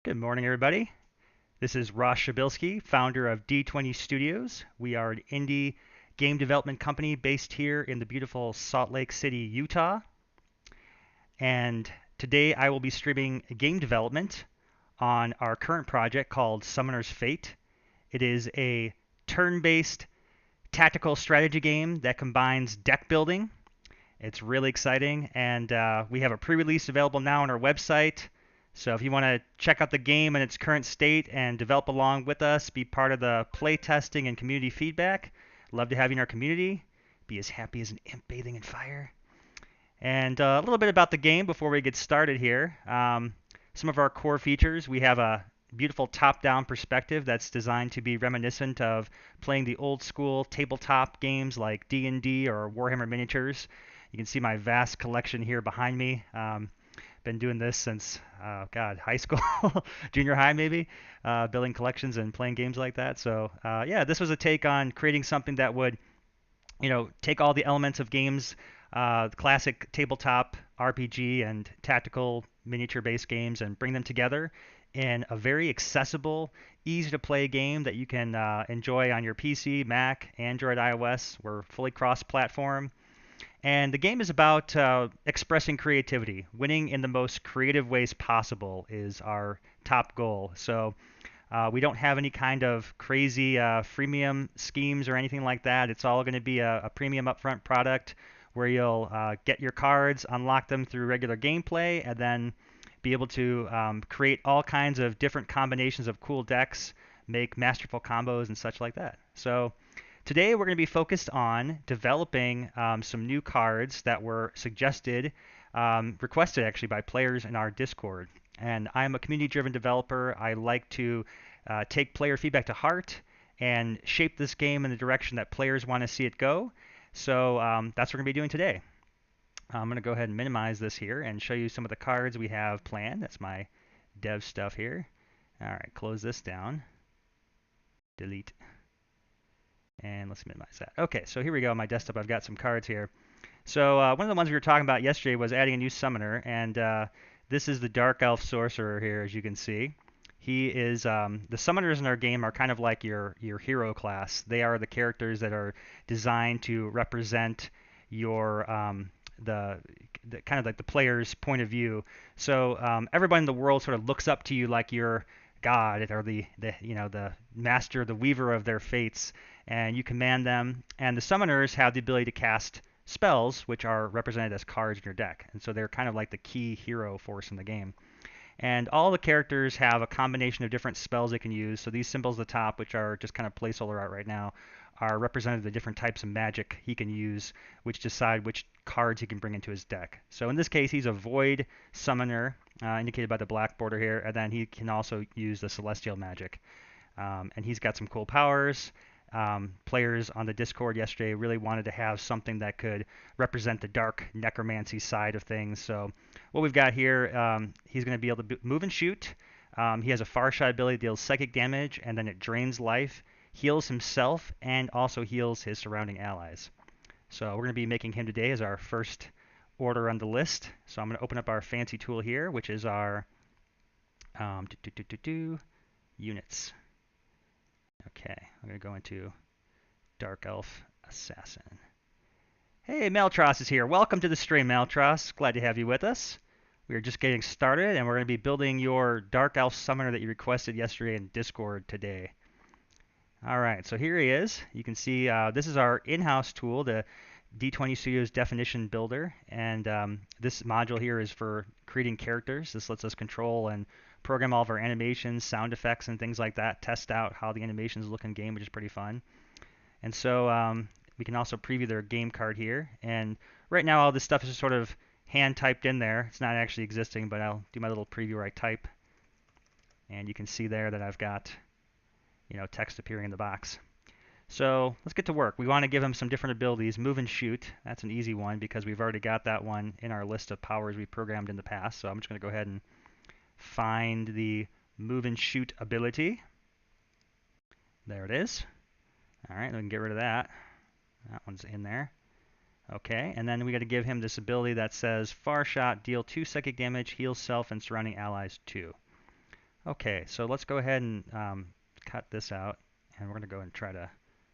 Good morning, everybody. This is Ross Shabilsky, founder of D20 Studios. We are an indie game development company based here in the beautiful Salt Lake City, Utah. And today I will be streaming game development on our current project called Summoner's Fate. It is a turn-based tactical strategy game that combines deck building. It's really exciting, and we have a pre-release available now on our website. So if you want to check out the game in its current state and develop along with us, be part of the play testing and community feedback, love to have you in our community. Be as happy as an imp bathing in fire. And a little bit about the game before we get started here. Some of our core features: we have a beautiful top-down perspective that's designed to be reminiscent of playing the old school tabletop games like D&D or Warhammer Miniatures. You can see my vast collection here behind me. Been doing this since, high school, junior high maybe, building collections and playing games like that. So yeah, this was a take on creating something that would, take all the elements of games, classic tabletop RPG and tactical miniature-based games, and bring them together in a very accessible, easy-to-play game that you can enjoy on your PC, Mac, Android, iOS. We're fully cross-platform. And the game is about expressing creativity. Winning in the most creative ways possible is our top goal. So we don't have any kind of crazy freemium schemes or anything like that. It's all going to be a premium upfront product where you'll get your cards, unlock them through regular gameplay, and then be able to create all kinds of different combinations of cool decks, make masterful combos, and such like that. So today we're going to be focused on developing some new cards that were suggested, requested actually by players in our Discord. And I'm a community-driven developer. I like to take player feedback to heart and shape this game in the direction that players want to see it go. So that's what we're going to be doing today. I'm going to go ahead and minimize this here and show you some of the cards we have planned. That's my dev stuff here. All right, close this down. Delete. And let's minimize that. Okay, so here we go on my desktop. I've got some cards here. So one of the ones we were talking about yesterday was adding a new summoner, and this is the Dark Elf Sorcerer here, as you can see. He is the summoners in our game are kind of like your hero class. They are the characters that are designed to represent your the kind of like the player's point of view. So everybody in the world sort of looks up to you like you're God or the master, the weaver of their fates, and you command them. And the summoners have the ability to cast spells, which are represented as cards in your deck, and so they're kind of like the key hero force in the game. And all the characters have a combination of different spells they can use. So these symbols at the top, which are just kind of placeholder art right now, are representative of the different types of magic he can use, which decide which cards he can bring into his deck. So in this case, he's a void summoner, indicated by the black border here, and then he can also use the celestial magic. And he's got some cool powers. Players on the Discord yesterday really wanted to have something that could represent the dark necromancy side of things. So what we've got here, he's going to be able to move and shoot. He has a far shot ability that deals psychic damage, and then it drains life, heals himself, and also heals his surrounding allies. So we're going to be making him today as our first order on the list. So I'm going to open up our fancy tool here, which is our units. Okay, I'm going to go into Dark Elf Assassin. Hey, Maltros is here. Welcome to the stream, Maltros. Glad to have you with us. We are just getting started, and we're going to be building your Dark Elf Summoner that you requested yesterday in Discord today. All right, so here he is. You can see this is our in-house tool, the D20 Studios Definition Builder, and this module here is for creating characters. This lets us control and program all of our animations, sound effects, and things like that, test out how the animations look in game, which is pretty fun. And so we can also preview their game card here. And right now all this stuff is just sort of hand typed in there. It's not actually existing, but I'll do my little preview where I type. And you can see there that I've got, text appearing in the box. So let's get to work. We want to give him some different abilities. Move and shoot. That's an easy one because we've already got that one in our list of powers we programmed in the past. So I'm just going to go ahead and find the move and shoot ability. There it is. All right, we can get rid of that. That one's in there. Okay, and then we got to give him this ability that says Far Shot, deal 2 psychic damage, heal self and surrounding allies 2. Okay, so let's go ahead and cut this out, and we're going to go and try to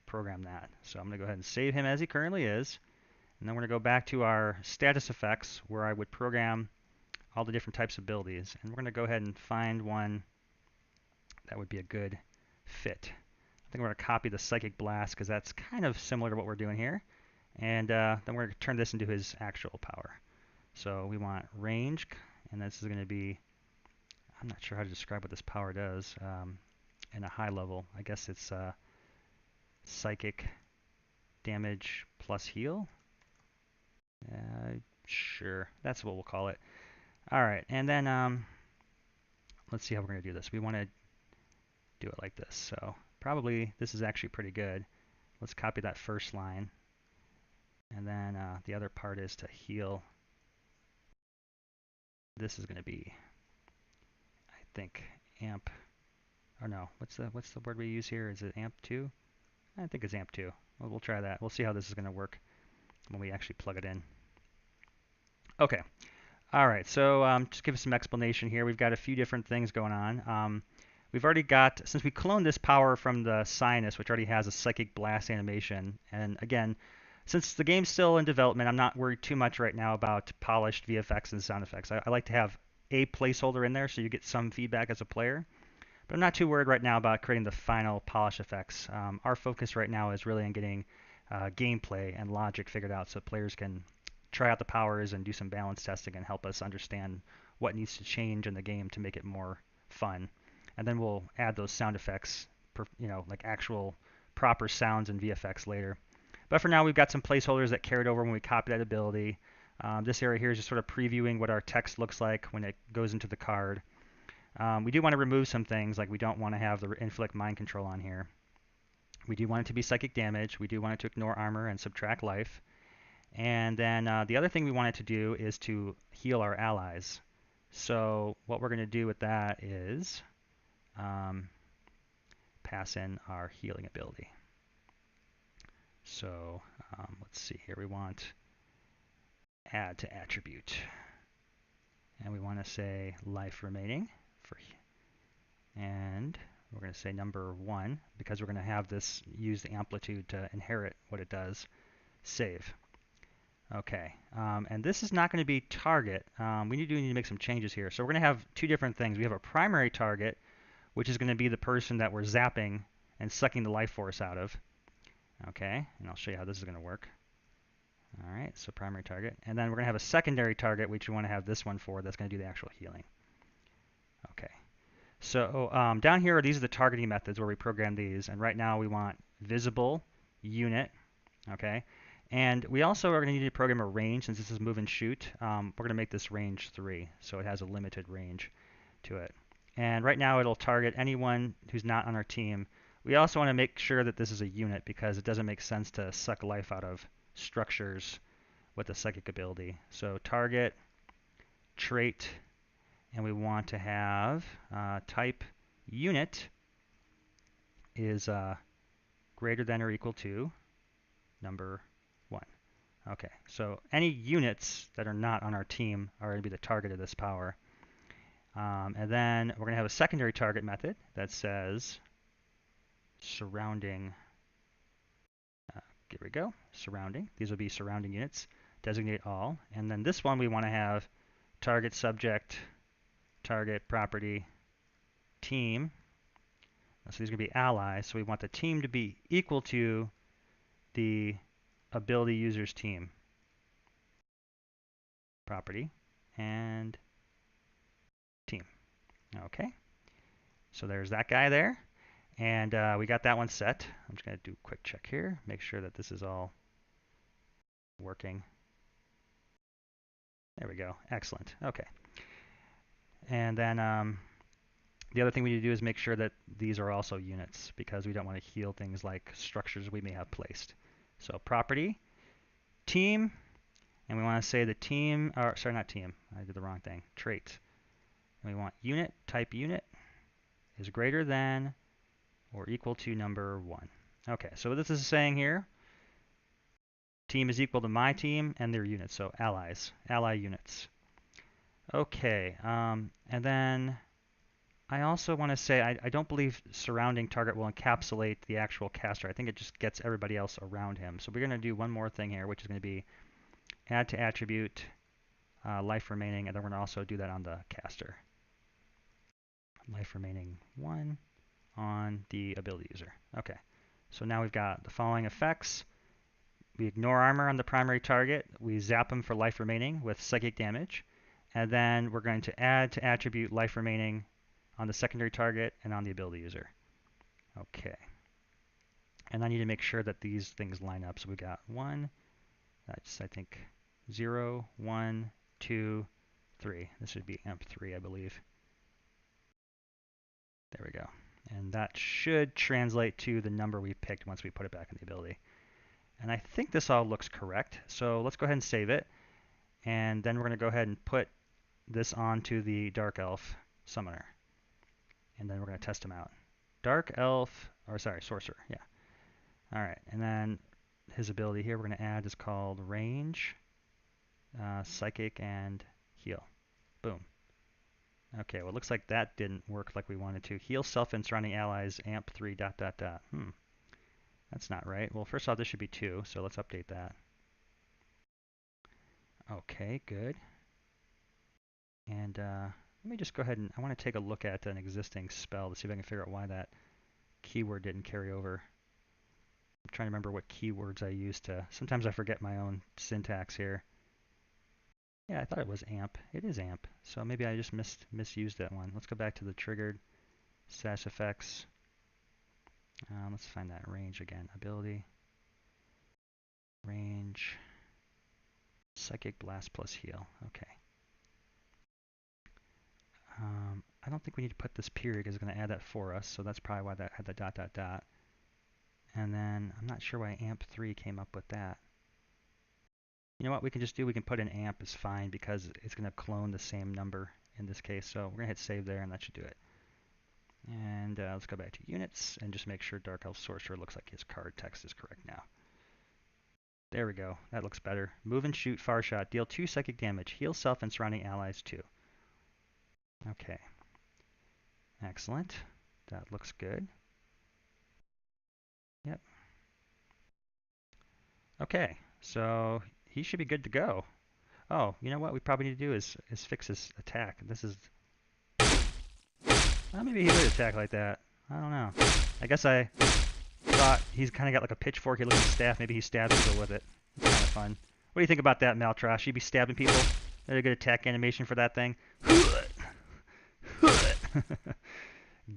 program that. So I'm going to go ahead and save him as he currently is, and then we're going to go back to our status effects where I would program all the different types of abilities, and we're going to go ahead and find one that would be a good fit. I think we're going to copy the Psychic Blast because that's kind of similar to what we're doing here, and then we're going to turn this into his actual power. So we want range, and this is going to be, I'm not sure how to describe what this power does in a high level. I guess it's psychic damage plus heal. Sure, that's what we'll call it. All right, and then let's see how we're going to do this. We want to do it like this. So probably this is actually pretty good. Let's copy that first line. And then the other part is to heal. This is going to be, I think, amp. Or no, what's the word we use here? Is it amp 2? I think it's amp 2. Well, we'll try that. We'll see how this is going to work when we actually plug it in. Okay. All right. So just give us some explanation here. We've got a few different things going on. We've already got, since we cloned this power from the Sinus, which already has a Psychic Blast animation, and again, since the game's still in development, I'm not worried too much right now about polished VFX and sound effects. I like to have a placeholder in there so you get some feedback as a player. But I'm not too worried right now about creating the final polish effects. Our focus right now is really on getting gameplay and logic figured out so players can try out the powers and do some balance testing and help us understand what needs to change in the game to make it more fun. And then we'll add those sound effects, like actual proper sounds and VFX later. But for now, we've got some placeholders that carried over when we copied that ability. This area here is just sort of previewing what our text looks like when it goes into the card. We do want to remove some things, like we don't want to have the inflict mind control on here. We do want it to be psychic damage. We do want it to ignore armor and subtract life. And then the other thing we want it to do is to heal our allies. So what we're going to do with that is pass in our healing ability. So let's see here. We want add to attribute. And we want to say life remaining. And we're going to say number 1 because we're going to have this use the amplitude to inherit what it does. Save. Okay, and this is not going to be target. We do need to make some changes here. So we're going to have two different things. We have a primary target, which is going to be the person that we're zapping and sucking the life force out of. Okay, and I'll show you how this is going to work. All right, so primary target. And then we're going to have a secondary target, which we want to have this one for. That's going to do the actual healing. Okay. So down here, these are the targeting methods where we program these. And right now we want visible, unit, okay? And we also are going to need to program a range since this is move and shoot. We're going to make this range 3, so it has a limited range to it. And right now it'll target anyone who's not on our team. We also want to make sure that this is a unit because it doesn't make sense to suck life out of structures with a psychic ability. So target, trait, and we want to have type unit is greater than or equal to number 1. Okay, so any units that are not on our team are going to be the target of this power. And then we're going to have a secondary target method that says surrounding. Here we go, surrounding. These will be surrounding units. Designate all. And then this one we want to have target subject, target property, team. So these are going to be allies. So we want the team to be equal to the ability user's team. Property and team. Okay. So there's that guy there. And we got that one set. I'm just going to do a quick check here. Make sure that this is all working. There we go. Excellent. Okay. And then the other thing we need to do is make sure that these are also units because we don't want to heal things like structures we may have placed. So property, team, and we want to say the team, or sorry, not team, I did the wrong thing, trait. And we want unit, type unit is greater than or equal to number 1. Okay, so what this is saying here, team is equal to my team and their units, so allies, ally units. Okay, and then I also want to say I don't believe surrounding target will encapsulate the actual caster. I think it just gets everybody else around him. So we're going to do one more thing here, which is going to be add to attribute life remaining, and then we're going to also do that on the caster. Life remaining 1 on the ability user. Okay, so now we've got the following effects. We ignore armor on the primary target. We zap him for life remaining with psychic damage. And then we're going to add to attribute life remaining on the secondary target and on the ability user. Okay. And I need to make sure that these things line up. So we got 1, that's I think 0, 1, 2, 3. This would be amp 3, I believe. There we go. And that should translate to the number we picked once we put it back in the ability. And I think this all looks correct. So let's go ahead and save it. And then we're going to go ahead and put this onto the Dark Elf Summoner. And then we're going to test him out. Dark Elf, or sorry, Sorcerer, yeah. All right, and then his ability here we're going to add is called Range, Psychic, and Heal. Boom. Okay, well, it looks like that didn't work like we wanted to. Heal self and surrounding allies, amp 3, ... That's not right. Well, first off, this should be 2, so let's update that. Okay, good. And let me just go ahead and I want to take a look at an existing spell to see if I can figure out why that keyword didn't carry over. I'm trying to remember what keywords I used to. Sometimes I forget my own syntax here. Yeah, I thought it was amp. It is amp. So maybe I just misused that one. Let's go back to the triggered status effects. Let's find that range again. Ability. Range. Psychic blast plus heal. Okay. I don't think we need to put this period because it's going to add that for us. So that's probably why that had the ... And then I'm not sure why amp 3 came up with that. You know what we can just do? We can put an amp is fine because it's going to clone the same number in this case. So we're going to hit save there and that should do it. And let's go back to units and just make sure Dark Elf Sorcerer looks like his card text is correct now. There we go. That looks better. Move and shoot, far shot. Deal 2 psychic damage. Heal self and surrounding allies 2. Okay. Excellent. That looks good. Yep. Okay. So he should be good to go. Oh, you know what we probably need to do is fix his attack. This is... Well, maybe he would attack like that. I don't know. I guess I thought he's kind of got like a pitchfork looking staff. Maybe he stabs people with it. It's kind of fun. What do you think about that, Maltrash? You'd be stabbing people? Very good attack animation for that thing.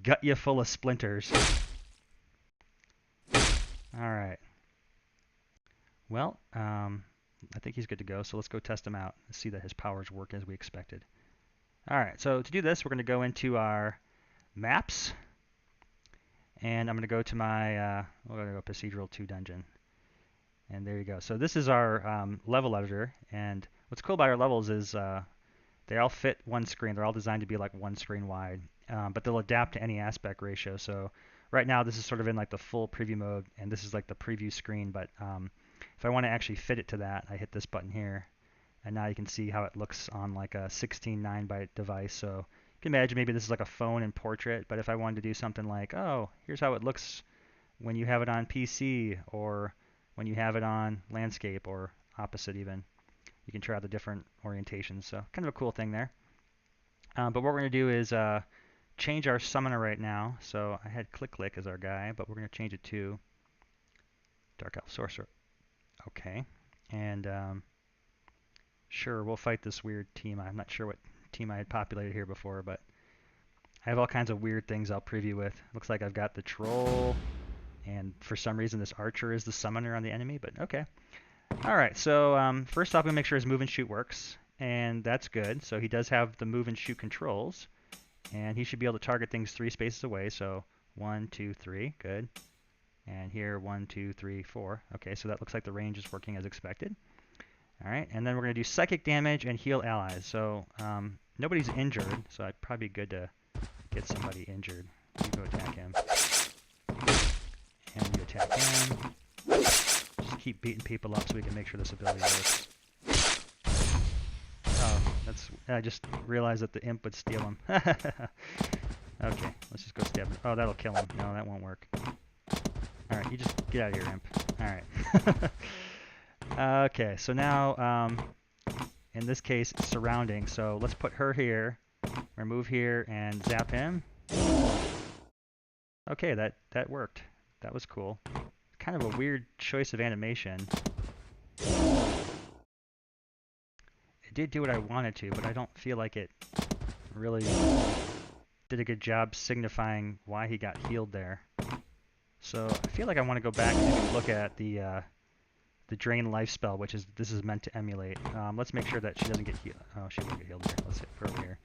Gut you full of splinters. Alright. Well, I think he's good to go, so let's go test him out and see that his powers work as we expected. Alright, so to do this, we're going to go into our maps, and I'm going to go to my, we're going to go Procedural 2 dungeon. And there you go. So this is our level editor, and what's cool about our levels is they all fit one screen. They're all designed to be like one screen wide, but they'll adapt to any aspect ratio. So right now this is sort of in like the full preview mode, and this is like the preview screen, but if I want to actually fit it to that, I hit this button here, and now you can see how it looks on like a 16 9-byte device. So you can imagine maybe this is like a phone in portrait, but if I wanted to do something like, oh, here's how it looks when you have it on PC, or when you have it on landscape, or opposite even, you can try out the different orientations. So kind of a cool thing there. But what we're going to do is change our summoner right now. So I had Click as our guy, but we're going to change it to Dark Elf Sorcerer. Okay. And sure, we'll fight this weird team. I'm not sure what team I had populated here before, but I have all kinds of weird things I'll preview with. Looks like I've got the troll, and for some reason this archer is the summoner on the enemy, but okay. Alright, so first off, we make sure his move and shoot works, and that's good. So he does have the move and shoot controls, and he should be able to target things 3 spaces away. So 1, 2, 3, good. And here 1, 2, 3, 4. Okay, so that looks like the range is working as expected. Alright, and then we're going to do psychic damage and heal allies. So nobody's injured, so it'd probably be good to get somebody injured. You go attack him. And you attack him. Just keep beating people up so we can make sure this ability works. Oh, I just realized that the imp would steal him. Okay, let's just go stab him. Oh, that'll kill him. No, that won't work. Alright, you just get out of here, imp. Alright. Okay, so now, in this case, surrounding. So let's put her here, remove here, and zap him. Okay, that worked. That was cool. Kind of a weird choice of animation. It did do what I wanted to, but I don't feel like it really did a good job signifying why he got healed there. So I feel like I want to go back and maybe look at the Drain Life spell, which is this is meant to emulate. Let's make sure that she doesn't get healed. Oh, she will get healed here. Let's put her over here.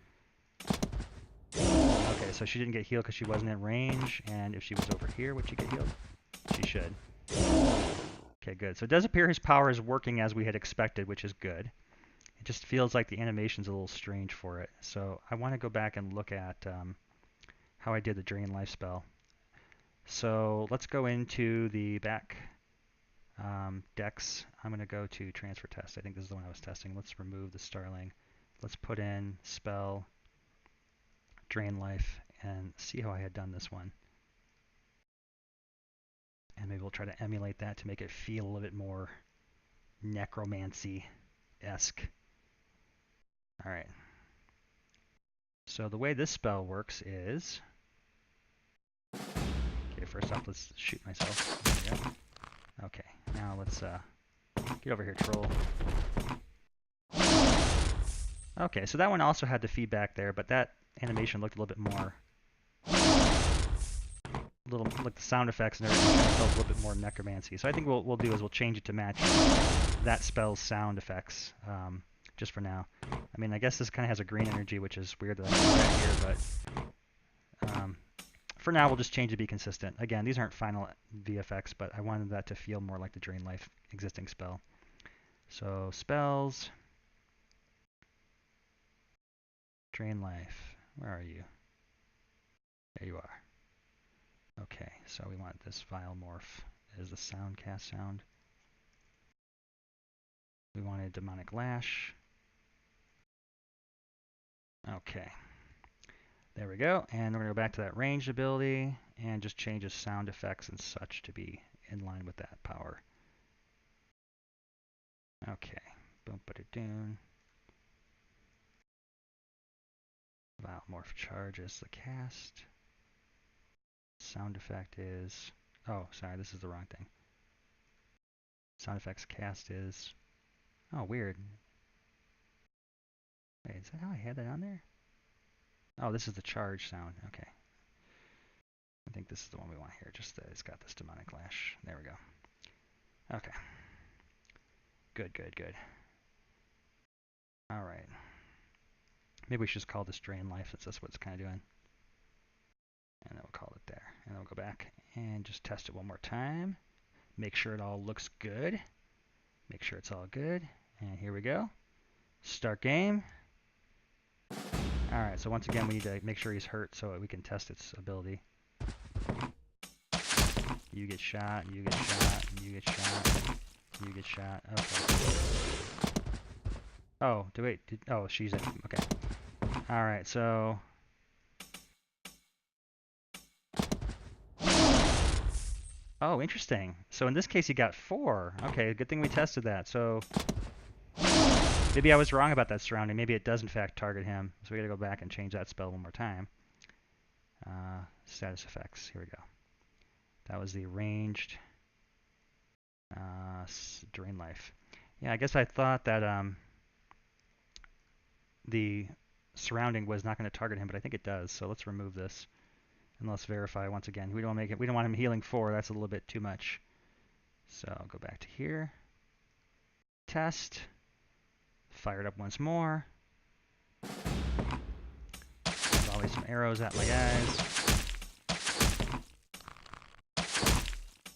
Okay, so she didn't get healed because she wasn't in range, and if she was over here, would she get healed? She should. Okay, good. So it does appear his power is working as we had expected, which is good. It just feels like the animation's a little strange for it. So I want to go back and look at how I did the Drain Life spell. So let's go into the back decks. I'm going to go to transfer test. I think this is the one I was testing. Let's remove the Starling. Let's put in spell, Drain Life, and see how I had done this one. And maybe we'll try to emulate that to make it feel a little bit more necromancy-esque. All right. So the way this spell works is... Okay, first off, let's shoot myself. There we go. Okay, now let's get over here, troll. Okay, so that one also had the feedback there, but that animation looked a little bit more... like the sound effects and everything kind of felt a little bit more necromancy. So I think what we'll do is we'll change it to match that spell's sound effects just for now. I mean, I guess this kind of has a green energy, which is weird that I have right here, but for now we'll just change it to be consistent. Again, these aren't final VFX, but I wanted that to feel more like the Drain Life existing spell. So spells, Drain Life, where are you? There you are. Okay, so we want this Vile Morph as the sound cast sound. We wanted Demonic Lash. Okay. There we go. And we're going to go back to that ranged ability and just change the sound effects and such to be in line with that power. Okay. Boom, put it down. Vile Morph charges the cast. Sound effect is... Oh, sorry, this is the wrong thing. Sound effects cast is... Oh, weird. Wait, is that how I had that on there? Oh, this is the charge sound. Okay. I think this is the one we want here. Just that it's got this Demonic Lash. There we go. Okay. Good, good, good. All right. Maybe we should just call this Drain Life since that's what it's kind of doing. And then we'll call it there. And then we'll go back and just test it one more time. Make sure it all looks good. Make sure it's all good. And here we go. Start game. All right, so once again, we need to make sure he's hurt so we can test its ability. You get shot, you get shot, you get shot, you get shot. Okay. Oh, wait. Oh, she's it. Okay. All right, so... Oh, interesting. So in this case, he got 4. Okay, good thing we tested that. So maybe I was wrong about that surrounding. Maybe it does, in fact, target him. So we got to go back and change that spell one more time. Status effects. Here we go. That was the ranged Drain Life. Yeah, I guess I thought that the surrounding was not going to target him, but I think it does. So let's remove this. And let's verify once again. We don't want him healing 4. That's a little bit too much. So I'll go back to here. Test. Fire it up once more. Volley some arrows at my guys.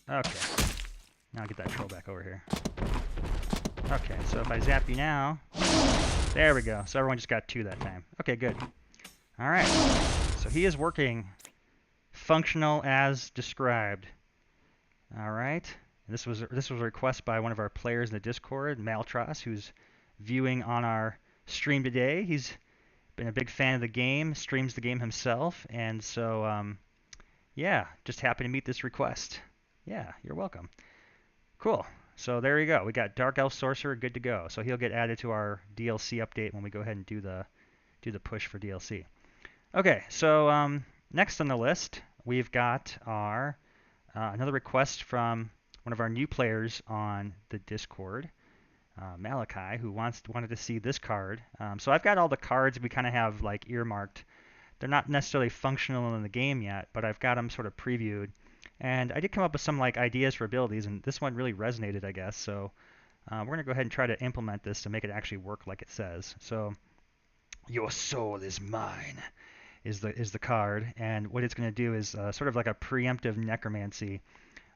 Okay. Now get that troll back over here. Okay, so if I zap you now... There we go. So everyone just got 2 that time. Okay, good. Alright. So he is working functional as described. Alright. This was a request by one of our players in the Discord, Maltros, who's viewing on our stream today. He's Been a big fan of the game, streams the game himself, and so yeah, just happy to meet this request. Yeah, you're welcome. Cool. So there you go. We got Dark Elf Sorcerer good to go. So he'll get added to our DLC update when we go ahead and do the push for DLC. Okay, so next on the list we've got our another request from one of our new players on the Discord, Malachi, who wanted to see this card. So I've got all the cards we kind of have like earmarked. They're not necessarily functional in the game yet, but I've got them sort of previewed. And I did come up with some like ideas for abilities, and this one really resonated, I guess. So we're gonna go ahead and try to implement this to make it actually work like it says. So your soul is mine is the card, and what it's going to do is sort of like a preemptive necromancy.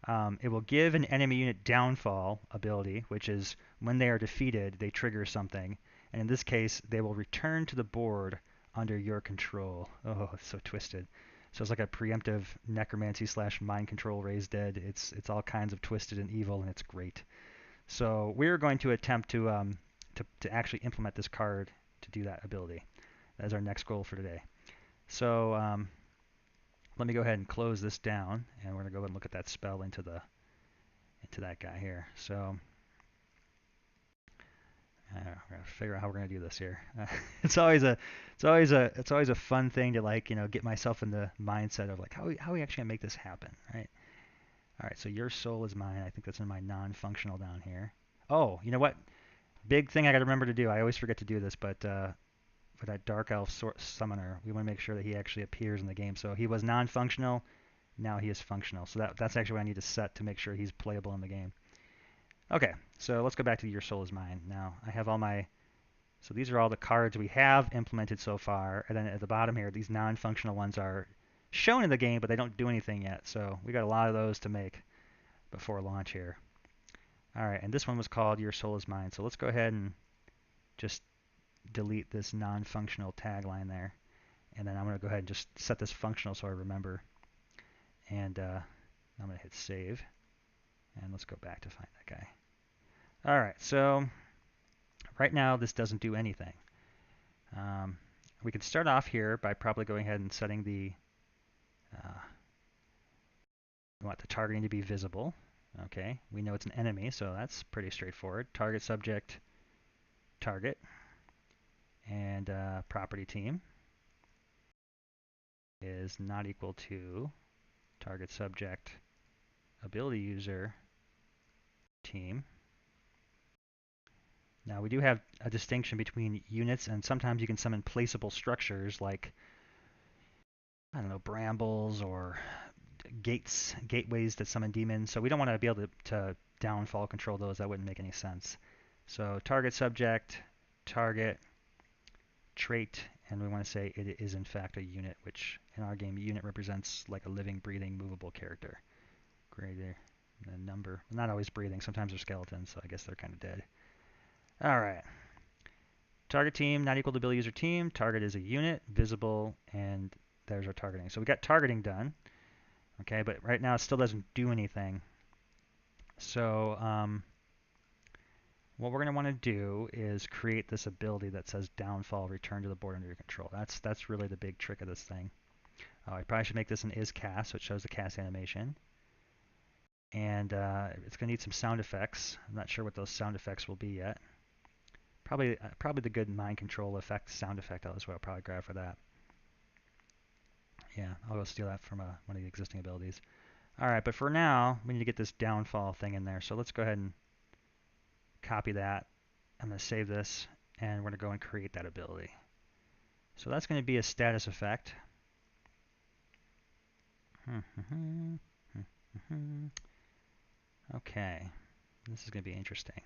It will give an enemy unit downfall ability, which is when they are defeated, they trigger something, and in this case, they will return to the board under your control. Oh, it's so twisted. So it's like a preemptive necromancy slash mind control raise dead. It's all kinds of twisted and evil, and it's great. So we're going to attempt to actually implement this card to do that ability. That is our next goal for today. So let me go ahead and close this down, and we're going to go ahead and look at that spell into that guy here. So we're going to figure out how we're going to do this here. It's always a fun thing to like get myself in the mindset of like how are we actually going to make this happen, right? All right, so your soul is mine. I think that's in my non-functional down here. Oh, you know what? Big thing I got to remember to do. I always forget to do this, but for that Dark Elf Summoner, we want to make sure that he actually appears in the game. So he was non-functional, now he is functional. So that's actually what I need to set to make sure he's playable in the game. Okay, so let's go back to Your Soul is Mine. Now, I have all my... So these are all the cards we have implemented so far. And then at the bottom here, these non-functional ones are shown in the game, but they don't do anything yet. So we got a lot of those to make before launch here. All right, and this one was called Your Soul is Mine. So let's go ahead and just delete this non-functional tagline there. And then I'm going to go ahead and just set this functional so I remember. And I'm going to hit save. And let's go back to find that guy. All right, so right now this doesn't do anything. We can start off here by probably going ahead and setting the we want the targeting to be visible. Okay, we know it's an enemy, so that's pretty straightforward. Target subject, target, and property team is not equal to target subject ability user team. Now we do have a distinction between units, and sometimes you can summon placeable structures like, I don't know, brambles or gateways that summon demons. So we don't want to be able to downfall control those. That wouldn't make any sense. So target subject, target, trait, and we want to say it is in fact a unit, which in our game, unit represents like a living, breathing, movable character. Greater the number, not always breathing. Sometimes they're skeletons, so I guess they're kind of dead. All right. Target team not equal to ability user team. Target is a unit, visible, and there's our targeting. So we got targeting done. Okay, but right now it still doesn't do anything. So what we're going to want to do is create this ability that says downfall, return to the board under your control. That's really the big trick of this thing. I probably should make this an is cast, so it shows the cast animation. And it's going to need some sound effects. I'm not sure what those sound effects will be yet. Probably the good mind control effect, sound effect. That's what I'll probably grab for that. Yeah, I'll go steal that from one of the existing abilities. All right, but for now, we need to get this downfall thing in there. So let's go ahead and copy that. I'm going to save this, and we're going to go and create that ability. So that's going to be a status effect. Okay, this is going to be interesting.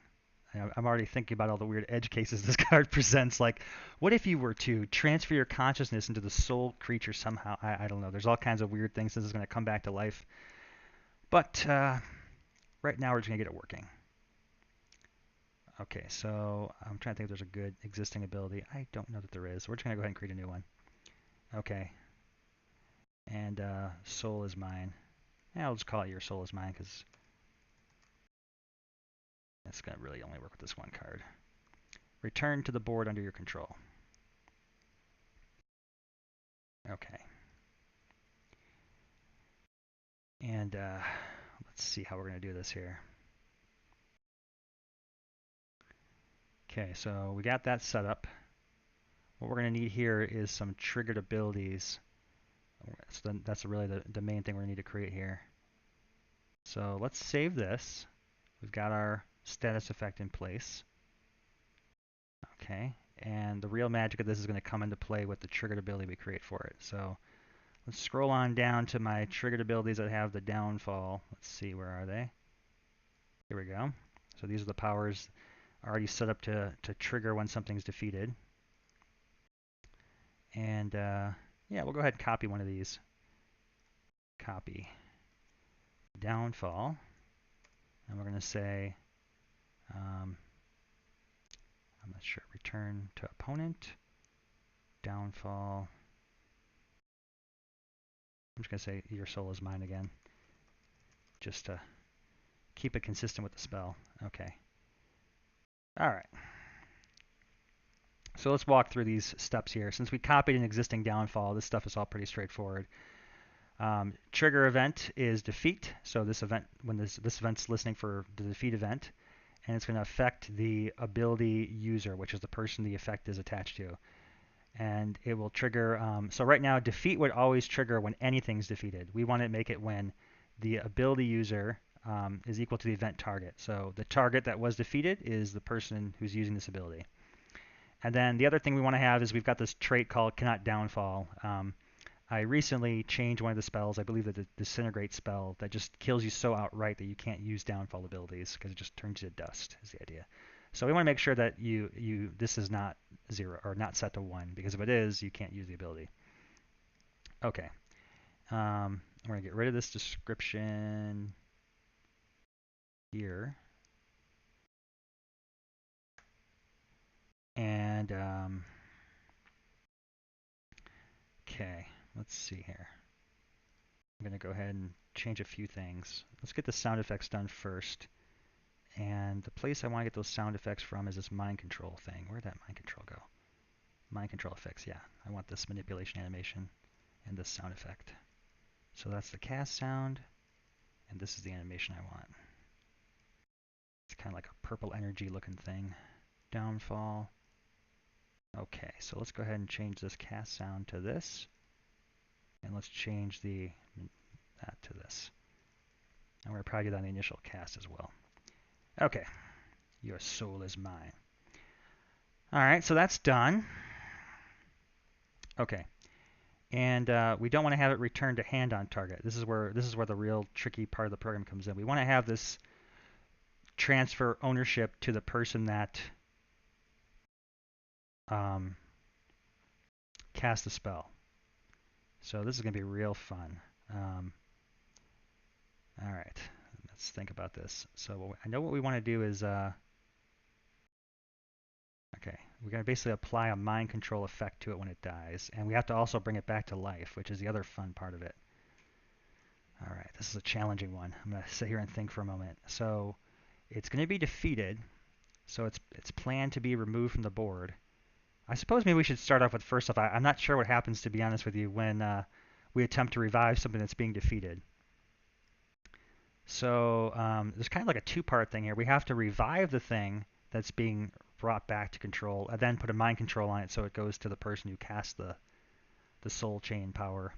I'm already thinking about all the weird edge cases this card presents. Like, what if you were to transfer your consciousness into the soul creature somehow? I don't know. There's all kinds of weird things. This is going to come back to life. But right now, we're just going to get it working. Okay, so I'm trying to think if there's a good existing ability. I don't know that there is. We're just going to go ahead and create a new one. Okay. And soul is mine. Yeah, I'll just call it your soul is mine because it's going to really only work with this one card. Return to the board under your control. Okay. And let's see how we're going to do this here. Okay, so we got that set up. What we're going to need here is some triggered abilities. So that's really the main thing we're going to need to create here. So let's save this. We've got our status effect in place. Okay, and the real magic of this is going to come into play with the triggered ability we create for it. So let's scroll on down to my triggered abilities that have the downfall. Let's see, where are they? Here we go. So these are the powers already set up to trigger when something's defeated. And yeah, we'll go ahead and copy one of these. Copy downfall. And we're going to say, I'm not sure, return to opponent, downfall. I'm just going to say your soul is mine again, just to keep it consistent with the spell. Okay. All right. So let's walk through these steps here. Since we copied an existing downfall, this stuff is all pretty straightforward. Trigger event is defeat. So this event, when this event's listening for the defeat event, and it's going to affect the ability user, which is the person the effect is attached to. And it will trigger, so right now defeat would always trigger when anything's defeated. We want to make it when the ability user is equal to the event target. So the target that was defeated is the person who's using this ability. And then the other thing we want to have is we've got this trait called cannot downfall. I recently changed one of the spells, I believe that the disintegrate spell, that just kills you so outright that you can't use downfall abilities because it just turns you to dust is the idea. So we want to make sure that this is not 0 or not set to 1, because if it is, you can't use the ability. Okay. We're going to get rid of this description here. And okay, let's see here. I'm going to go ahead and change a few things. Let's get the sound effects done first. And the place I want to get those sound effects from is this mind control thing. Where'd that mind control go? Mind control effects, yeah. I want this manipulation animation and this sound effect. So that's the cast sound, and this is the animation I want. It's kind of like a purple energy looking thing. Downfall. Okay, so let's go ahead and change this cast sound to this. And let's change that to this. And we're probably do that on the initial cast as well. Okay, your soul is mine. All right, so that's done. Okay, and we don't want to have it return to hand on target. This is where the real tricky part of the program comes in. We want to have this transfer ownership to the person that cast the spell. So this is going to be real fun. All right, let's think about this. So I know what we want to do is, okay, we're going to basically apply a mind control effect to it when it dies. And we have to also bring it back to life, which is the other fun part of it. All right, this is a challenging one. I'm going to sit here and think for a moment. So it's going to be defeated. So it's planned to be removed from the board. I suppose maybe we should start off with first off, I'm not sure what happens, to be honest with you, when we attempt to revive something that's being defeated. So there's kind of like a two-part thing here. We have to revive the thing that's being brought back to control, and then put a mind control on it so it goes to the person who cast the soul chain power.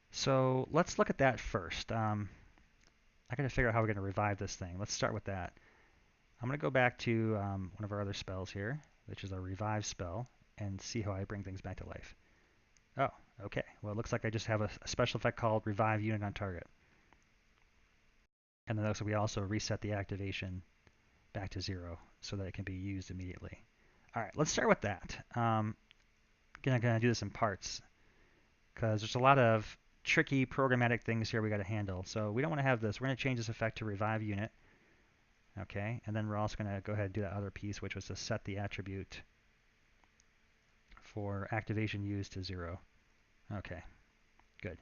So let's look at that first. I got to figure out how we're going to revive this thing. Let's start with that. I'm going to go back to one of our other spells here, which is a revive spell, and see how I bring things back to life. Oh, okay. Well, it looks like I just have a special effect called revive unit on target. And then we also reset the activation back to 0 so that it can be used immediately. All right, let's start with that. I'm going to do this in parts because there's a lot of tricky programmatic things here we got to handle. So we don't want to have this. We're going to change this effect to revive unit. Okay, and then we're also going to go ahead and do that other piece, which was to set the attribute for activation used to 0. Okay, good.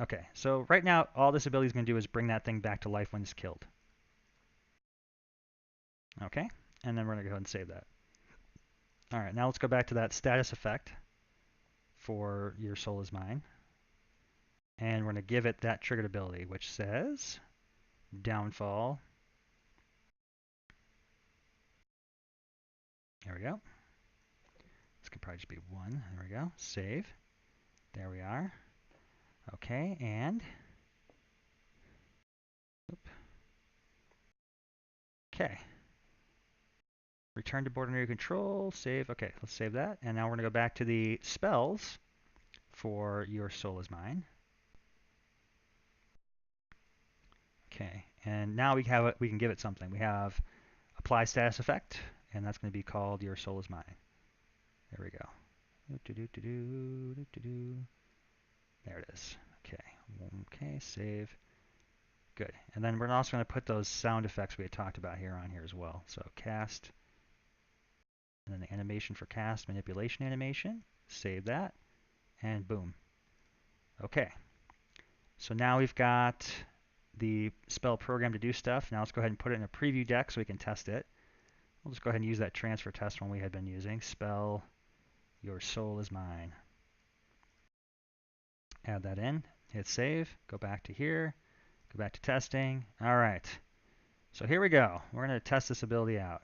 Okay, so right now all this ability is going to do is bring that thing back to life when it's killed. Okay, and then we're going to go ahead and save that. All right, now let's go back to that status effect for Your Soul Is Mine. And we're going to give it that triggered ability, which says downfall. There we go. This could probably just be 1. There we go. Save. There we are. Okay, and okay. Return to board under your control. Save. Okay, let's save that. And now we're going to go back to the spells for Your Soul Is Mine. Okay, and now we can give it something. We have apply status effect, and that's going to be called Your Soul Is Mine. There we go. There it is. Okay. Okay, save. Good. And then we're also going to put those sound effects we had talked about here on here as well. So cast, and then the animation for cast, manipulation animation. Save that, and boom. Okay. So now we've got the spell program to do stuff. Now let's go ahead and put it in a preview deck so we can test it. We'll just go ahead and use that transfer test one we had been using. Spell, Your Soul Is Mine. Add that in, hit save, go back to here, go back to testing. All right, so here we go. We're going to test this ability out.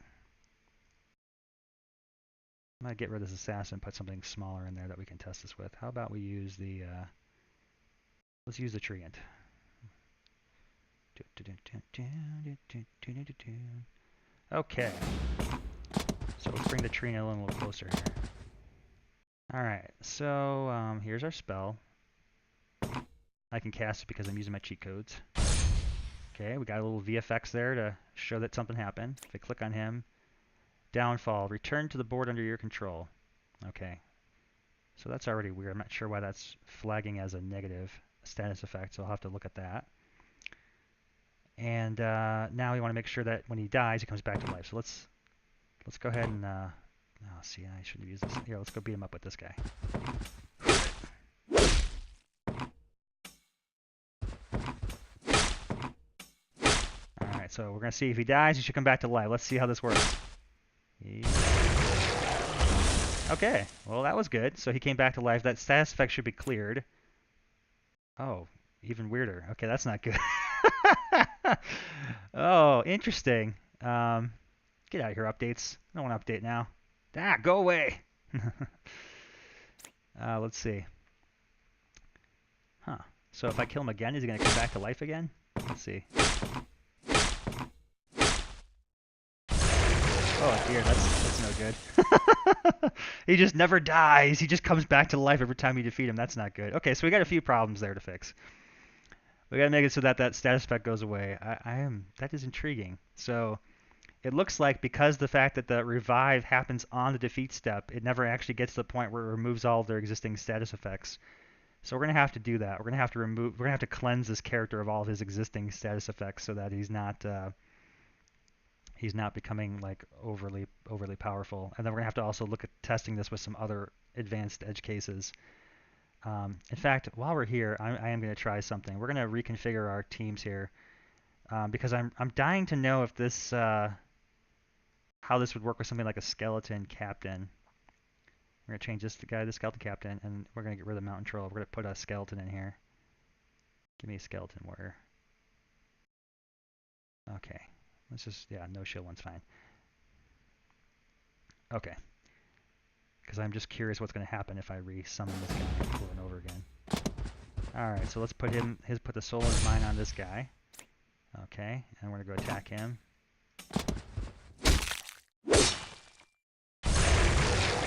I'm going to get rid of this assassin, put something smaller in there that we can test this with. How about we use the, let's use the treant. Okay, so let's bring the treant a little closer here. All right, so here's our spell. I can cast it because I'm using my cheat codes. Okay, we got a little VFX there to show that something happened. If I click on him, downfall, return to the board under your control. Okay, so that's already weird. I'm not sure why that's flagging as a negative status effect, so I'll have to look at that. And now we want to make sure that when he dies, he comes back to life. So let's go ahead and oh, see, I shouldn't have used this. Here, let's go beat him up with this guy. Alright, so we're going to see if he dies, he should come back to life. Let's see how this works. Okay, well that was good. So he came back to life. That status effect should be cleared. Oh, even weirder. Okay, that's not good. Oh, interesting. Get out of here, updates. I don't want to update now. Ah, go away. Let's see. Huh. So if I kill him again, is he going to come back to life again? Let's see. Oh dear, that's no good. He just never dies. He just comes back to life every time you defeat him. That's not good. Okay, so we got a few problems there to fix. We got to make it so that that status effect goes away. That is intriguing. So it looks like because the fact that the revive happens on the defeat step, it never actually gets to the point where it removes all of their existing status effects. So we're going to have to do that. We're going to have to cleanse this character of all of his existing status effects so that he's not becoming like overly powerful. And then we're going to have to also look at testing this with some other advanced edge cases. In fact, while we're here, I am going to try something. We're going to reconfigure our teams here because I'm dying to know if this how this would work with something like a skeleton captain. We're going to change this guy to skeleton captain, and we're going to get rid of the mountain troll. We're going to put a skeleton in here. Give me a skeleton warrior. Okay. Let's just, yeah, no shield one's fine. Okay. Because I'm just curious what's going to happen if I re-summon this guy over and over again. Alright, so let's put the Soul Is Mine on this guy. Okay, and we're going to go attack him.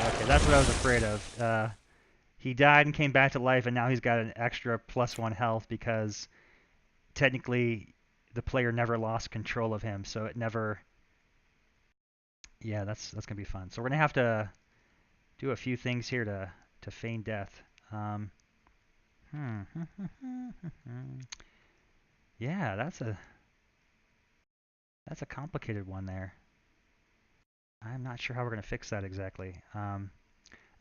Okay, that's what I was afraid of. He died and came back to life, and now he's got an extra +1 health because technically the player never lost control of him, so it never... Yeah, that's going to be fun. So we're going to have to do a few things here to feign death. Yeah, that's a complicated one there. I'm not sure how we're going to fix that exactly.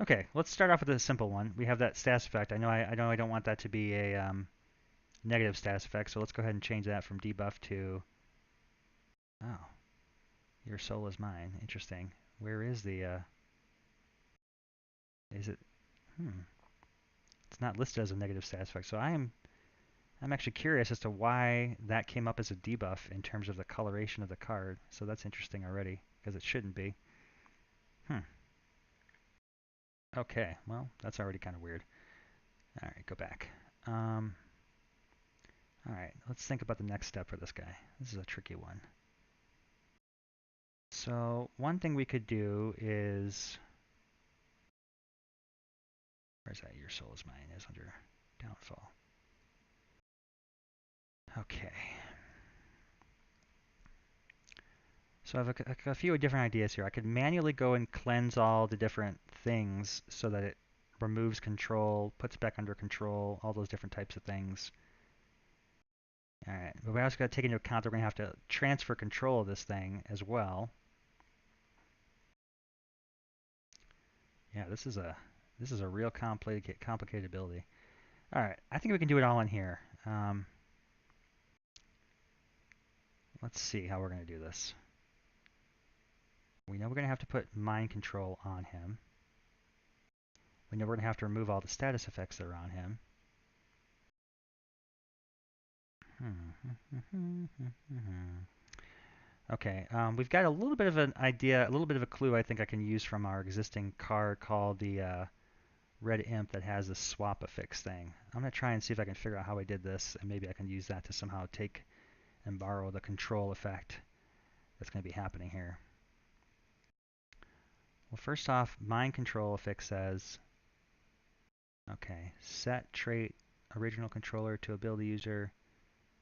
Okay, let's start off with a simple one. We have that status effect. I know I don't want that to be a negative status effect, so let's go ahead and change that from debuff to... Oh, Your Soul Is Mine. Interesting. Where is the... Is it... not listed as a negative status effect. So I'm actually curious as to why that came up as a debuff in terms of the coloration of the card. So that's interesting already, because it shouldn't be. Okay, well, that's already kind of weird. All right, go back. All right, let's think about the next step for this guy. This is a tricky one. So one thing we could do is, where's that? Your soul is mine is under downfall. Okay. So I have a few different ideas here. I could manually go and cleanse all the different things so that it removes control, puts back under control, all those different types of things. All right, but we also got to take into account that we're going to have to transfer control of this thing as well. Yeah, this is a real complicated ability. All right, I think we can do it all in here. Let's see how we're going to do this. We know we're going to have to put mind control on him. We know we're going to have to remove all the status effects that are on him. Okay, we've got a little bit of an idea, a little bit of a clue I think I can use from our existing card called the Red Imp that has the swap affix thing. I'm going to try and see if I can figure out how I did this, and maybe I can use that to somehow take and borrow the control effect that's going to be happening here. Well, first off, mind control affix says, okay, set trait original controller to ability user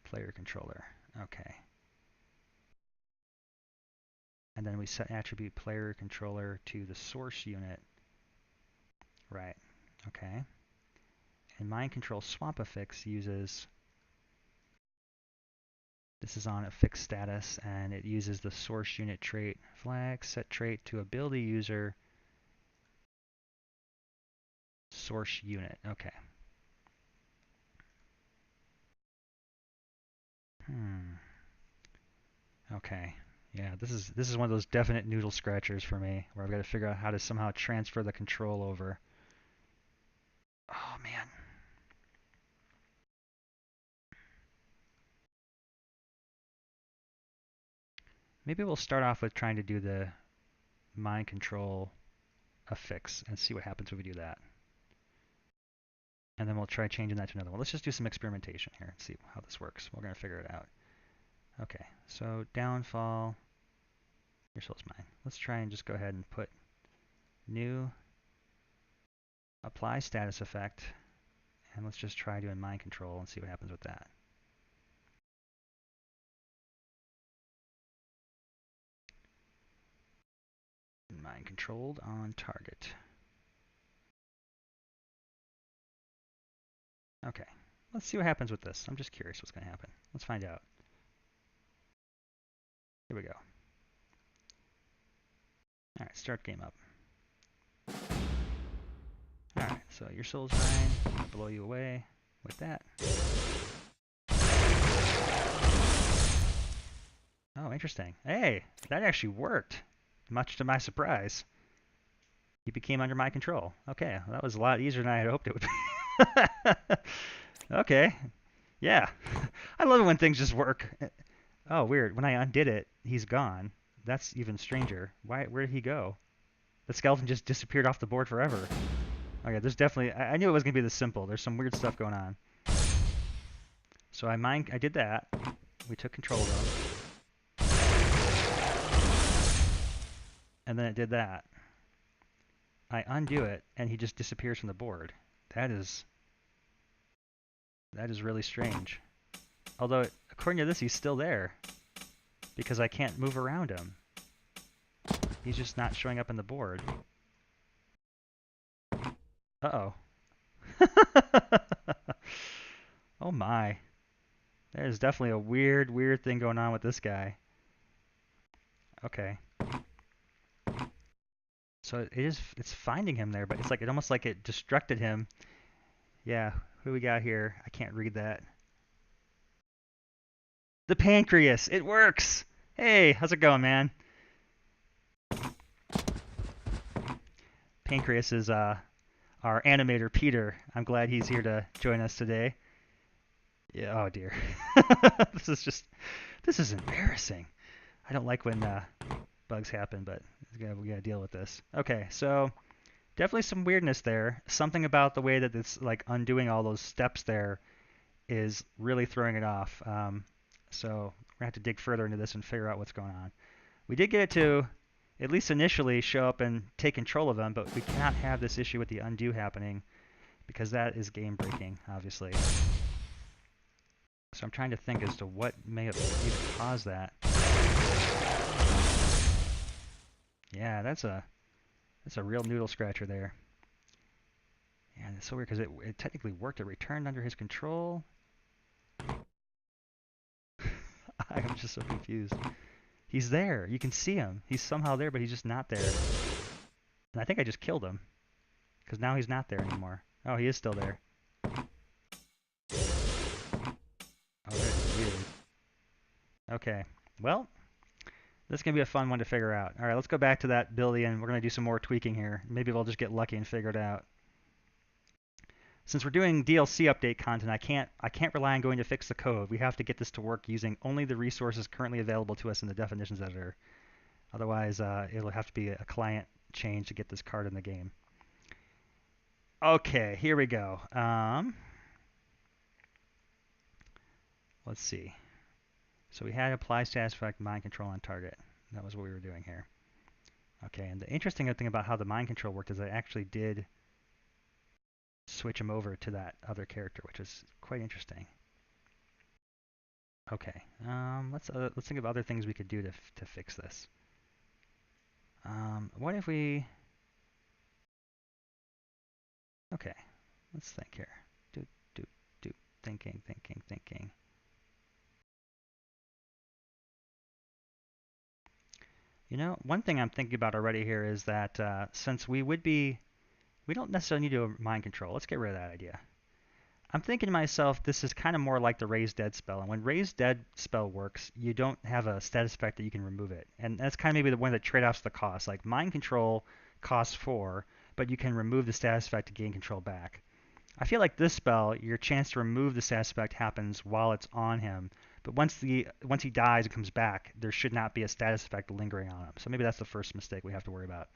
player controller. Okay. And then we set attribute player controller to the source unit. Right. Okay. And mind control swap affix uses, this is on a fixed status, and it uses the source unit trait flag set trait to ability user source unit. Okay. Okay. Yeah, this is one of those definite noodle scratchers for me, where I've got to figure out how to somehow transfer the control over. Oh man. Maybe we'll start off with trying to do the mind control affix and see what happens when we do that. And then we'll try changing that to another one. Let's just do some experimentation here and see how this works. We're going to figure it out. Okay, so downfall, your soul's mine. Let's try and just go ahead and put new apply status effect, and let's just try doing mind control and see what happens with that. Mind controlled on target. Okay, let's see what happens with this. I'm just curious what's going to happen. Let's find out. Here we go. All right, start game up. All right, so your soul's mine. Blow you away with that. Oh, interesting. Hey, that actually worked, much to my surprise. He became under my control. Okay, well, that was a lot easier than I had hoped it would be. Okay, yeah. I love it when things just work. Oh, weird. When I undid it, he's gone. That's even stranger. Where did he go? The skeleton just disappeared off the board forever. Okay, there's definitely, I knew it was going to be this simple. There's some weird stuff going on. So I did that. We took control of him. And then it did that. I undo it, and he just disappears from the board. That is really strange. Although, according to this, he's still there. Because I can't move around him. He's just not showing up on the board. Uh-oh. Oh my. There's definitely a weird thing going on with this guy. Okay. So it's finding him there, but it's like almost like it distracted him. Yeah, who we got here? I can't read that. The pancreas. It works. Hey, how's it going, man? Pancreas is our animator Peter. I'm glad he's here to join us today. Yeah, oh dear. This is embarrassing. I don't like when bugs happen, but we gotta deal with this. Okay, so definitely some weirdness there. Something about the way that it's like undoing all those steps there is really throwing it off. So we're gonna have to dig further into this and figure out what's going on. We did get it to, at least initially, show up and take control of them, but we cannot have this issue with the undo happening because that is game breaking, obviously. So I'm trying to think as to what may have even caused that. Yeah, that's a real noodle scratcher there. Yeah, it's so weird because it technically worked. It returned under his control. I am just so confused. He's there. You can see him. He's somehow there, but he's just not there. And I think I just killed him because now he's not there anymore. Oh, he is still there. Oh, that's weird. Okay. Well, this is going to be a fun one to figure out. All right, let's go back to that building and we're going to do some more tweaking here. Maybe we'll just get lucky and figure it out. Since we're doing DLC update content, I can't rely on going to fix the code. We have to get this to work using only the resources currently available to us in the definitions editor. Otherwise, it'll have to be a client change to get this card in the game. Okay, here we go. Let's see. So we had apply status effect mind control on target. That was what we were doing here. Okay, and the interesting thing about how the mind control worked is I actually did switch him over to that other character, which is quite interesting. Okay, let's think of other things we could do to fix this. What if we? Okay, let's think here. Do thinking. You know, one thing I'm thinking about already here is that since we don't necessarily need to mind control. Let's get rid of that idea. I'm thinking to myself, this is kind of more like the Raise Dead spell. And when Raise Dead spell works, you don't have a status effect that you can remove it. And that's kind of maybe one of the trade-offs of the cost. Like mind control costs 4, but you can remove the status effect to gain control back. I feel like this spell, your chance to remove the status effect happens while it's on him. But once he dies and comes back, there should not be a status effect lingering on him. So maybe that's the first mistake we have to worry about.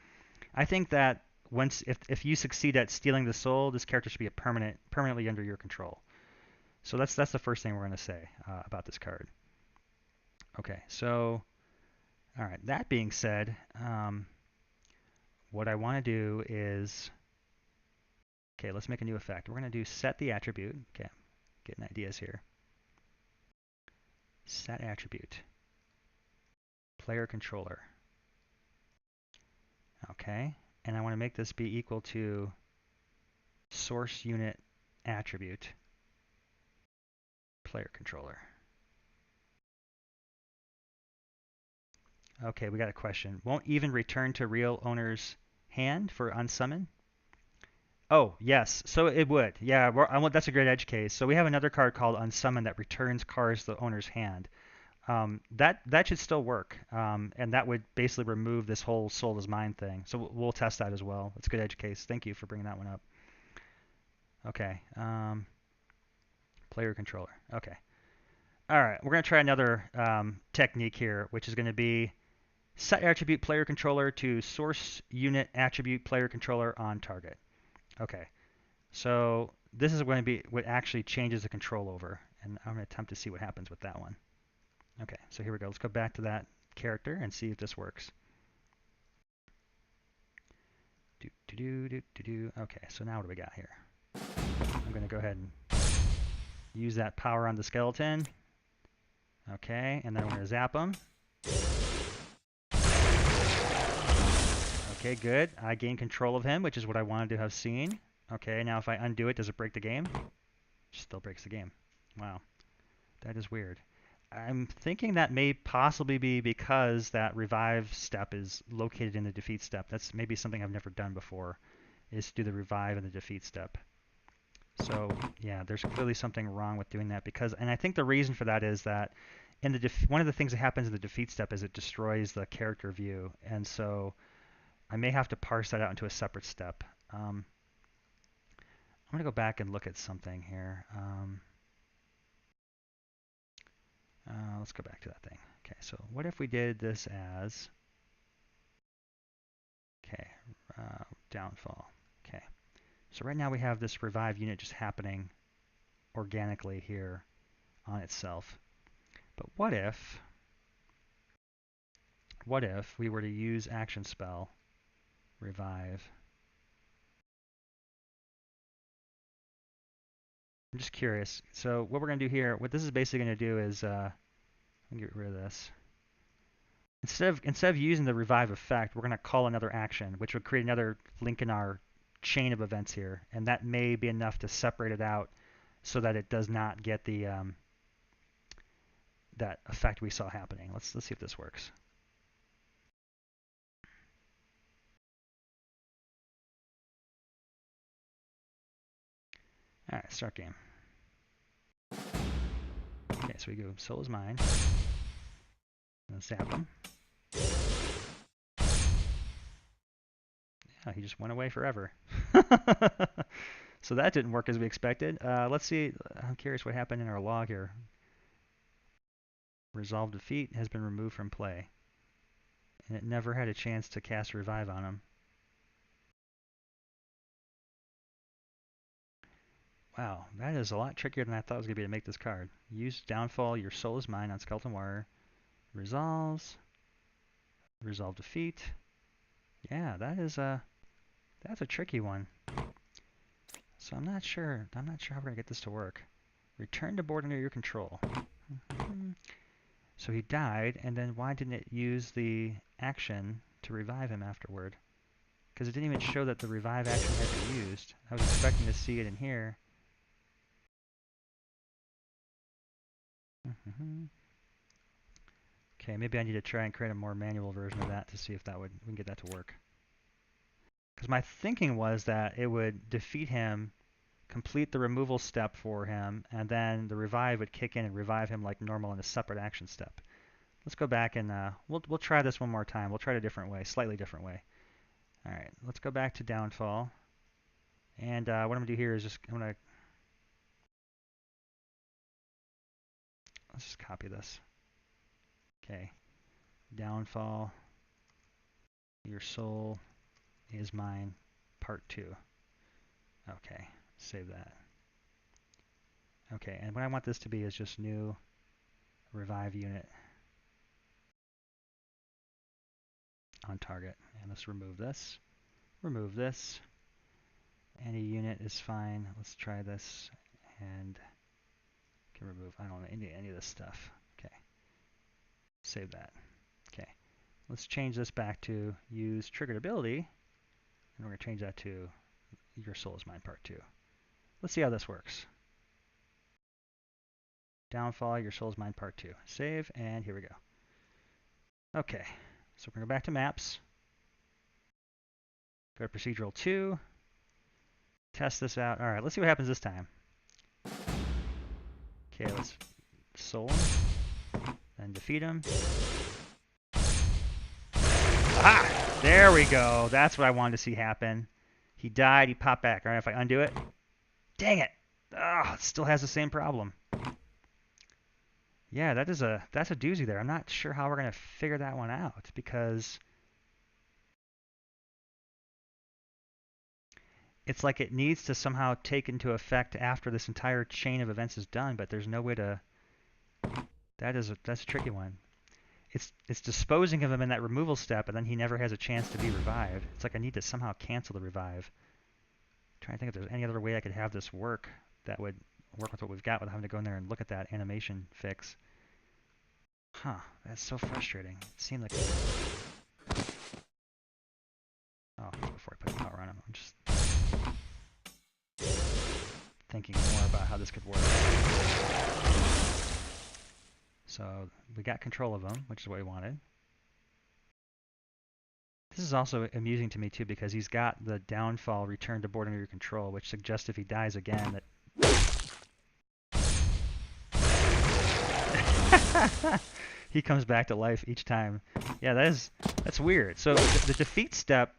I think that if you succeed at stealing the soul, this character should be permanently under your control. So that's the first thing we're going to say about this card. Okay, so all right. That being said, what I want to do is let's make a new effect. We're going to do set the attribute. Okay, getting ideas here. Set attribute. Player controller. Okay, and I want to make this be equal to source unit attribute player controller. Okay, we got a question. Won't even return to real owner's hand for unsummon? Oh, yes. So it would. Yeah, that's a great edge case. So we have another card called Unsummon that returns cards to the owner's hand. That should still work, and that would basically remove this whole soul is mine thing. So we'll test that as well. That's a good edge case. Thank you for bringing that one up. Okay, player controller. Okay. All right, we're going to try another technique here, which is going to be set attribute player controller to source unit attribute player controller on target. Okay, so this is going to be what actually changes the control over, and I'm going to attempt to see what happens with that one. Okay, so here we go. Let's go back to that character and see if this works. Okay, so now what do we got here? I'm going to go ahead and use that power on the skeleton. Okay, and then we're going to zap him. Okay, good. I gain control of him, which is what I wanted to have seen. Okay, now if I undo it, does it break the game? It still breaks the game. Wow, that is weird. I'm thinking that may possibly be because that revive step is located in the defeat step. That's maybe something I've never done before, is to do the revive and the defeat step. So yeah, there's clearly something wrong with doing that and I think the reason for that is that one of the things that happens in the defeat step is it destroys the character view, and so I may have to parse that out into a separate step. going to go back and look at something here. Let's go back to that thing. Okay, so what if we did this as, okay, downfall. Okay, so right now we have this revive unit just happening organically here on itself. But what if we were to use action spell, revive? I'm just curious. So what we're going to do here, what this is basically going to do is, let me get rid of this. Instead of using the revive effect, we're going to call another action, which would create another link in our chain of events here, and that may be enough to separate it out so that it does not get the that effect we saw happening. Let's see if this works. All right, start game. Okay, so we go Soul is Mine. And zap him. Yeah, he just went away forever. So that didn't work as we expected. Let's see. I'm curious what happened in our log here. Resolve defeat has been removed from play. And it never had a chance to cast revive on him. Wow, that is a lot trickier than I thought it was going to be to make this card. Use Downfall, Your Soul is Mine on Skeleton Warrior. Resolves. Resolve defeat. Yeah, that's a tricky one. So I'm not sure how we're going to get this to work. Return to board under your control. So he died, and then why didn't it use the action to revive him afterward? Because it didn't even show that the revive action had been used. I was expecting to see it in here. Okay, maybe I need to try and create a more manual version of that to see if we can get that to work. Because my thinking was that it would defeat him, complete the removal step for him, and then the revive would kick in and revive him like normal in a separate action step. Let's go back and we'll try this one more time. We'll try it a different way, slightly different way. All right, let's go back to Downfall. And what I'm going to do here is let's just copy this. Okay, Downfall, Your Soul is Mine, Part 2. Okay, save that. Okay, and what I want this to be is just new revive unit on target. And let's remove this. Remove this. Any unit is fine. Let's try this and can remove. I don't need any of this stuff. Okay. Save that. Okay. Let's change this back to use triggered ability. And we're going to change that to Your Soul is Mine Part 2. Let's see how this works. Downfall, Your Soul is Mine Part 2. Save, and here we go. Okay. So we're going to go back to maps. Go to procedural 2. Test this out. All right, let's see what happens this time. Okay, let's soul him, then defeat him. Ah! There we go. That's what I wanted to see happen. He died. He popped back. All right, if I undo it. Dang it! Oh, it still has the same problem. Yeah, that's a doozy there. I'm not sure how we're going to figure that one out because it's like it needs to somehow take into effect after this entire chain of events is done, but there's no way to. That's a tricky one. It's disposing of him in that removal step, and then he never has a chance to be revived. It's like I need to somehow cancel the revive. I'm trying to think if there's any other way I could have this work that would work with what we've got without having to go in there and look at that animation fix. Huh, that's so frustrating. It seemed like. Oh, before I put the power on him, I'm just thinking more about how this could work. So we got control of him, which is what we wanted. This is also amusing to me too because he's got the downfall return to board under your control, which suggests if he dies again that he comes back to life each time. Yeah, that's weird. So the defeat step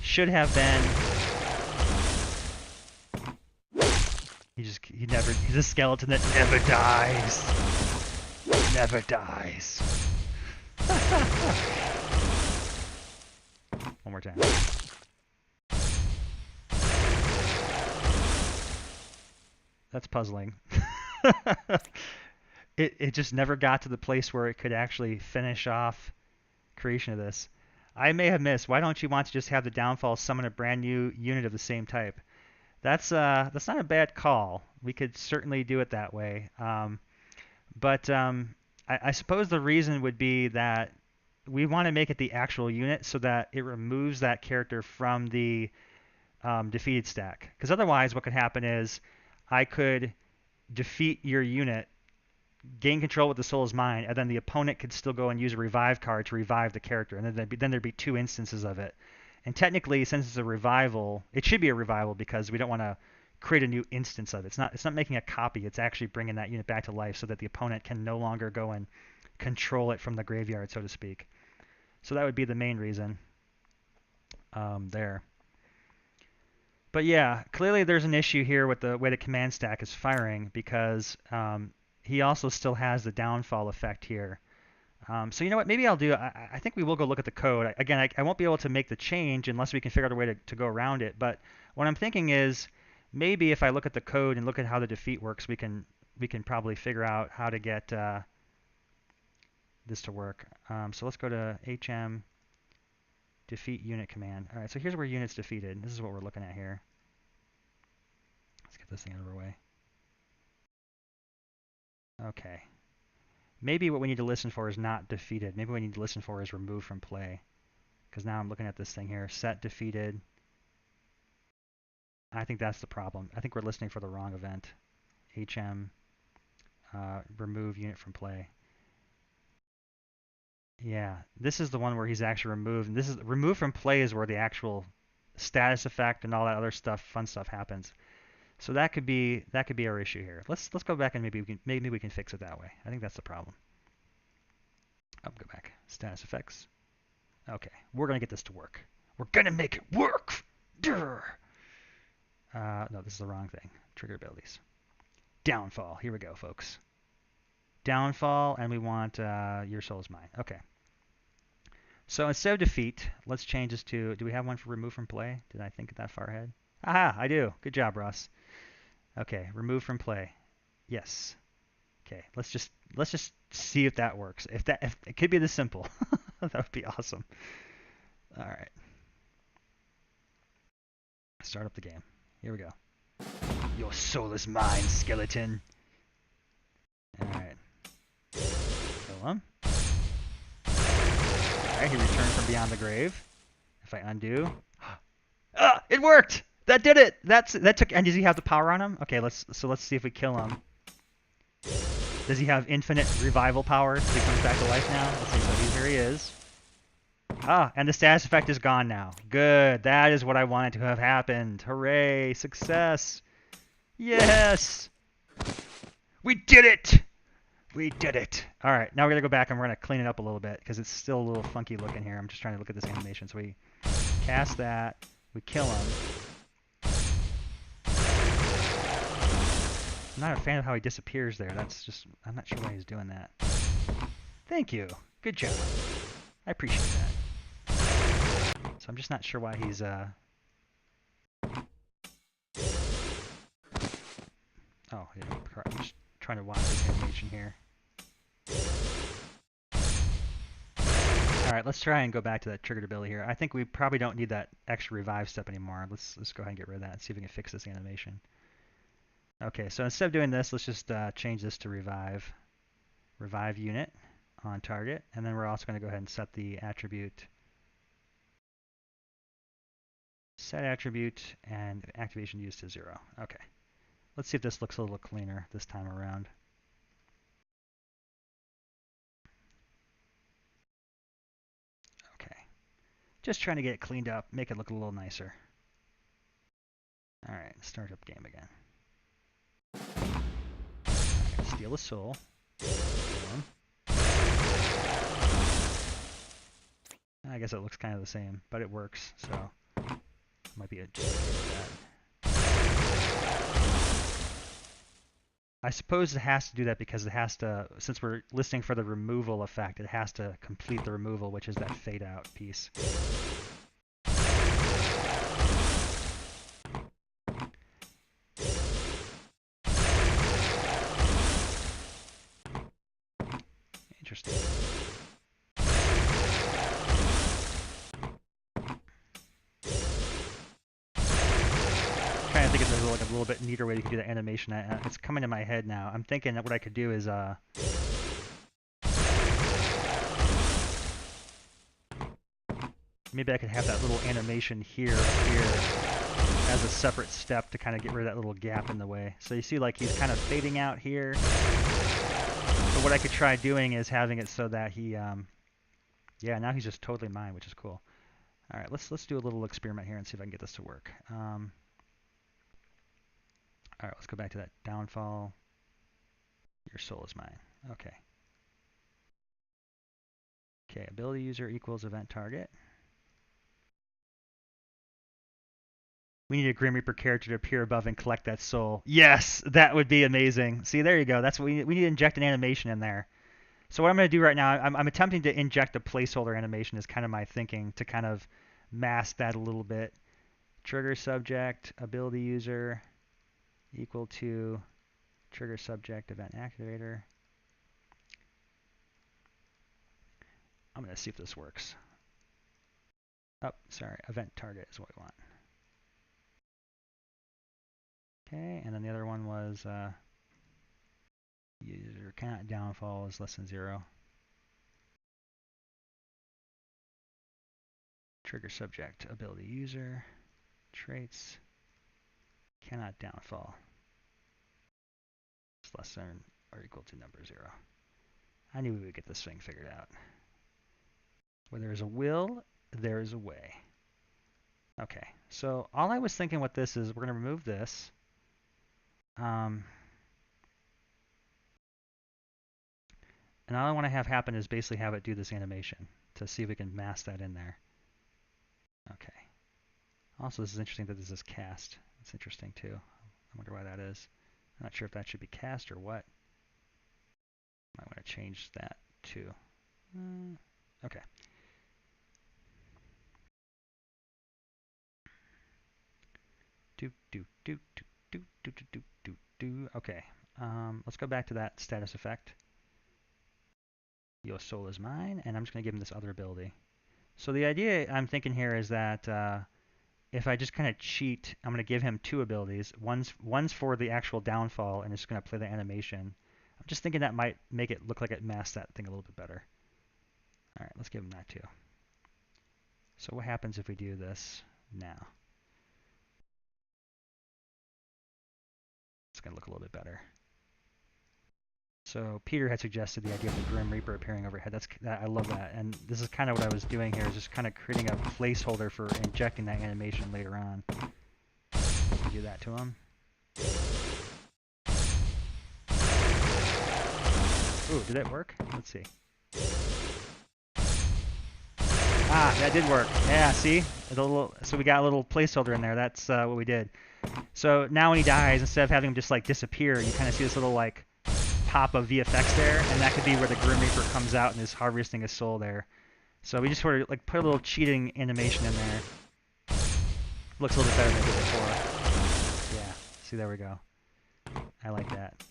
should have been He's a skeleton that never dies. Never dies. One more time. That's puzzling. It just never got to the place where it could actually finish off creation of this. I may have missed. Why don't you want to just have the downfall summon a brand new unit of the same type? That's not a bad call. We could certainly do it that way. But I suppose the reason would be that we want to make it the actual unit so that it removes that character from the defeated stack. Because otherwise, what could happen is I could defeat your unit, gain control with the soul is mine, and then the opponent could still go and use a revive card to revive the character, and then there'd be two instances of it. And technically, since it's a revival, it should be a revival because we don't want to create a new instance of it. It's not making a copy. It's actually bringing that unit back to life so that the opponent can no longer go and control it from the graveyard, so to speak. So that would be the main reason there. But yeah, clearly there's an issue here with the way the command stack is firing because he also still has the downfall effect here. So you know what? Maybe I'll do. I think we will go look at the code. Again, I won't be able to make the change unless we can figure out a way to go around it. But what I'm thinking is maybe if I look at the code and look at how the defeat works, we can probably figure out how to get this to work. So let's go to HM defeat unit command. All right. So here's where unit's defeated. This is what we're looking at here. Let's get this thing out of our way. Okay. Maybe what we need to listen for is not defeated. Maybe what we need to listen for is removed from play. Because now I'm looking at this thing here. Set defeated. I think that's the problem. I think we're listening for the wrong event. HM remove unit from play. Yeah, this is the one where he's actually removed. And this is removed from play is where the actual status effect and all that other stuff, fun stuff happens. So that could be our issue here. Let's go back and maybe we can fix it that way. I think that's the problem. Oh, go back. Status effects. Okay, we're gonna get this to work. We're gonna make it work. No, this is the wrong thing. Trigger abilities. Downfall. Here we go, folks. Downfall, and we want your soul is mine. Okay. So instead of defeat, let's change this to. Do we have one for remove from play? Did I think that far ahead? Aha, I do. Good job, Ross. Okay, remove from play. Yes. Okay, let's just see if that works. If it could be this simple, that would be awesome. All right. Start up the game. Here we go. Your soul is mine, skeleton. All right. Kill him. All right, he returned from beyond the grave. If I undo, it worked. That did it. That took. And does he have the power on him? Okay, let's see if we kill him. Does he have infinite revival power? So he comes back to life now. Let's see. So here he is. And the status effect is gone now. Good. That is what I wanted to have happened. Hooray! Success. Yes. We did it. We did it. All right. Now we're gonna go back and we're gonna clean it up a little bit because it's still a little funky looking here. I'm just trying to look at this animation. So we cast that. We kill him. I'm not a fan of how he disappears there. That's just, I'm not sure why he's doing that. Thank you. Good job. I appreciate that. So I'm just not sure why he's, Oh, yeah, I'm just trying to watch this animation here. Alright, let's try and go back to that triggered ability here. I think we probably don't need that extra revive step anymore. Let's go ahead and get rid of that and see if we can fix this animation. Okay, so instead of doing this, let's just change this to revive unit on target, and then we're also going to go ahead and set the attribute, set attribute, and activation used to 0. Okay, let's see if this looks a little cleaner this time around. Okay, just trying to get it cleaned up, make it look a little nicer. All right, start up game again. Right, steal a soul. I guess it looks kind of the same, but it works, so might be just okay with I suppose it has to do that because it has to, since we're listening for the removal effect, it has to complete the removal, which is that fade out piece. Interesting. Trying to think if there's like a little bit neater way you can do the animation. It's coming to my head now. I'm thinking that what I could do is maybe I could have that little animation here as a separate step to kind of get rid of that little gap in the way. So you see like he's kind of fading out here. But what I could try doing is having it so that he yeah, now he's just totally mine, which is cool. All right, let's do a little experiment here and see if I can get this to work. All right, let's go back to that downfall. Your soul is mine. Okay. Okay, ability user equals event target. We need a Grim Reaper character to appear above and collect that soul. Yes, that would be amazing. See, there you go. That's what we need to inject an animation in there. So what I'm going to do right now, I'm attempting to inject a placeholder animation is kind of my thinking to kind of mask that a little bit. Trigger subject, ability user equal to trigger subject event activator. I'm going to see if this works. Oh, sorry, event target is what we want. Okay, and then the other one was user cannot downfall is less than 0. Trigger subject, ability user, traits, cannot downfall. It's less than or equal to number 0. I knew we would get this thing figured out. Where there is a will, there is a way. Okay, so all I was thinking with this is we're going to remove this. And all I want to have happen is basically have it do this animation to see if we can mask that in there. Okay. Also, this is interesting that this is cast. It's interesting too. I wonder why that is. I'm not sure if that should be cast or what. Might want to change that too. Okay. Okay. Let's go back to that status effect. Your soul is mine, and I'm just going to give him this other ability. So the idea I'm thinking here is that if I just kind of cheat, I'm going to give him 2 abilities. One's for the actual downfall, and it's just going to play the animation. I'm just thinking that might make it look like it masks that thing a little bit better. All right, let's give him that too. So what happens if we do this now? It's going to look a little bit better. So Peter had suggested the idea of the Grim Reaper appearing overhead. I love that, and this is kind of what I was doing here, is just kind of creating a placeholder for injecting that animation later on. So do that to him. Ooh, did that work? Let's see. Ah, that did work. Yeah, see? So we got a little placeholder in there. That's what we did. So now when he dies, instead of having him just like disappear, you kind of see this little like pop of VFX there, and that could be where the Grim Reaper comes out and is harvesting his soul there. So we just sort of like put a little cheating animation in there. Looks a little bit better than it did before. Yeah, see, there we go. I like that.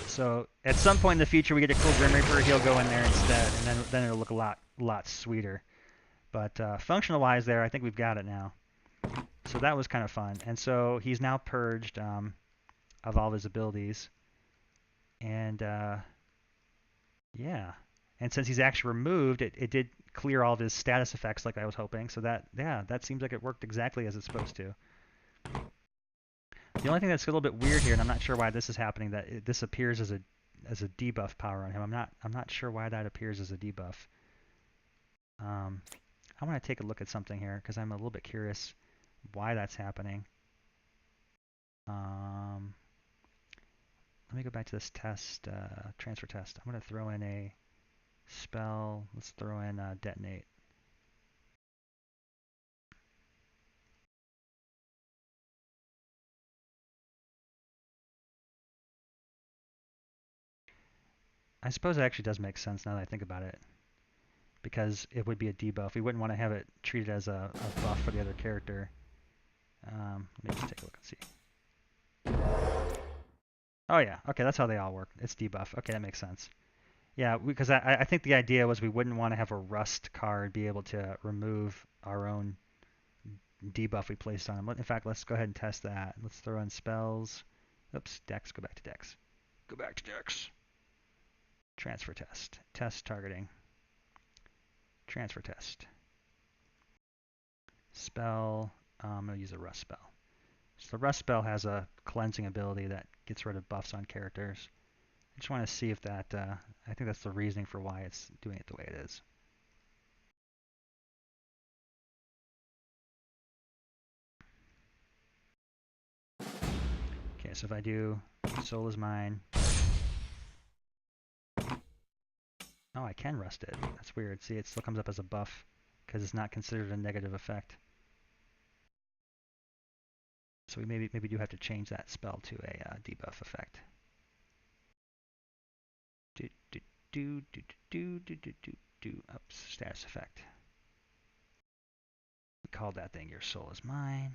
So at some point in the future, we get a cool Grim Reaper, he'll go in there instead, and then it'll look a lot sweeter. But functional wise there, I think we've got it now. So that was kind of fun. And so he's now purged of all of his abilities. And yeah. And since he's actually removed, it did clear all of his status effects like I was hoping. So that seems like it worked exactly as it's supposed to. The only thing that's a little bit weird here, and I'm not sure why this is happening, that this appears as a debuff power on him. I'm not sure why that appears as a debuff. I want to take a look at something here because I'm a little bit curious why that's happening. Let me go back to this test, transfer test. I'm going to throw in a spell. Let's throw in detonate. I suppose it actually does make sense now that I think about it, because it would be a debuff. We wouldn't want to have it treated as a buff for the other character. Let me just take a look and see. Oh yeah, okay, that's how they all work. It's debuff. Okay, that makes sense. Yeah, because I think the idea was we wouldn't want to have a rust card be able to remove our own debuff we placed on them. In fact, let's go ahead and test that. Let's throw in spells. Oops, Dex, go back to Dex. Go back to Dex. Transfer test. Test targeting. Transfer test. Spell. I'm going to use a rust spell. So the rust spell has a cleansing ability that gets rid of buffs on characters. I just want to see if that, I think that's the reasoning for why it's doing it the way it is. Okay, so if I do Soul is Mine. Oh, I can rust it. That's weird. See, it still comes up as a buff because it's not considered a negative effect. So we maybe do have to change that spell to a debuff effect. Oops, status effect. We called that thing Your Soul is Mine.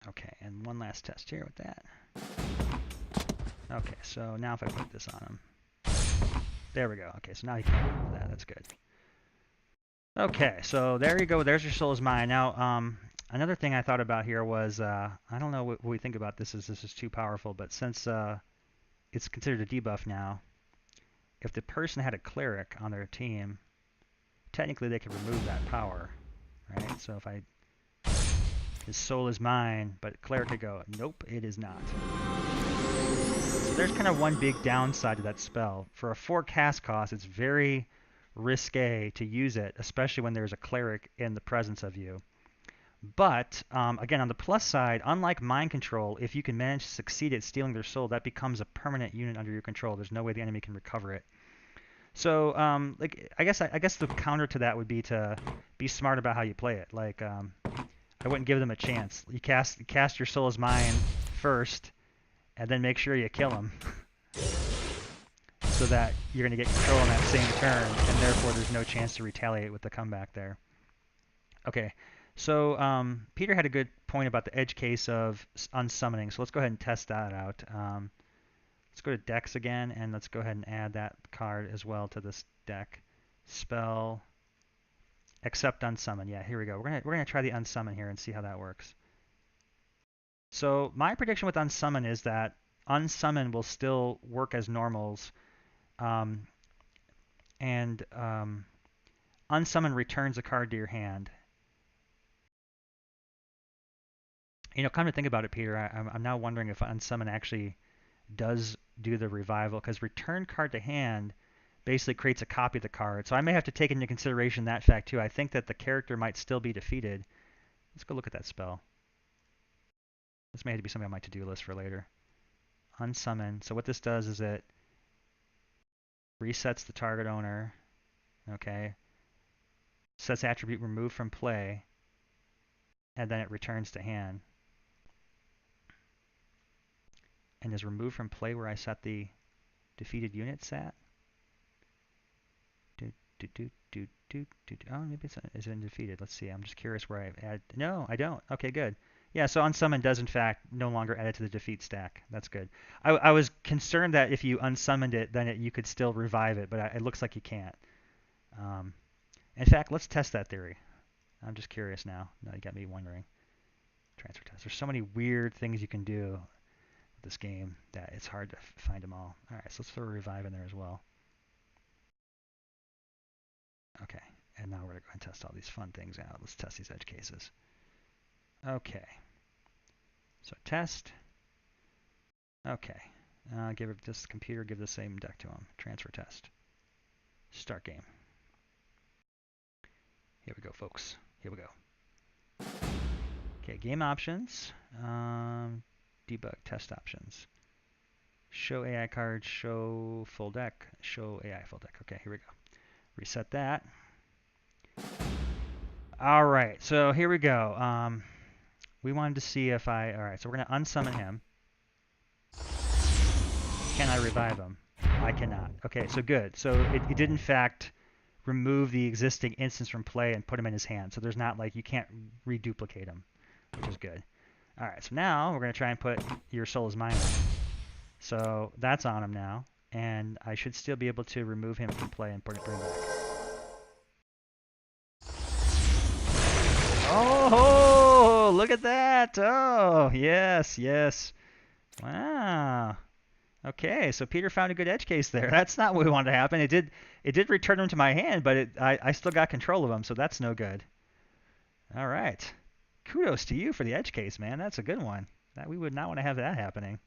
Okay, and one last test here with that. Okay, so now if I put this on him. There we go. Okay, so now he can't remove that. That's good. Okay, so there you go. There's Your Soul is Mine. Now, another thing I thought about here was, I don't know what we think about this is too powerful, but since it's considered a debuff now, if the person had a cleric on their team, technically they could remove that power, right? So if his soul is mine, but cleric could go, nope, it is not. So there's kind of one big downside to that spell. For a 4 cast cost, it's very risque to use it, especially when there's a cleric in the presence of you. But, again, on the plus side, unlike mind control, if you can manage to succeed at stealing their soul, that becomes a permanent unit under your control. There's no way the enemy can recover it. So, I guess the counter to that would be to be smart about how you play it. Like, I wouldn't give them a chance. You cast Your Soul is Mine first, and then make sure you kill him, so that you're going to get control on that same turn, and therefore there's no chance to retaliate with the comeback there. Okay, so Peter had a good point about the edge case of unsummoning, so let's go ahead and test that out. Let's go to Dex again, and let's go ahead and add that card as well to this deck. Spell, except unsummon. Yeah, here we go. We're gonna try the unsummon here and see how that works. So my prediction with unsummon is that unsummon will still work as normals, and unsummon returns a card to your hand. You know, come to think about it, Peter, I'm now wondering if unsummon actually does do the revival, because return card to hand basically creates a copy of the card. So I may have to take into consideration that fact too. I think that the character might still be defeated. Let's go look at that spell. This may have to be something on my to-do list for later. Unsummon. So what this does is it resets the target owner. Okay. Sets attribute removed from play. And then it returns to hand. And is removed from play where I set the defeated unit sat? Oh, maybe it's in defeated. Let's see. I'm just curious where I've added. No, I don't. Okay, good. Yeah, so unsummon does in fact no longer add it to the defeat stack. That's good. I was concerned that if you unsummoned it, then you could still revive it, but it looks like you can't. In fact, let's test that theory. I'm just curious now. Now you got me wondering. Transfer test. There's so many weird things you can do with this game that it's hard to find them all. All right, so let's throw a revive in there as well. Okay, and now we're going to go and test all these fun things out. Let's test these edge cases. Okay. So test. Okay. Give this computer, give the same deck to him. Transfer test. Start game. Here we go, folks. Here we go. Okay, game options. Debug test options. Show AI card, show full deck, show AI full deck. Okay, here we go. Reset that. All right, so here we go. We wanted to see if all right, so we're going to unsummon him. Can I revive him? I cannot. Okay, so good. So it did in fact remove the existing instance from play and put him in his hand. So there's not like, you can't reduplicate him, which is good. All right, so now we're going to try and put Your Soul Is Mine on him. So that's on him now, and I should still be able to remove him from play and bring it back. Oh, look at that. Oh, yes, yes. Wow. Okay, so Peter found a good edge case there. That's not what we wanted to happen. It did return him to my hand, but I still got control of him, so that's no good. All right. Kudos to you for the edge case, man. That's a good one. We would not want to have that happening.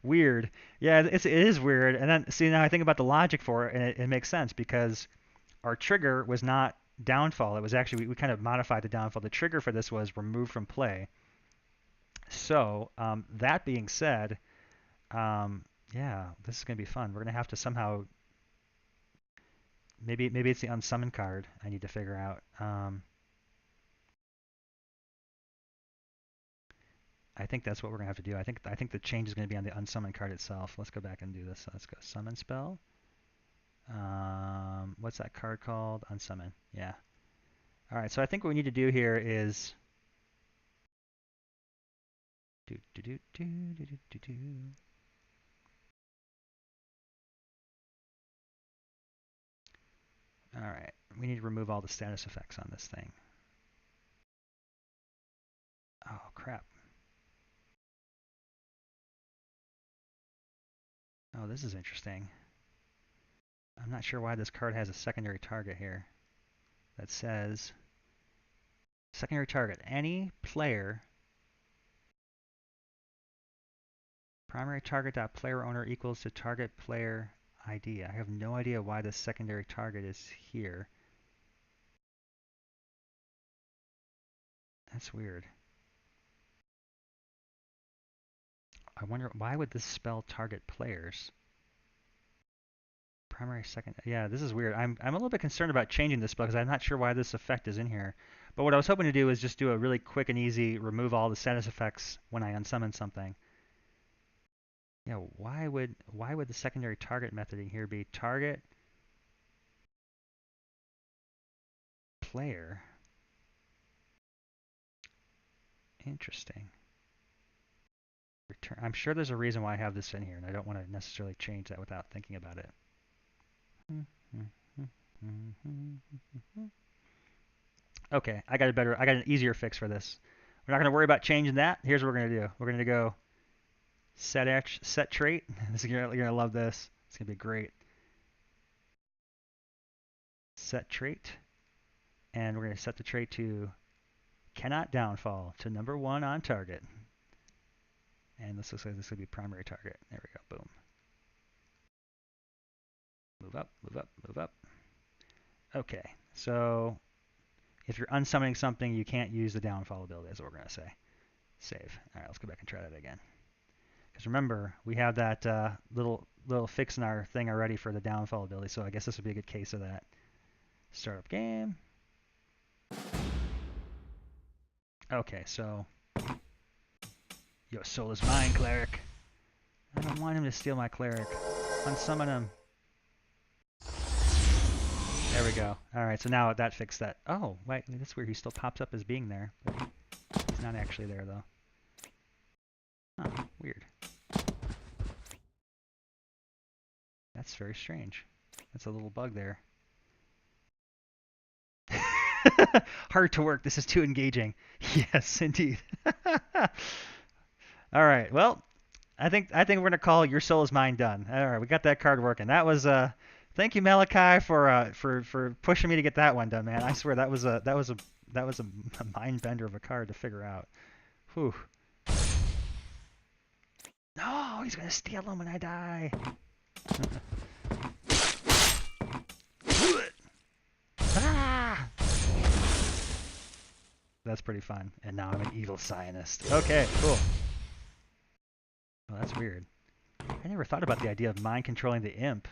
Weird. Yeah, it is weird. And then, see, now I think about the logic for it, and it makes sense because our trigger was not downfall. It was actually, we kind of modified the downfall. The trigger for this was remove from play. So, that being said, yeah, this is going to be fun. We're going to have to somehow, maybe it's the unsummon card I need to figure out. I think that's what we're going to have to do. I think the change is going to be on the unsummon card itself. Let's go back and do this. Let's go summon spell. What's that card called? Unsummon. Yeah. All right, so I think what we need to do here is All right, we need to remove all the status effects on this thing. Oh, crap. Oh, this is interesting. I'm not sure why this card has a secondary target here that says secondary target, any player, primary target.player owner equals to target player ID. I have no idea why this secondary target is here. That's weird. I wonder, why would this spell target players? Primary second. Yeah, this is weird. I'm a little bit concerned about changing this spell because I'm not sure why this effect is in here. But what I was hoping to do is just do a really quick and easy remove all the status effects when I unsummon something. Yeah, why would the secondary target method in here be target player? Interesting. Return. I'm sure there's a reason why I have this in here, and I don't want to necessarily change that without thinking about it. Okay, I got an easier fix for this. We're not going to worry about changing that. Here's what we're going to do. We're going to go set trait. You're going to love this. It's going to be great. Set trait. And we're going to set the trait to cannot downfall to number 1 on target. And this looks like this will be primary target. There we go. Boom. Move up, move up, move up. Okay, so if you're unsummoning something, you can't use the downfall ability, is what we're going to say. Save. All right, let's go back and try that again. Because remember, we have that little fix in our thing already for the downfall ability, so I guess this would be a good case of that. Start up game. Okay, so Your Soul Is Mine, cleric. I don't want him to steal my cleric. Unsummon him. There we go. Alright, so now that fixed that. Oh, wait, that's weird. He still pops up as being there. But he's not actually there, though. Huh, weird. That's very strange. That's a little bug there. Hard to work. This is too engaging. Yes, indeed. All right. Well, I think we're gonna call Your Soul Is Mine done. All right, we got that card working. That was thank you Malachi for pushing me to get that one done, man. I swear that was a mind bender of a card to figure out. Whew. No, he's gonna steal them when I die. Ah! That's pretty fun. And now I'm an evil Zionist. Okay, cool. Oh, that's weird. I never thought about the idea of mind controlling the imp.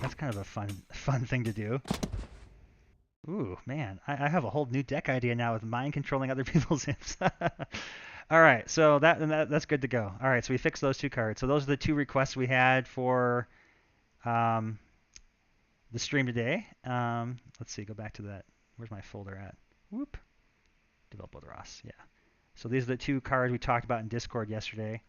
That's kind of a fun thing to do. Ooh, man, I have a whole new deck idea now with mind controlling other people's imps. All right, so that's good to go. All right, so we fixed those two cards. So those are the two requests we had for um, the stream today. Let's see, go back to that. Where's my folder at? Whoop. Develop with Ross. Yeah. So these are the two cards we talked about in Discord yesterday.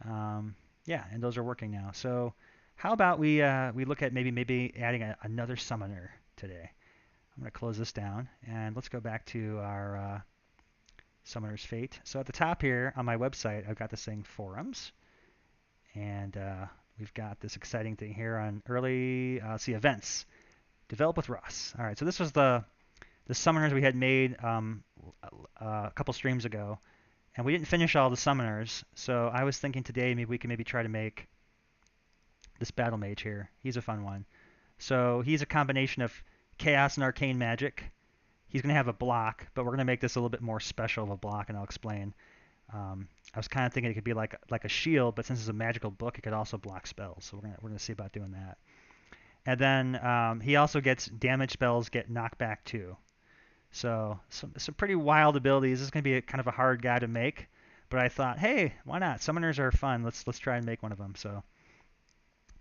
Yeah, and those are working now. So how about we look at maybe adding another summoner today. I'm going to close this down, and let's go back to our Summoner's Fate. So at the top here on my website, I've got this thing Forums, and we've got this exciting thing here on early, see, events. Develop with Ross. All right, so this was the summoners we had made a couple streams ago, and we didn't finish all the summoners, so I was thinking today maybe we can try to make this Battle Mage here. He's a fun one. So he's a combination of Chaos and Arcane Magic. He's going to have a block, but we're going to make this a little bit more special of a block, and I'll explain. I was kind of thinking it could be like a shield, but since it's a magical book, it could also block spells. So we're gonna see about doing that. And then he also gets damage spells get knockback too. So some pretty wild abilities. This is gonna be kind of a hard guy to make, but I thought, hey, why not? Summoners are fun. Let's try and make one of them. So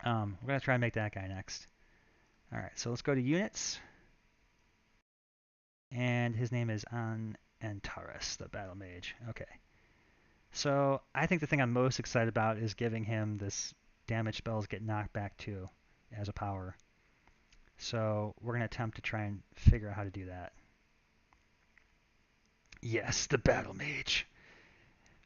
we're gonna try and make that guy next. All right, so let's go to units, and his name is Antares, the Battle Mage. Okay. So I think the thing I'm most excited about is giving him this damage spells get knocked back too as a power. So we're going to attempt to try and figure out how to do that. Yes, the Battle Mage.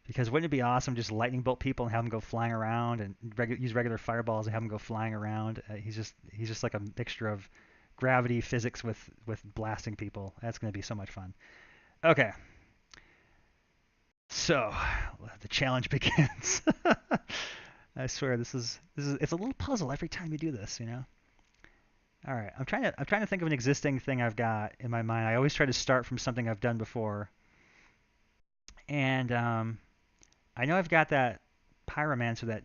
Because wouldn't it be awesome just lightning bolt people and have them go flying around and use regular fireballs and have them go flying around? He's just like a mixture of gravity physics with blasting people. That's going to be so much fun. Okay. So the challenge begins. I swear this is it's a little puzzle every time you do this, you know. All right, I'm trying to think of an existing thing I've got in my mind. I always try to start from something I've done before, and I know I've got that pyromancer that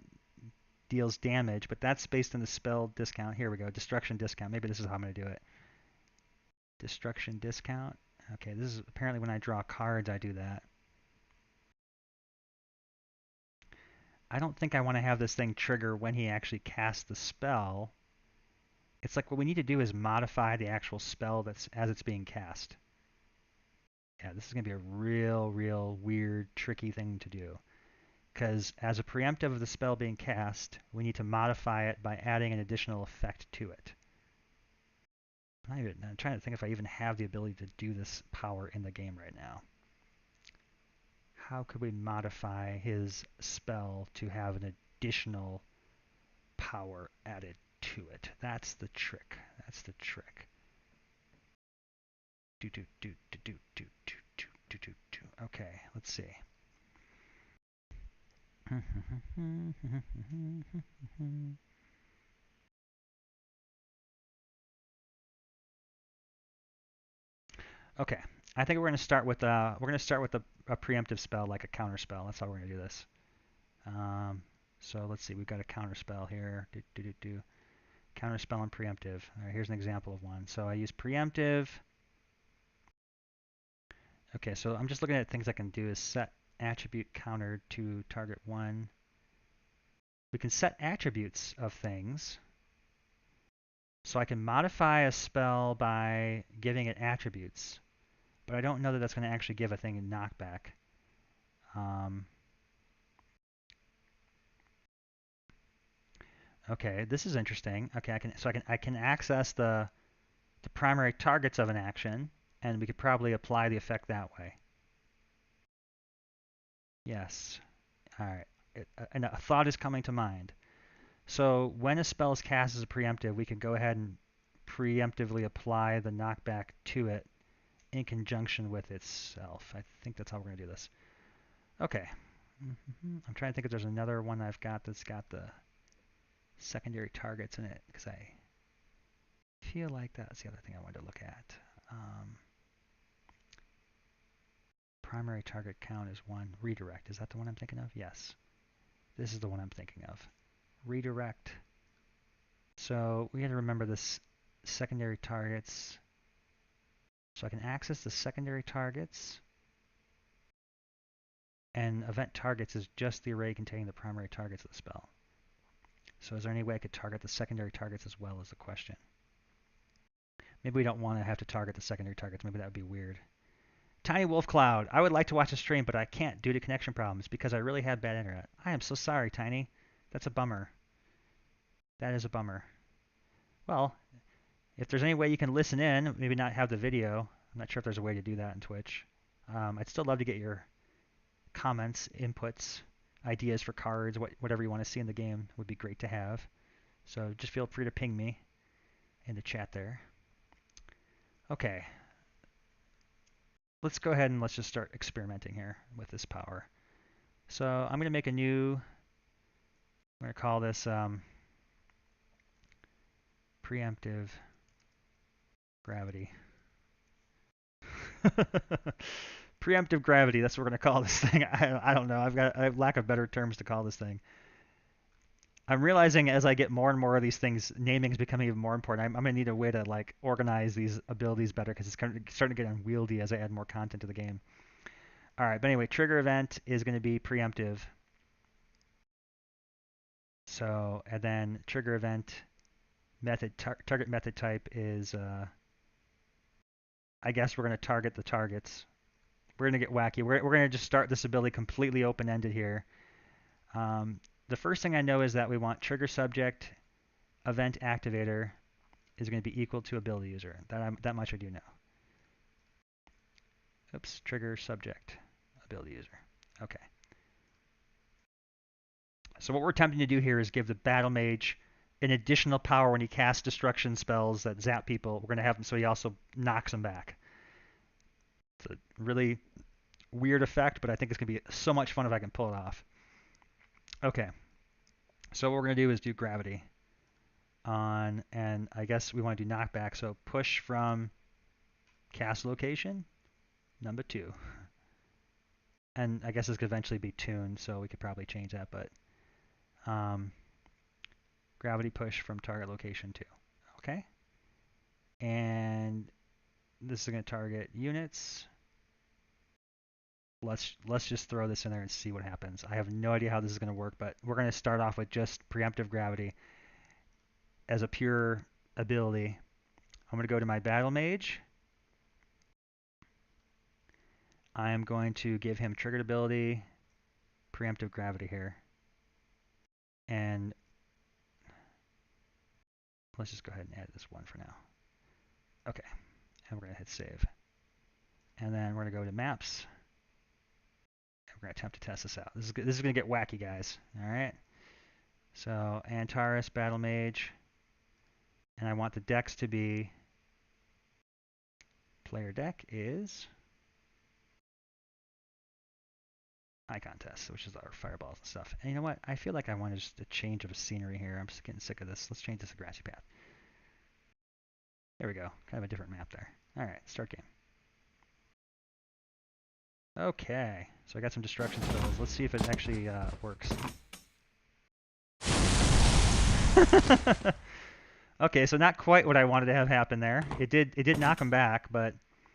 deals damage, but that's based on the spell discount. Here we go, destruction discount. Maybe this is how I'm going to do it. Destruction discount. Okay, this is apparently when I draw cards, I do that. I don't think I want to have this thing trigger when he actually casts the spell. It's like what we need to do is modify the actual spell that's as it's being cast. Yeah, this is going to be a real weird, tricky thing to do. Because as a preemptive of the spell being cast, we need to modify it by adding an additional effect to it. I'm trying to think if I even have the ability to do this power in the game right now. How could we modify his spell to have an additional power added to it? That's the trick. That's the trick. Okay, let's see. Okay, I think we're going to start with a preemptive spell like a counter spell. That's how we're going to do this. So let's see, we've got a counter spell here. Counter spell and preemptive. All right, here's an example of one. So I use preemptive. Okay, so I'm just looking at things I can do is set attribute counter to target one. We can set attributes of things. So I can modify a spell by giving it attributes, but I don't know that that's going to actually give a thing a knockback. Okay, this is interesting. Okay, I can access the primary targets of an action, and we could probably apply the effect that way. Yes. All right. And a thought is coming to mind. So when a spell is cast as a preemptive, we can go ahead and preemptively apply the knockback to it in conjunction with itself. I think that's how we're going to do this. Okay. I'm trying to think if there's another one I've got that's got the secondary targets in it, because I feel like that's the other thing I wanted to look at. primary target count is 1. Redirect. Is that the one I'm thinking of? Yes. This is the one I'm thinking of. Redirect. So we got to remember this secondary targets. So I can access the secondary targets. And event targets is just the array containing the primary targets of the spell. So is there any way I could target the secondary targets as well as the question? Maybe we don't want to have to target the secondary targets. Maybe that would be weird. Tiny Wolf Cloud. I would like to watch a stream, but I can't due to connection problems because I really have bad internet. I am so sorry, Tiny. That's a bummer. That is a bummer. Well, if there's any way you can listen in, maybe not have the video. I'm not sure if there's a way to do that in Twitch. I'd still love to get your comments, inputs, ideas for cards, whatever you want to see in the game would be great to have. So just feel free to ping me in the chat there. Okay. Let's go ahead and let's just start experimenting here with this power. So I'm going to make a new, I'm going to call this preemptive gravity. Preemptive gravity, that's what we're going to call this thing. I don't know. I have lack of better terms to call this thing. I'm realizing as I get more and more of these things, naming is becoming even more important. I'm going to need a way to like organize these abilities better because it's starting to get unwieldy as I add more content to the game. All right, but anyway, trigger event is going to be preemptive. So, and then trigger event method target method type is, I guess we're going to target the targets. We're going to get wacky. We're going to just start this ability completely open-ended here. The first thing I know is that we want trigger subject event activator is going to be equal to ability user. That much I do know. Oops, trigger subject ability user. Okay. So what we're attempting to do here is give the battle mage an additional power when he casts destruction spells that zap people. We're going to have him so he also knocks them back. It's a really weird effect, but I think it's going to be so much fun if I can pull it off. Okay. So what we're going to do is do gravity on, and I guess we want to do knockback. So push from cast location, number 2. And I guess this could eventually be tuned, so we could probably change that, but gravity push from target location 2. Okay. And this is going to target units. Let's just throw this in there and see what happens. I have no idea how this is going to work, but we're going to start off with just preemptive gravity as a pure ability. I'm going to go to my battle mage. I am going to give him triggered ability, preemptive gravity here. And let's just go ahead and add this one for now. Okay, and we're going to hit save. And then we're going to go to maps. And we're going to attempt to test this out. This is going to get wacky, guys. All right. So Antares, battle mage. And I want the decks to be, player deck is icon test, which is our fireballs and stuff. And you know what? I feel like I want just a change of scenery here. I'm just getting sick of this. Let's change this to grassy path. There we go. Kind of a different map there. All right, start game. Okay, so I got some destruction spells. Let's see if it actually works. Okay, so not quite what I wanted to have happen there. It did knock him back, but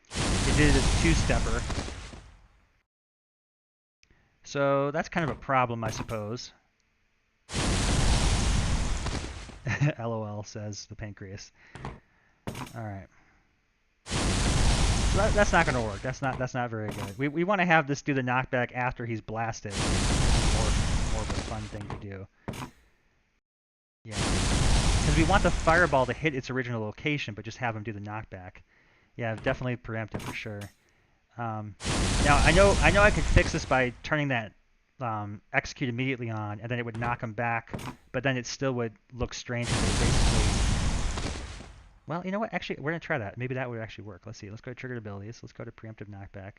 it did it as a two-stepper. So that's kind of a problem, I suppose. LOL, says the pancreas. All right. So that's not going to work. That's not very good. We want to have this do the knockback after he's blasted. More of a fun thing to do. Yeah. Because we want the fireball to hit its original location, but just have him do the knockback. Yeah, definitely preemptive for sure. Now I know I could fix this by turning that execute immediately on, and then it would knock him back, but then it still would look strange because it basically. Well, you know what? Actually, we're gonna try that. Maybe that would actually work. Let's see. Let's go to triggered abilities. Let's go to preemptive knockback.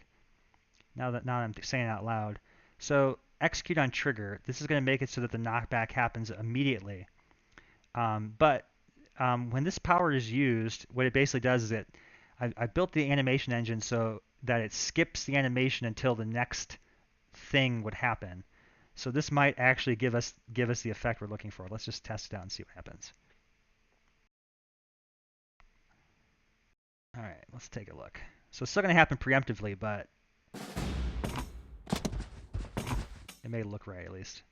Now I'm saying it out loud. So execute on trigger. This is gonna make it so that the knockback happens immediately. But when this power is used, what it basically does is I built the animation engine so that it skips the animation until the next thing would happen. So this might actually give us the effect we're looking for. Let's just test it out and see what happens. All right, let's take a look. So it's still going to happen preemptively, but it may look right at least.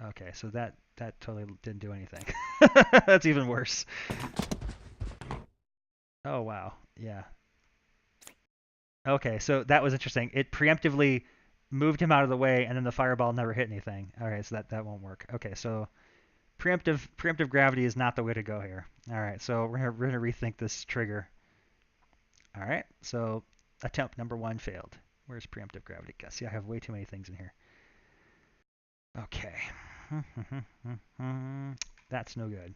Okay, so that totally didn't do anything. That's even worse. Oh wow, yeah. Okay, so that was interesting. It preemptively moved him out of the way, and then the fireball never hit anything. All right, so that won't work. Okay, so preemptive gravity is not the way to go here. All right, so we're gonna rethink this trigger. All right, so attempt number 1 failed. Where's preemptive gravity? See, I have way too many things in here. Okay. That's no good.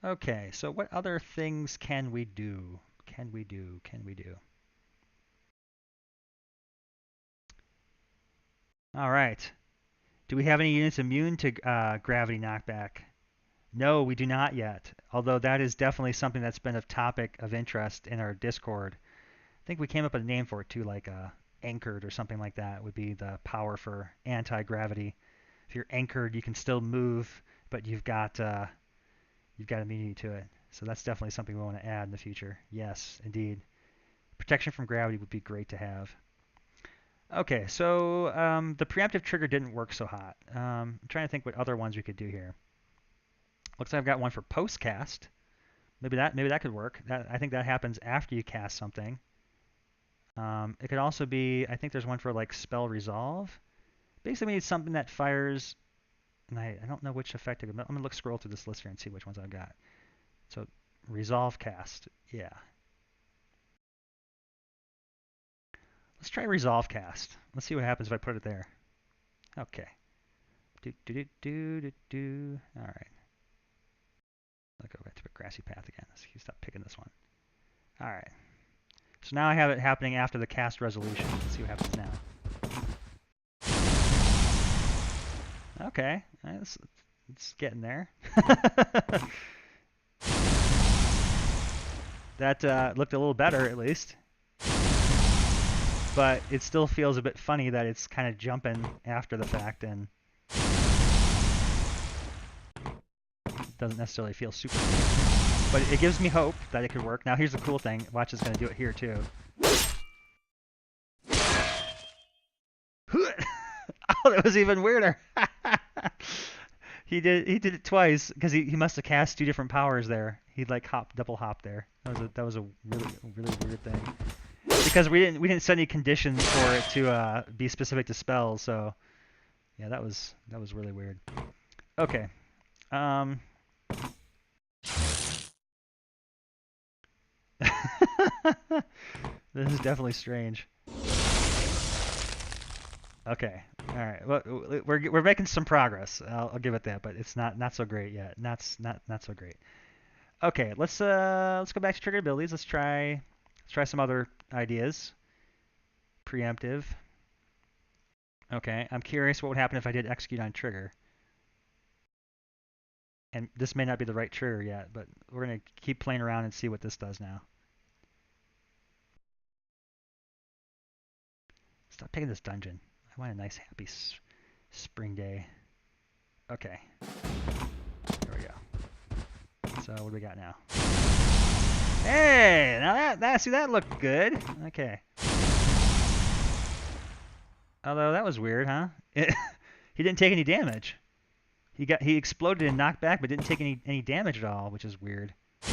Okay, so what other things can we do? Can we do? All right. Do we have any units immune to gravity knockback? No, we do not yet. Although that is definitely something that's been a topic of interest in our Discord. I think we came up with a name for it too, like anchored or something like that would be the power for anti-gravity. If you're anchored, you can still move, but you've got immunity to it. So that's definitely something we want to add in the future. Yes, indeed. Protection from gravity would be great to have. Okay, so the preemptive trigger didn't work so hot. I'm trying to think what other ones we could do here. Looks like I've got one for post cast. Maybe that could work. I think that happens after you cast something. It could also be, I think there's one for like spell resolve. Basically, it's something that fires, and I don't know which effect. I'm gonna scroll through this list here and see which ones I've got. So resolve cast, yeah. Let's try resolve cast. Let's see what happens if I put it there. Okay. All right. I'll go back to a grassy path again. Let's stop picking this one. All right. So now I have it happening after the cast resolution. Let's see what happens now. Okay, it's getting there. That looked a little better at least. But it still feels a bit funny that it's kind of jumping after the fact and doesn't necessarily feel super safe. But it gives me hope that it could work. Now here's the cool thing. Watch is going to do it here too. Oh, that was even weirder. He did it twice because he must have cast 2 different powers there. He'd like double hop there. That was a really weird thing. Because we didn't set any conditions for it to be specific to spells, so yeah, that was really weird. Okay. This is definitely strange. Okay. All right. Well, we're making some progress. I'll give it that, but it's not so great yet. Not so great. Okay. Let's go back to trigger abilities. Let's try some other ideas. Preemptive. Okay. I'm curious what would happen if I did execute on trigger. And this may not be the right trigger yet, but we're gonna keep playing around and see what this does now. Stop picking this dungeon. I want a nice happy spring day. Okay. There we go. So what do we got now? Hey, now that looked good. Okay. Although that was weird, huh? He didn't take any damage. He exploded and knocked back, but didn't take any damage at all, which is weird. So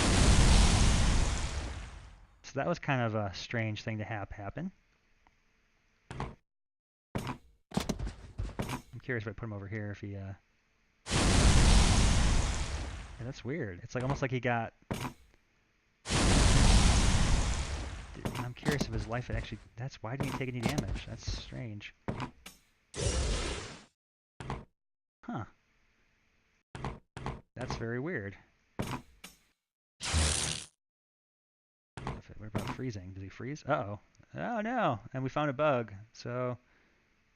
that was kind of a strange thing to have happen. I'm curious if I put him over here if he. Yeah, that's weird. It's like almost like he got. I'm curious if his life had actually. That's why didn't he take any damage? That's strange. Huh. That's very weird. What about freezing? Does he freeze? Uh-oh. Oh no! And we found a bug, so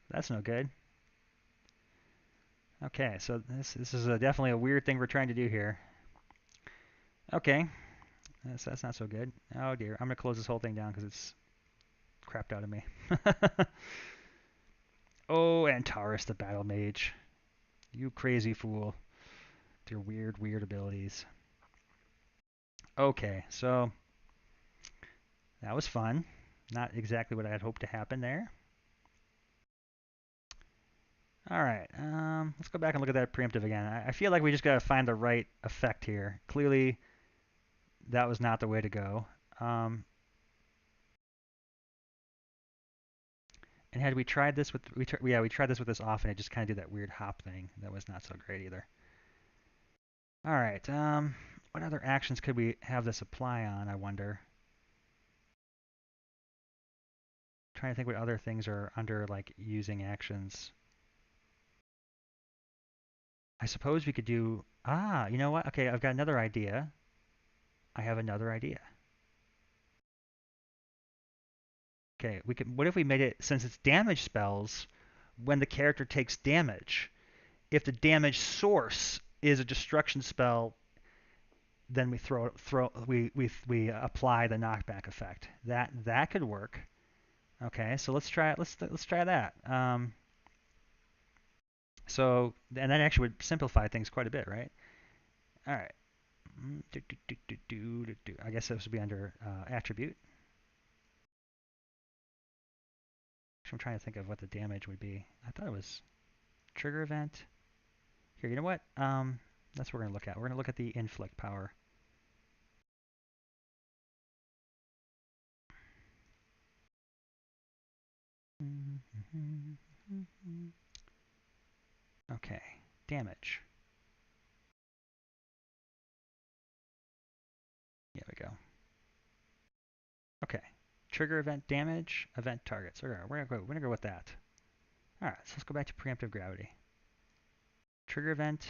that's no good. Okay, so this is definitely a weird thing we're trying to do here. Okay. That's not so good. Oh dear, I'm gonna close this whole thing down because it's crapped out of me. Oh, Antares the Battle Mage. You crazy fool. With your weird abilities. Okay, so that was fun. Not exactly what I had hoped to happen there. All right, let's go back and look at that preemptive again. I feel like we just got to find the right effect here. Clearly, that was not the way to go. And had we tried this with, we tried this with this off, and it just kind of did that weird hop thing. That was not so great either. All right, what other actions could we have this apply on, I wonder? Trying to think what other things are under like using actions. I suppose we could do, you know what? Okay, I've got another idea. I have another idea. Okay, what if we made it, since it's damage spells, when the character takes damage, if the damage source is a destruction spell, then we apply the knockback effect. That could work. Okay, so let's try it. Let's try that. And that actually would simplify things quite a bit, right? All right. I guess this would be under attribute. Actually, I'm trying to think of what the damage would be. I thought it was trigger event. Here, you know what? That's what we're going to look at. We're going to look at the inflict power. Okay, damage. There we go. Okay, trigger event damage, event targets. Okay, we're gonna go with that. All right, so let's go back to preemptive gravity. Trigger event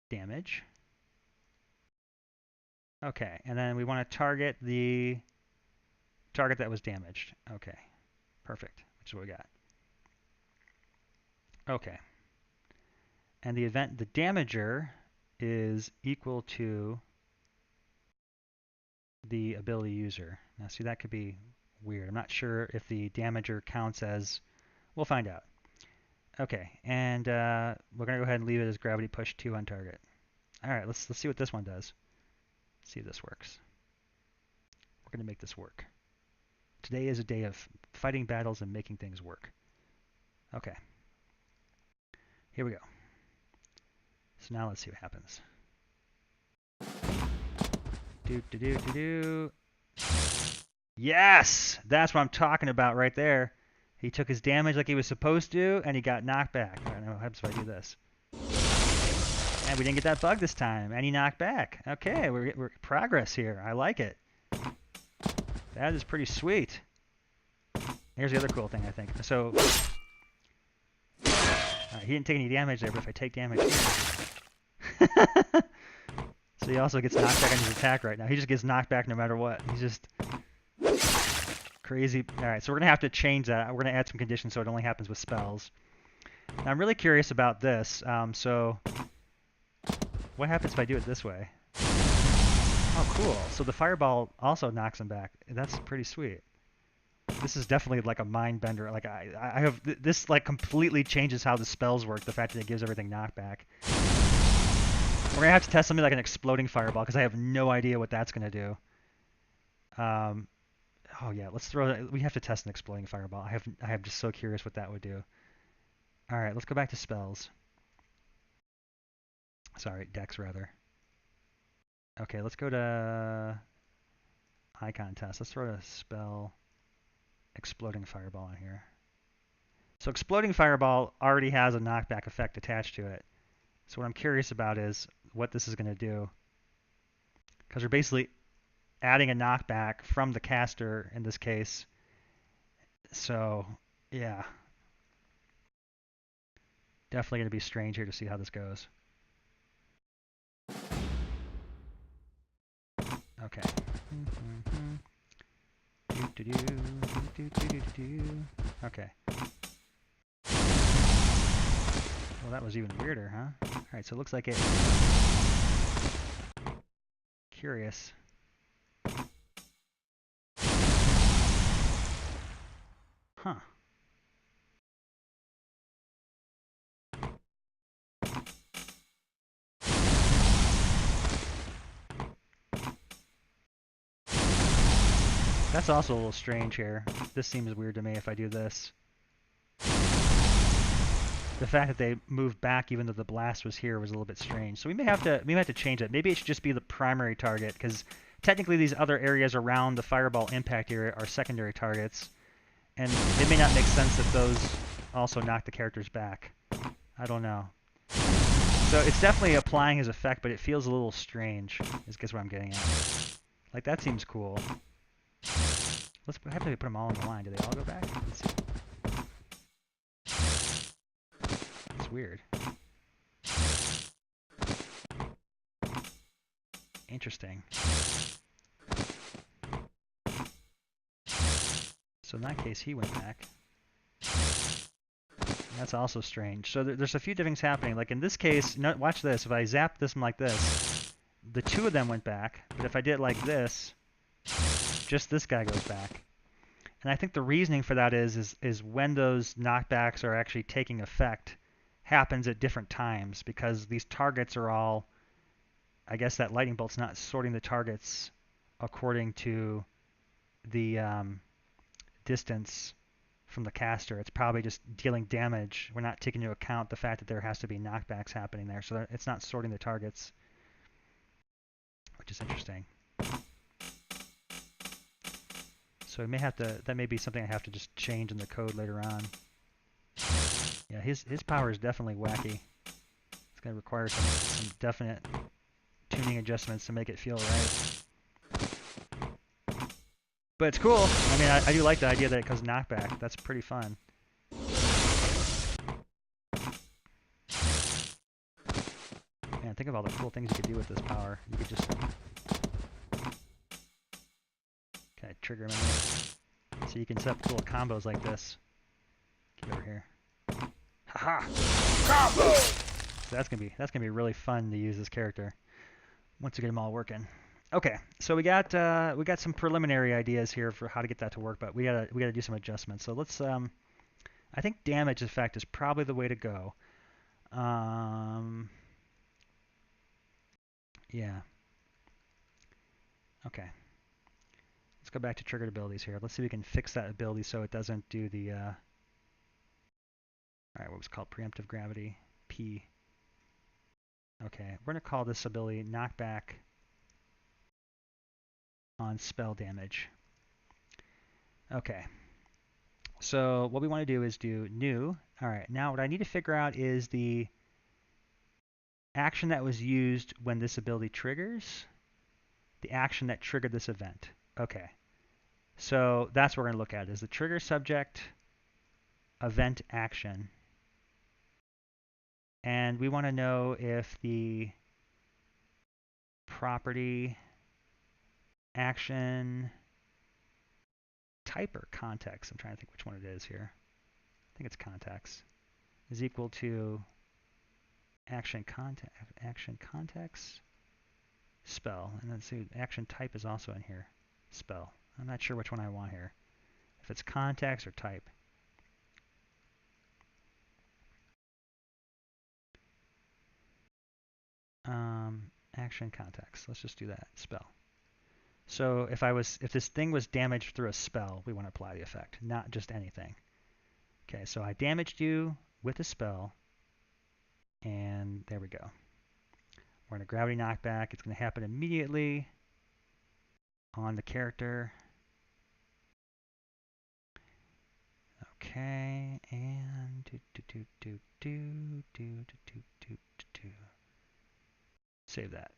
damage. Okay, and then we want to target the target that was damaged. Okay, perfect, which is what we got. Okay, and the damager is equal to the ability user. Now see, that could be weird. I'm not sure if the damager counts as, we'll find out. Okay, and we're gonna go ahead and leave it as gravity push 2 on target. All right, let's see what this one does. Let's see if this works. We're gonna make this work. Today is a day of fighting battles and making things work. Okay, here we go. So now let's see what happens. Yes! That's what I'm talking about right there. He took his damage like he was supposed to, and he got knocked back. All right, now what happens if I do this? And we didn't get that bug this time, and he knocked back. Okay, we're progress here. I like it. That is pretty sweet. Here's the other cool thing, I think. So, he didn't take any damage there, but if I take damage here... So he also gets knocked back on his attack right now. He just gets knocked back no matter what. He's just crazy. All right, so we're going to have to change that. We're going to add some conditions so it only happens with spells. Now, I'm really curious about this. So what happens if I do it this way? Oh, cool. So the fireball also knocks him back. That's pretty sweet. This is definitely like a mind bender. Like I have this like completely changes how the spells work. The fact that it gives everything knockback. We're gonna have to test something like an exploding fireball because I have no idea what that's gonna do. Oh yeah, let's throw it. We have to test an exploding fireball. I am just so curious what that would do. All right, let's go back to spells. Sorry, decks rather. Okay, let's go to icon test. Let's throw a spell exploding fireball in here. So exploding fireball already has a knockback effect attached to it. So what I'm curious about is what this is going to do. Because we're basically adding a knockback from the caster in this case. So, yeah. Definitely going to be strange here to see how this goes. Okay. Okay. Well, that was even weirder, huh? Alright, so it looks like it Curious. Huh. That's also a little strange here. This seems weird to me if I do this. The fact that they moved back even though the blast was here was a little bit strange. So we may have to change that. Maybe it should just be the primary target, because technically these other areas around the fireball impact area are secondary targets. And it may not make sense that those also knock the characters back. I don't know. So it's definitely applying his effect, but it feels a little strange, is guess what I'm getting at. Like, that seems cool. Let's have to put them all on the line. Do they all go back? Let's see. It's weird. Interesting. So in that case, he went back. That's also strange. So there's a few different things happening. Like in this case, watch this. If I zap this like this, the two of them went back. But if I did it like this, just this guy goes back. And I think the reasoning for that is when those knockbacks are actually taking effect happens at different times, because these targets are all, I guess that lightning bolt's not sorting the targets according to the distance from the caster. It's probably just dealing damage. We're not taking into account the fact that there has to be knockbacks happening there, so it's not sorting the targets, which is interesting. So we may have to, that may be something I have to just change in the code later on. Yeah, his power is definitely wacky. It's going to require some definite tuning adjustments to make it feel right. But it's cool. I mean, I do like the idea that it goes knockback. That's pretty fun. Man, think of all the cool things you could do with this power. You could just kind of trigger him in there. So you can set up cool combos like this. Get over here. Haha! Combo! So that's gonna be really fun to use this character once we get them all working. Okay, so we got some preliminary ideas here for how to get that to work, but we gotta do some adjustments. So let's I think damage effect is probably the way to go. Yeah. Okay. Let's go back to triggered abilities here. Let's see if we can fix that ability so it doesn't do the all right, what was called preemptive gravity, P. Okay, we're gonna call this ability knockback on spell damage. Okay. So what we want to do is do new. All right, now what I need to figure out is the action that was used when this ability triggers, the action that triggered this event. Okay. So that's what we're going to look at, is the trigger subject event action. And we want to know if the property action type or context, I'm trying to think which one it is here. I think it's context, is equal to action context spell. And then see, action type is also in here, spell. I'm not sure which one I want here, if it's context or type. Action context. Let's just do that. Spell. So if this thing was damaged through a spell, we want to apply the effect, not just anything. Okay, so I damaged you with a spell, and there we go. We're in a gravity knockback. It's going to happen immediately on the character. Okay, and save that.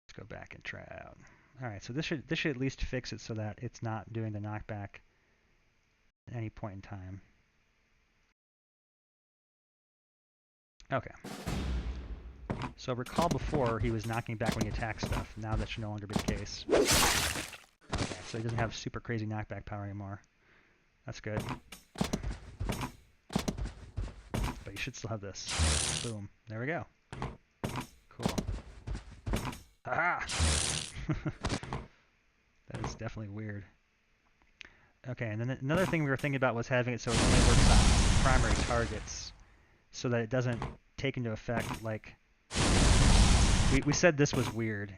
Let's go back and try it out. All right, so this should at least fix it so that it's not doing the knockback at any point in time. Okay. So recall before he was knocking back when he attacked stuff. Now that should no longer be the case. Okay, so he doesn't have super crazy knockback power anymore. That's good. But you should still have this. Boom. There we go. Cool. Ah! That is definitely weird. Okay, and then another thing we were thinking about was having it so it only works on primary targets, so that it doesn't take into effect, like, we said this was weird.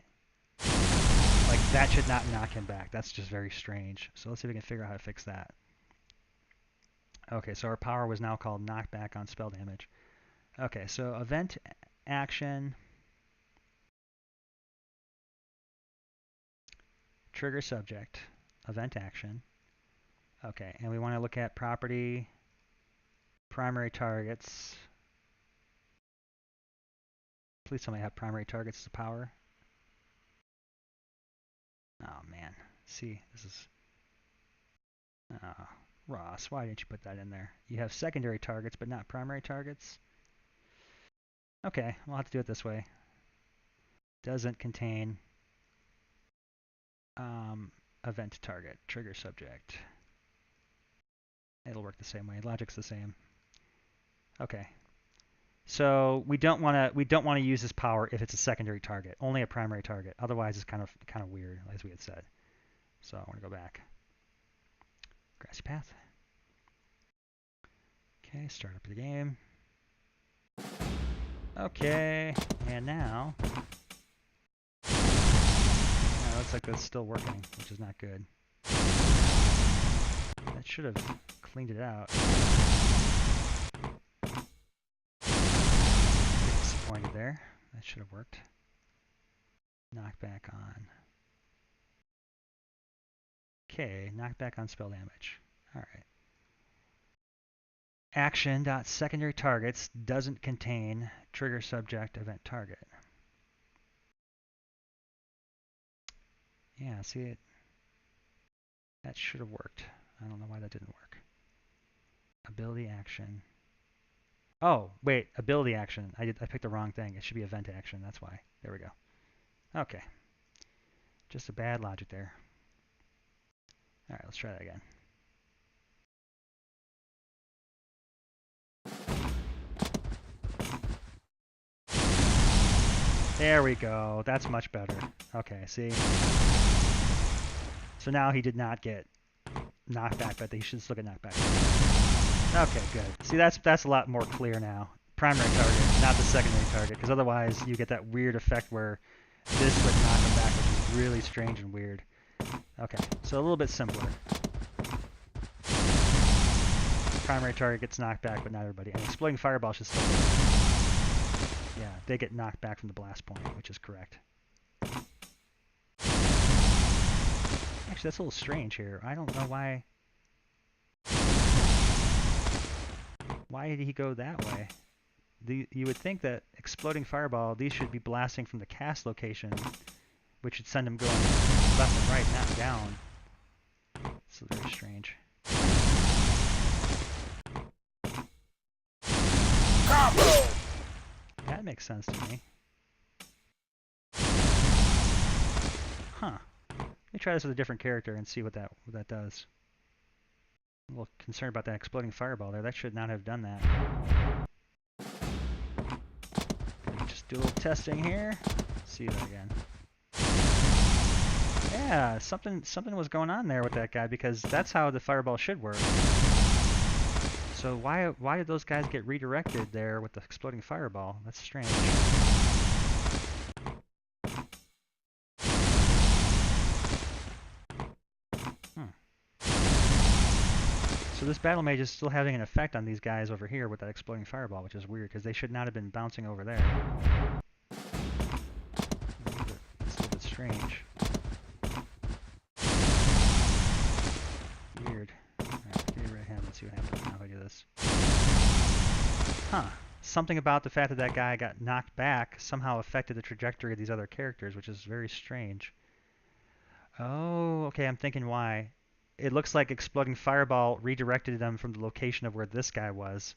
Like, that should not knock him back. That's just very strange. So let's see if we can figure out how to fix that. Okay, so our power was now called knockback on spell damage. Okay, so event action, trigger subject, event action. Okay, and we want to look at property, primary targets. Please tell me I have primary targets as a power. Oh man, see, this is... Ross, why didn't you put that in there? You have secondary targets, but not primary targets? Okay, we'll have to do it this way. Doesn't contain event target, trigger subject. It'll work the same way. Logic's the same. Okay. So we don't want to use this power if it's a secondary target, only a primary target. Otherwise, it's kind of weird, as we had said. So I want to go back. Grassy path. Okay, start up the game. Okay, and now it looks like that's still working, which is not good. That should have cleaned it out. Disappointed there. That should have worked. Knockback on. Okay, knockback on spell damage. All right. Action.secondary targets doesn't contain trigger subject event target. Yeah, see it. That should have worked. I don't know why that didn't work. Ability action. Oh, wait, ability action. I picked the wrong thing. It should be event action. That's why. There we go. Okay. Just a bad logic there. All right, let's try that again. There we go. That's much better. Okay, see? So now he did not get knocked back, but he should still get knocked back. Okay, good. See, that's a lot more clear now. Primary target, not the secondary target, because otherwise you get that weird effect where this would knock him back, which is really strange and weird. Okay, so a little bit simpler. Primary target gets knocked back, but not everybody. And exploding fireball should still work. Yeah, they get knocked back from the blast point, which is correct. Actually, that's a little strange here. I don't know why. Why did he go that way? You would think that exploding fireball, these should be blasting from the cast location, which should send him going left and right, not down. It's very strange. Combo! That makes sense to me. Huh. Let me try this with a different character and see what that does. I'm a little concerned about that exploding fireball there. That should not have done that. Just do a little testing here. See that again. Yeah, something was going on there with that guy, because that's how the fireball should work. So why did those guys get redirected there with the exploding fireball? That's strange. So this battle mage is still having an effect on these guys over here with that exploding fireball, which is weird, because they should not have been bouncing over there. It's a little bit strange. Weird. Alright, give me a right hand. Let's see what happens now if I do this. Huh. Something about the fact that that guy got knocked back somehow affected the trajectory of these other characters, which is very strange. Oh, okay, I'm thinking why. It looks like exploding fireball redirected them from the location of where this guy was.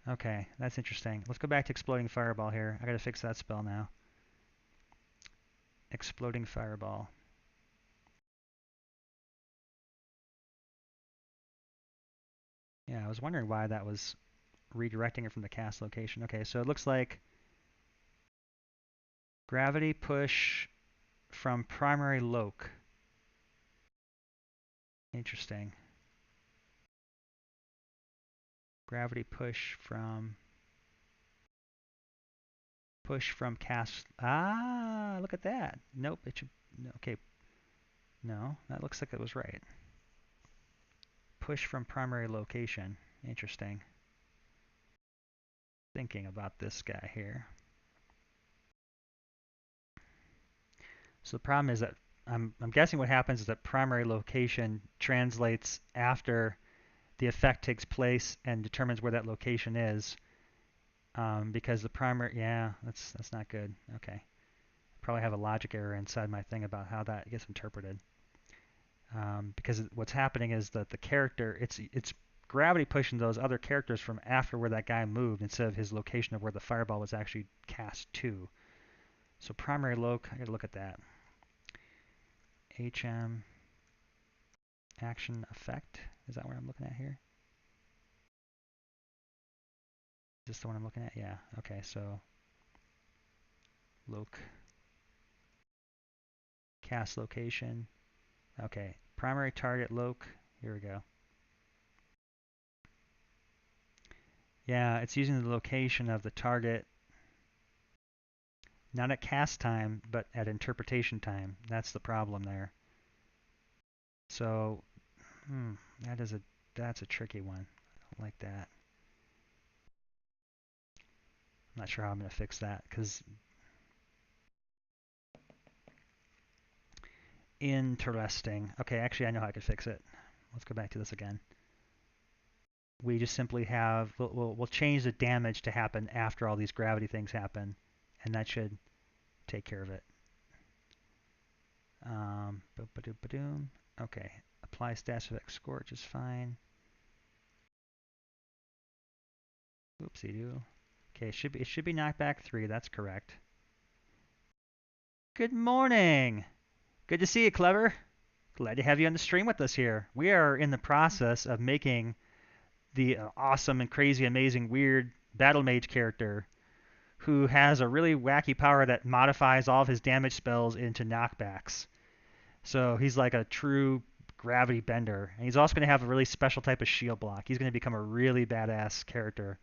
Okay, that's interesting. Let's go back to exploding fireball here. I gotta fix that spell now. Exploding fireball. Yeah, I was wondering why that was redirecting it from the cast location. Okay, so it looks like gravity push from primary loc. Interesting. Gravity push from cast. Ah, look at that. Nope, it should. Okay, no, that looks like it was right. Push from primary location. Interesting. Thinking about this guy here. So the problem is that I'm guessing what happens is that primary location translates after the effect takes place and determines where that location is. Because the primary, yeah, that's not good. Okay, probably have a logic error inside my thing about how that gets interpreted. Because what's happening is that the character, it's gravity pushing those other characters from after where that guy moved instead of his location of where the fireball was actually cast to. So primary loc, I gotta look at that. HM action effect, is that what I'm looking at here? Is this the one I'm looking at? Yeah. Okay, so loc cast location. Okay, primary target loc. Here we go. Yeah, it's using the location of the target, not at cast time, but at interpretation time. That's the problem there. So, that's a tricky one. I don't like that. I'm not sure how I'm going to fix that because interesting. Okay, actually I know how I could fix it. Let's go back to this again. We just simply have, we'll change the damage to happen after all these gravity things happen, and that should take care of it. Okay, apply status effect scorch is fine. Oopsie doo. Okay, it should be knockback 3. That's correct. Good morning. Good to see you, Clever. Glad to have you on the stream with us here. We are in the process of making the awesome and crazy, amazing, weird Battle Mage character who has a really wacky power that modifies all of his damage spells into knockbacks. So he's like a true gravity bender. And he's also going to have a really special type of shield block. He's going to become a really badass character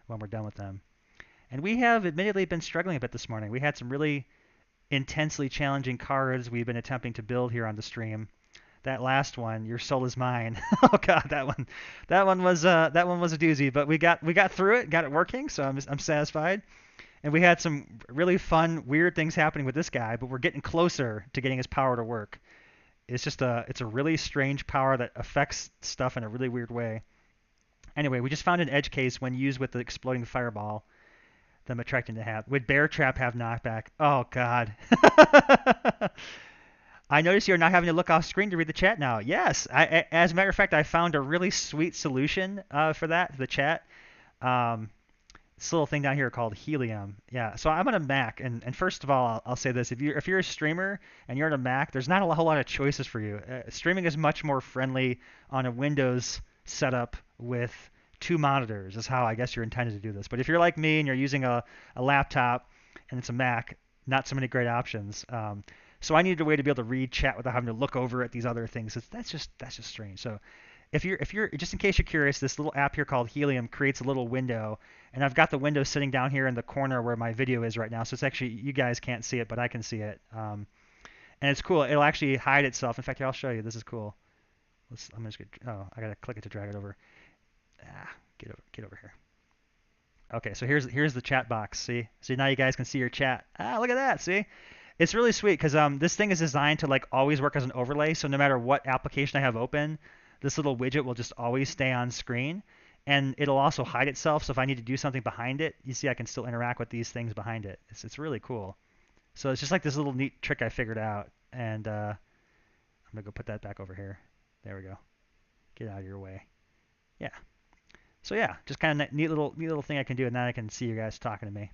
when we're done with them. And we have admittedly been struggling a bit this morning. We had some really intensely challenging cards we've been attempting to build here on the stream. That last one, Your Soul Is Mine. Oh god, that one was a doozy, but we got through it, got it working, so I'm satisfied. And we had some really fun, weird things happening with this guy, but we're getting closer to getting his power to work. It's a really strange power that affects stuff in a really weird way. Anyway, we just found an edge case when used with the exploding fireball that I'm attracting to have. Would Bear Trap have knockback? Oh god. I notice you're not having to look off screen to read the chat now. Yes, as a matter of fact, I found a really sweet solution for that, the chat. This little thing down here called Helium. Yeah, so I'm on a Mac, and first of all, I'll say this: if you're a streamer and you're on a Mac, there's not a whole lot of choices for you. Streaming is much more friendly on a Windows setup with 2 monitors. Is how I guess you're intended to do this. But if you're like me and you're using a laptop and it's a Mac, not so many great options. So I needed a way to be able to read chat without having to look over at these other things. That's just strange. So if you're just in case you're curious, this little app here called Helium creates a little window, and I've got the window sitting down here in the corner where my video is right now. So it's actually, you guys can't see it, but I can see it. And it's cool. It'll actually hide itself. In fact, here, I'll show you. This is cool. I'm just gonna, I gotta click it to drag it over. Get over here. Okay, so here's the chat box. See now you guys can see your chat. Look at that. See. It's really sweet because this thing is designed to like always work as an overlay. So no matter what application I have open, this little widget will just always stay on screen, and it'll also hide itself. So if I need to do something behind it, you see I can still interact with these things behind it. It's really cool. So it's just like this little neat trick I figured out, and I'm gonna go put that back over here. There we go. Get out of your way. Yeah. So yeah, just kind of neat little thing I can do, and now I can see you guys talking to me.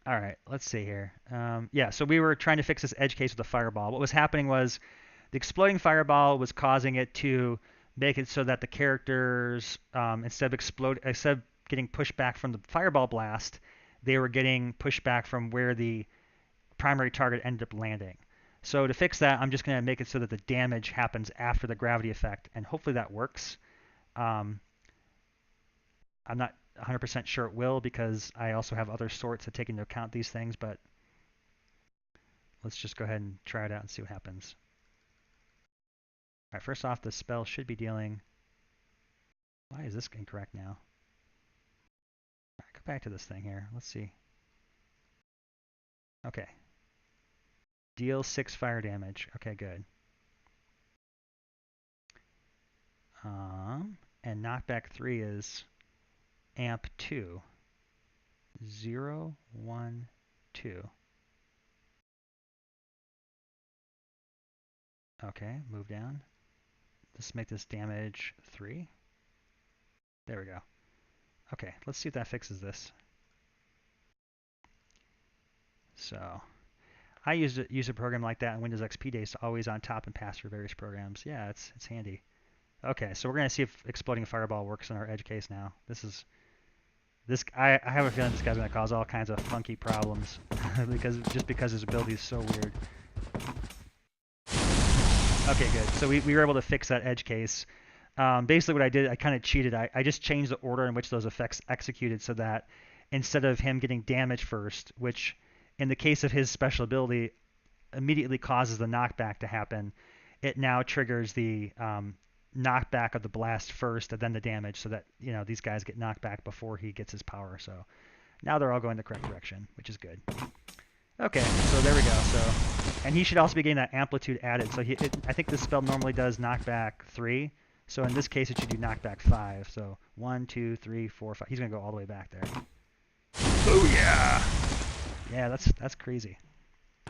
All right, let's see here. Yeah, so we were trying to fix this edge case with the fireball. What was happening was the exploding fireball was causing it to make it so that the characters, instead of getting pushed back from the fireball blast, they were getting pushed back from where the primary target ended up landing. So to fix that, I'm just going to make it so that the damage happens after the gravity effect, and hopefully that works. Um, I'm not 100% sure it will because I also have other sorts that take into account these things, but let's just go ahead and try it out and see what happens. All right, first off, the spell should be dealing... Why is this incorrect now? All right, go back to this thing here. Let's see. Okay. Deal 6 fire damage. Okay, good. And knockback 3 is amp 2. 0, 1, 2. Okay, move down. Let's make this damage 3. There we go. Okay, let's see if that fixes this. So, I use a program like that in Windows XP days to always on top and pass through various programs. Yeah, it's handy. Okay, so we're gonna see if exploding fireball works in our edge case now. I have a feeling this guy's gonna cause all kinds of funky problems because his ability is so weird. Okay, good. So we were able to fix that edge case. Basically what I did, I kind of cheated. I just changed the order in which those effects executed so that instead of him getting damage first, which in the case of his special ability immediately causes the knockback to happen, it now triggers the knockback of the blast first and then the damage so that, these guys get knocked back before he gets his power. So now they're all going the correct direction, which is good. Okay, so there we go. And he should also be getting that amplitude added. So I think this spell normally does knockback 3. So in this case, it should do knockback 5. So 1, 2, 3, 4, 5. He's going to go all the way back there. Oh, yeah! Yeah, that's crazy.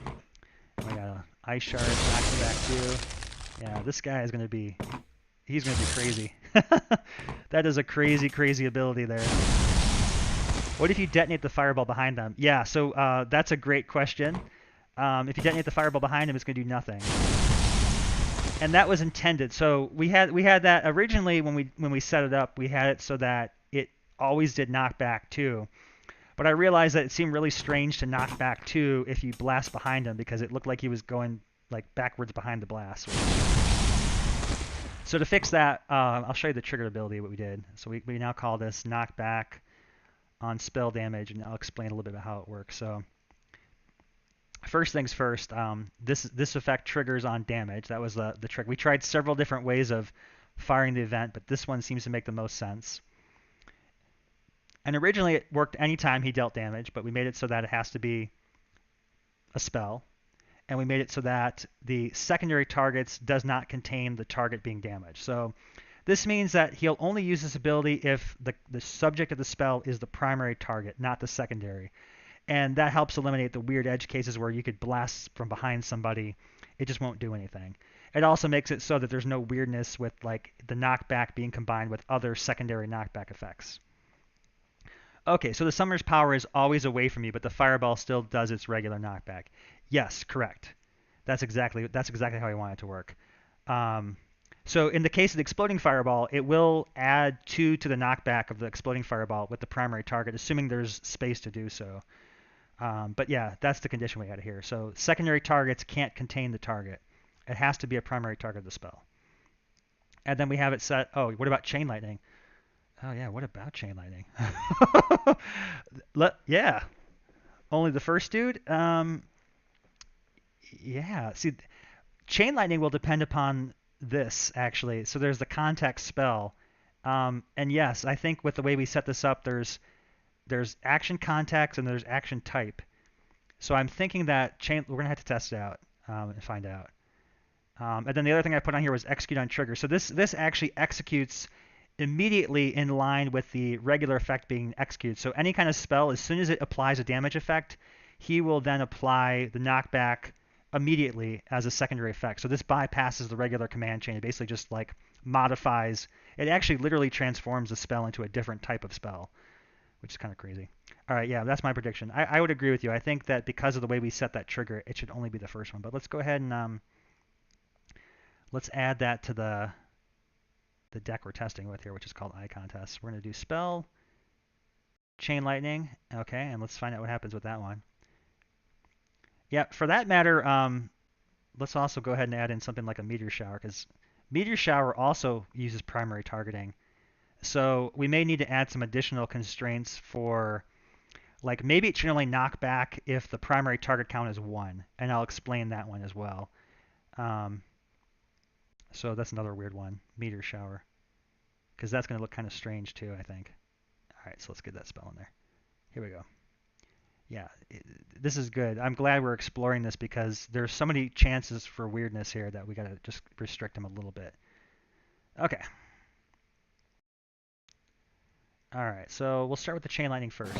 We got an ice shard, knockback 2. Yeah, this guy is going to be... He's going to be crazy. That is a crazy, crazy ability there. What if you detonate the fireball behind them? Yeah, so that's a great question. If you detonate the fireball behind him, it's going to do nothing. And that was intended. So we had that originally when we set it up. We had it so that it always did knockback 2. But I realized that it seemed really strange to knock back 2 if you blast behind him because it looked like he was going like backwards behind the blast. So to fix that, I'll show you the trigger ability what we did. So we now call this knockback on spell damage, and I'll explain a little bit about how it works. So first things first, this effect triggers on damage. That was the trick. We tried several different ways of firing the event, but this one seems to make the most sense. And originally it worked anytime he dealt damage, but we made it so that it has to be a spell. And we made it so that the secondary targets does not contain the target being damaged. So this means that he'll only use this ability if the subject of the spell is the primary target, not the secondary. And that helps eliminate the weird edge cases where you could blast from behind somebody. It just won't do anything. It also makes it so that there's no weirdness with like the knockback being combined with other secondary knockback effects. Okay, so the summoner's power is always away from you, but the fireball still does its regular knockback. Yes, correct. That's exactly how I want it to work. So in the case of the exploding fireball, it will add 2 to the knockback of the exploding fireball with the primary target, assuming there's space to do so. But yeah, that's the condition we had here. So secondary targets can't contain the target. It has to be a primary target of the spell. And then we have it set. Oh, what about chain lightning? Oh yeah, what about chain lightning? Yeah, only the first dude. Yeah. See, chain lightning will depend upon this actually. So there's the contact spell, and yes, I think with the way we set this up, there's action contacts and there's action type. So I'm thinking that we're gonna have to test it out and find out. And then the other thing I put on here was execute on trigger. So this actually executes immediately in line with the regular effect being executed. So any kind of spell, as soon as it applies a damage effect, he will then apply the knockback immediately as a secondary effect. So this bypasses the regular command chain. It basically just like modifies. It actually literally transforms the spell into a different type of spell, which is kind of crazy. All right, yeah, that's my prediction. I would agree with you. I think that because of the way we set that trigger, it should only be the first one. But let's go ahead and let's add that to the the deck we're testing with here, which is called Eye Contest. We're going to do Spell, Chain Lightning. Okay, and let's find out what happens with that one. Yeah, for that matter, let's also go ahead and add in something like a Meteor Shower, because Meteor Shower also uses primary targeting. So we may need to add some additional constraints for, like, maybe it should only knock back if the primary target count is 1, and I'll explain that one as well. So that's another weird one, Meteor Shower, because that's going to look kind of strange too, I think. All right, so let's get that spell in there. Here we go. Yeah, this is good. I'm glad we're exploring this because there's so many chances for weirdness here that we got to just restrict them a little bit. Okay. All right, so we'll start with the Chain Lightning first.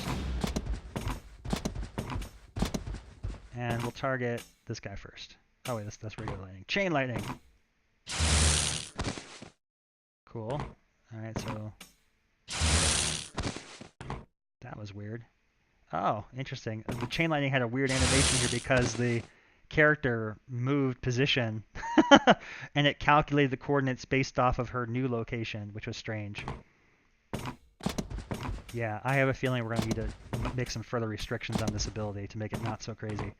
And we'll target this guy first. Oh wait, that's regular lightning. Chain Lightning! Cool. Alright, so... that was weird. Oh, interesting. The Chain Lightning had a weird animation here because the character moved position and it calculated the coordinates based off of her new location, which was strange. Yeah, I have a feeling we're going to need to make some further restrictions on this ability to make it not so crazy.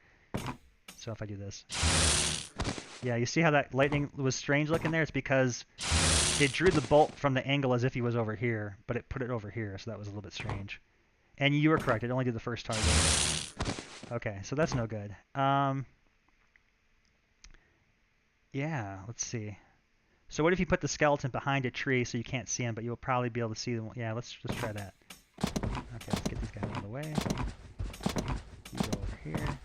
So if I do this... yeah, you see how that lightning was strange looking there? It's because it drew the bolt from the angle as if he was over here, but it put it over here, so that was a little bit strange. And you were correct, it only did the first target. Okay, so that's no good. Yeah, let's see. So what if you put the skeleton behind a tree so you can't see him, but you'll probably be able to see them? Yeah, let's try that. Okay, let's get these guys out of the way. You go over here.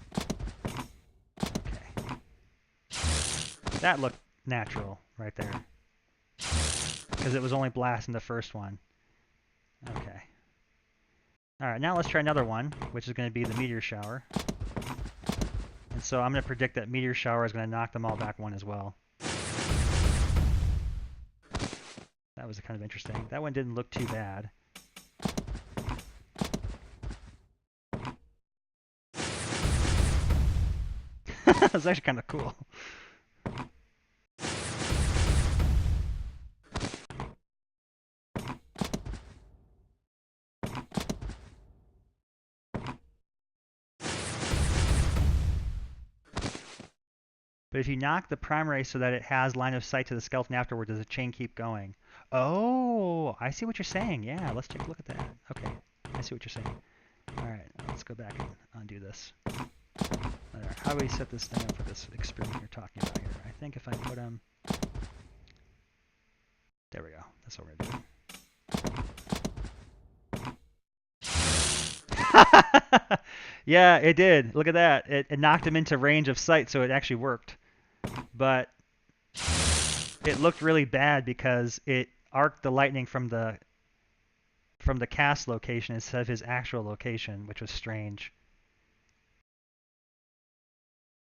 Okay. That looked natural right there. Because it was only blasting the first one. Okay. Alright, now let's try another one, which is going to be the Meteor Shower. And so I'm going to predict that Meteor Shower is going to knock them all back 1 as well. That was kind of interesting. That one didn't look too bad. That's actually kind of cool. But if you knock the primary so that it has line of sight to the skeleton afterward, does the chain keep going? Oh, I see what you're saying. Yeah, let's take a look at that. Okay, I see what you're saying. All right, let's go back and undo this. All right, how do we set this thing up for this experiment you're talking about here? I think if I put him... there we go. That's what we're going to do. Yeah, it did. Look at that. It knocked him into range of sight, so it actually worked. But it looked really bad because it arced the lightning from the cast location instead of his actual location, which was strange.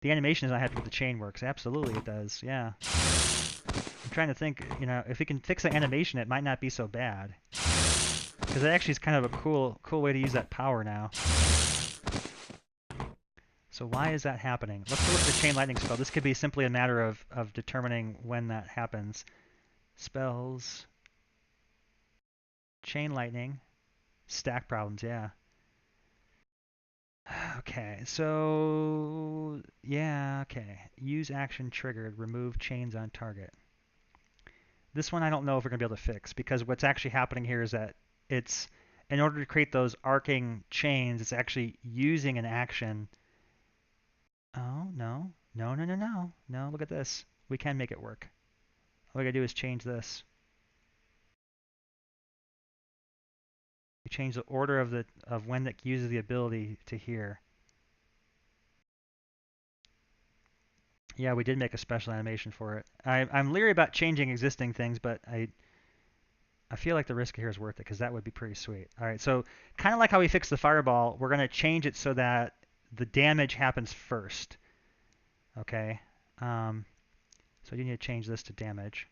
The animation is not happy with the chain works. Absolutely, it does. Yeah. I'm trying to think, you know, if we can fix the animation, it might not be so bad. Because it actually is kind of a cool way to use that power now. So why is that happening? Let's go look at the Chain Lightning spell. This could be simply a matter of determining when that happens. Spells. Chain Lightning. Stack problems, yeah. Okay, so... yeah, okay. Use action triggered. Remove chains on target. This one I don't know if we're going to be able to fix, because what's actually happening here is that it's... in order to create those arcing chains, it's actually using an action... oh, no. No, no, no, no. No, look at this. We can make it work. All we gotta do is change this. We change the order of when it uses the ability to here. Yeah, we did make a special animation for it. I'm leery about changing existing things, but I feel like the risk here is worth it, because that would be pretty sweet. All right, so kind of like how we fixed the fireball, we're going to change it so that the damage happens first. Okay, so you need to change this to damage.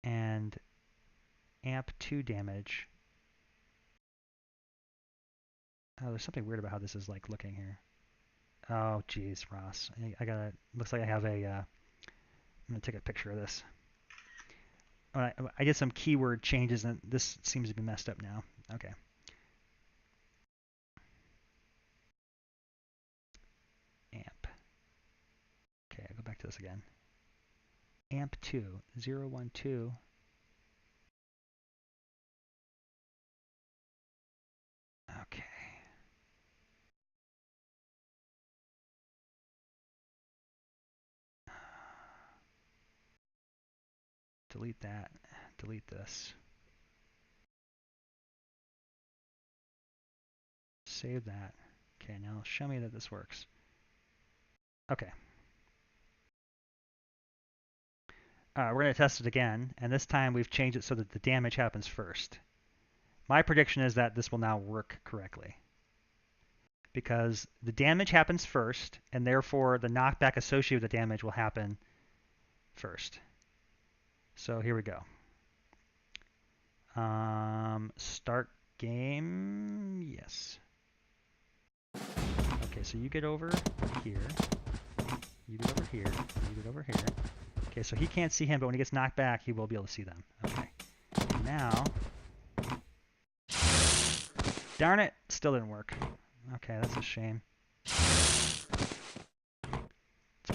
And amp 2 damage. Oh, there's something weird about how this is like looking here. Oh, geez, Ross. I gotta, looks like I have a, I'm gonna take a picture of this. I did some keyword changes, and this seems to be messed up now. Okay. Amp. Okay, I'll go back to this again. AMP2, 012. Okay. Delete that. Delete this. Save that. Okay, now show me that this works. Okay. We're going to test it again, and this time we've changed it so that the damage happens first. My prediction is that this will now work correctly, because the damage happens first, and therefore the knockback associated with the damage will happen first. So here we go. Start game. Yes. Okay, so you get over here. You get over here. You get over here. Okay, so he can't see him, but when he gets knocked back, he will be able to see them. Okay. Now. Darn it! Still didn't work. Okay, that's a shame. It's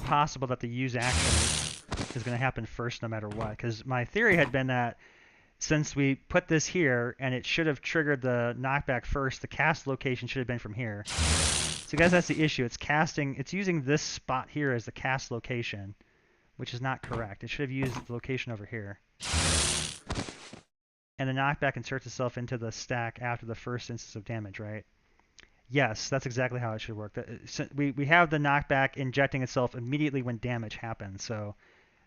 possible that the use action is going to happen first no matter what, because my theory had been that since we put this here and it should have triggered the knockback first, the cast location should have been from here. So guys, that's the issue. It's using this spot here as the cast location, which is not correct. It should have used the location over here. And the knockback inserts itself into the stack after the first instance of damage, right? Yes, that's exactly how it should work. We have the knockback injecting itself immediately when damage happens, so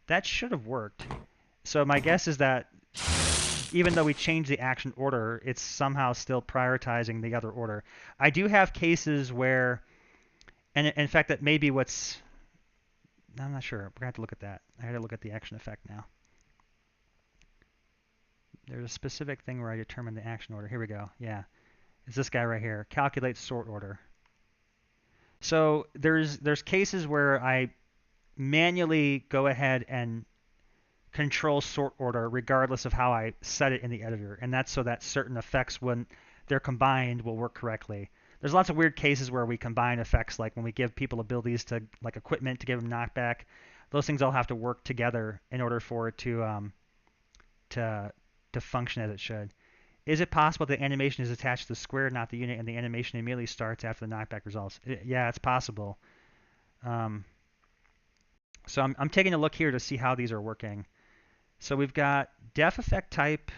that should have worked. So my guess is that even though we changed the action order, it's somehow still prioritizing the other order. I do have cases where, and in fact, that may be what's, I'm not sure. We're going to have to look at that. I got to look at the action effect now. There's a specific thing where I determine the action order. Here we go. Yeah. It's this guy right here. Calculate sort order. So there's cases where I manually go ahead and control sort order regardless of how I set it in the editor, and that's so that certain effects, when they're combined, will work correctly. There's lots of weird cases where we combine effects, like when we give people abilities to, like equipment to give them knockback. Those things all have to work together in order for it to function as it should. Is it possible the animation is attached to the square, not the unit, and the animation immediately starts after the knockback resolves? Yeah, it's possible. So I'm taking a look here to see how these are working. So we've got def effect type.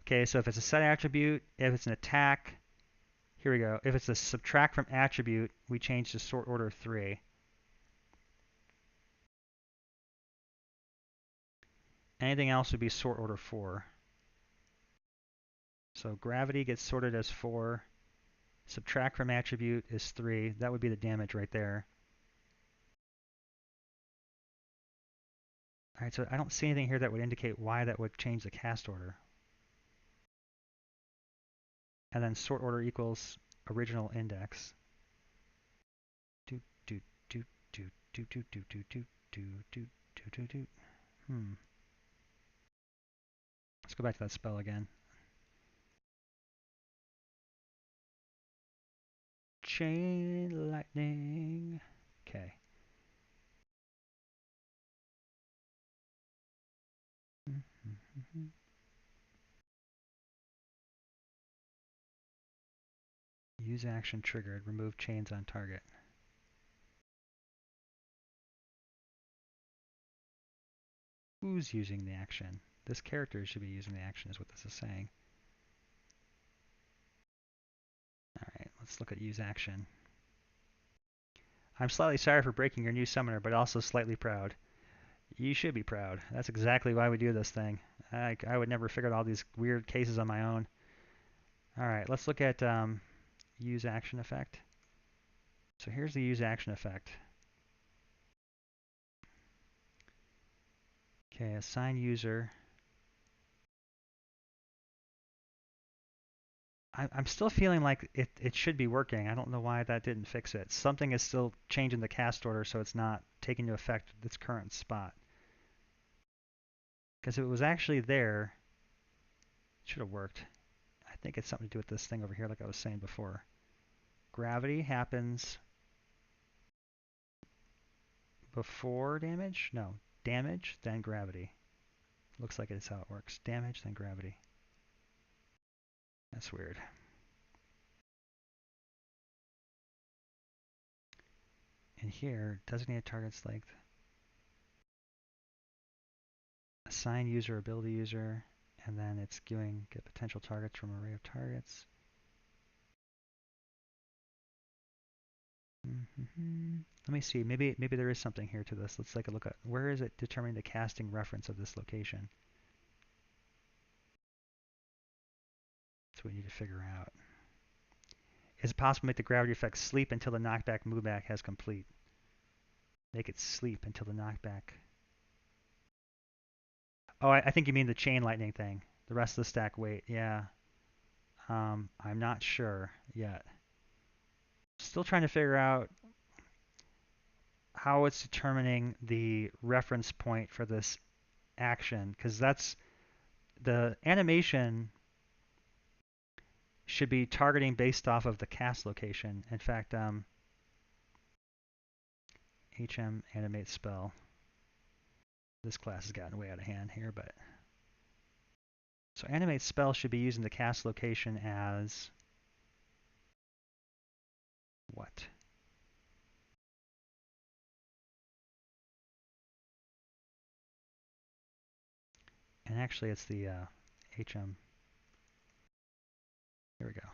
Okay, so if it's a set attribute, if it's an attack, here we go. If it's a subtract from attribute, we change to sort order 3. Anything else would be sort order 4. So gravity gets sorted as 4. Subtract from attribute is 3. That would be the damage right there. All right, so I don't see anything here that would indicate why that would change the cast order. And then sort order equals original index. Do do do do do do do do do do do do do. Let's go back to that spell again. Chain lightning. Okay. Use action triggered. Remove chains on target. Who's using the action? This character should be using the action, is what this is saying. Alright, let's look at use action. I'm slightly sorry for breaking your new summoner, but also slightly proud. You should be proud. That's exactly why we do this thing. I would never figure out all these weird cases on my own. Alright, let's look at use action effect. So here's the use action effect. Okay, assign user. I'm still feeling like it should be working. I don't know why that didn't fix it. Something is still changing the cast order so it's not taking into effect its current spot. Because if it was actually there, it should have worked. I think it's something to do with this thing over here, like I was saying before. Gravity happens before damage? No, damage, then gravity. Looks like it's how it works. Damage, then gravity. That's weird. And here, designated targets length. Assign user, ability user, and then it's get potential targets from array of targets. Let me see. Maybe there is something here to this. Let's take a look at where is it determining the casting reference of this location. That's what we need to figure out. Is it possible to make the gravity effect sleep until the knockback moveback has complete? Make it sleep until the knockback. Oh, I think you mean the chain lightning thing. The rest of the stack wait. Yeah. I'm not sure yet. Still trying to figure out how it's determining the reference point for this action, because that's the animation should be targeting based off of the cast location. In fact, HM animate spell. This class has gotten way out of hand here, but so animate spell should be using the cast location as what? And actually, it's the HM. Here we go.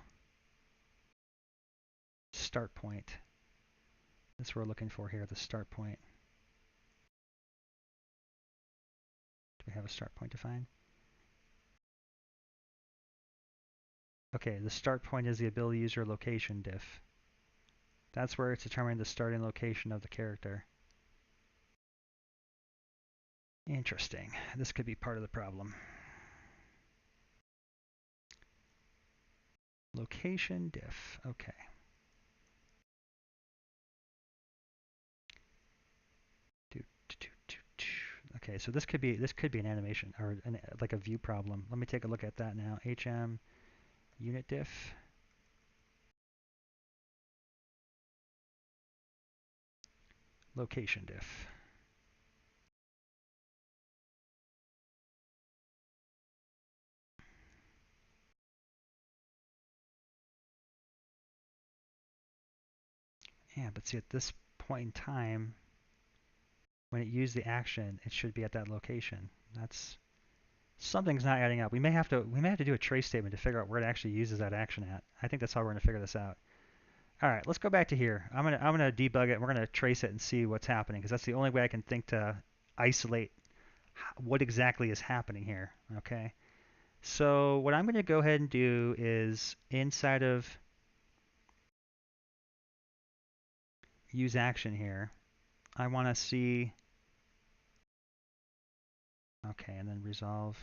Start point. That's what we're looking for here, the start point. Do we have a start point defined? Okay, the start point is the ability user location diff. That's where it's determining the starting location of the character. Interesting. This could be part of the problem. Location diff. Okay. Okay, so this could be an animation or like a view problem. Let me take a look at that now. HM unit diff. Location diff. Yeah, but see at this point in time, when it used the action, it should be at that location. That's something's not adding up. We may have to do a trace statement to figure out where it actually uses that action at. I think that's how we're going to figure this out. All right, let's go back to here. I'm gonna debug it. And we're gonna trace it and see what's happening because that's the only way I can think to isolate what exactly is happening here. Okay. So what I'm going to go ahead and do is inside of use action here, I want to see, okay, and then resolve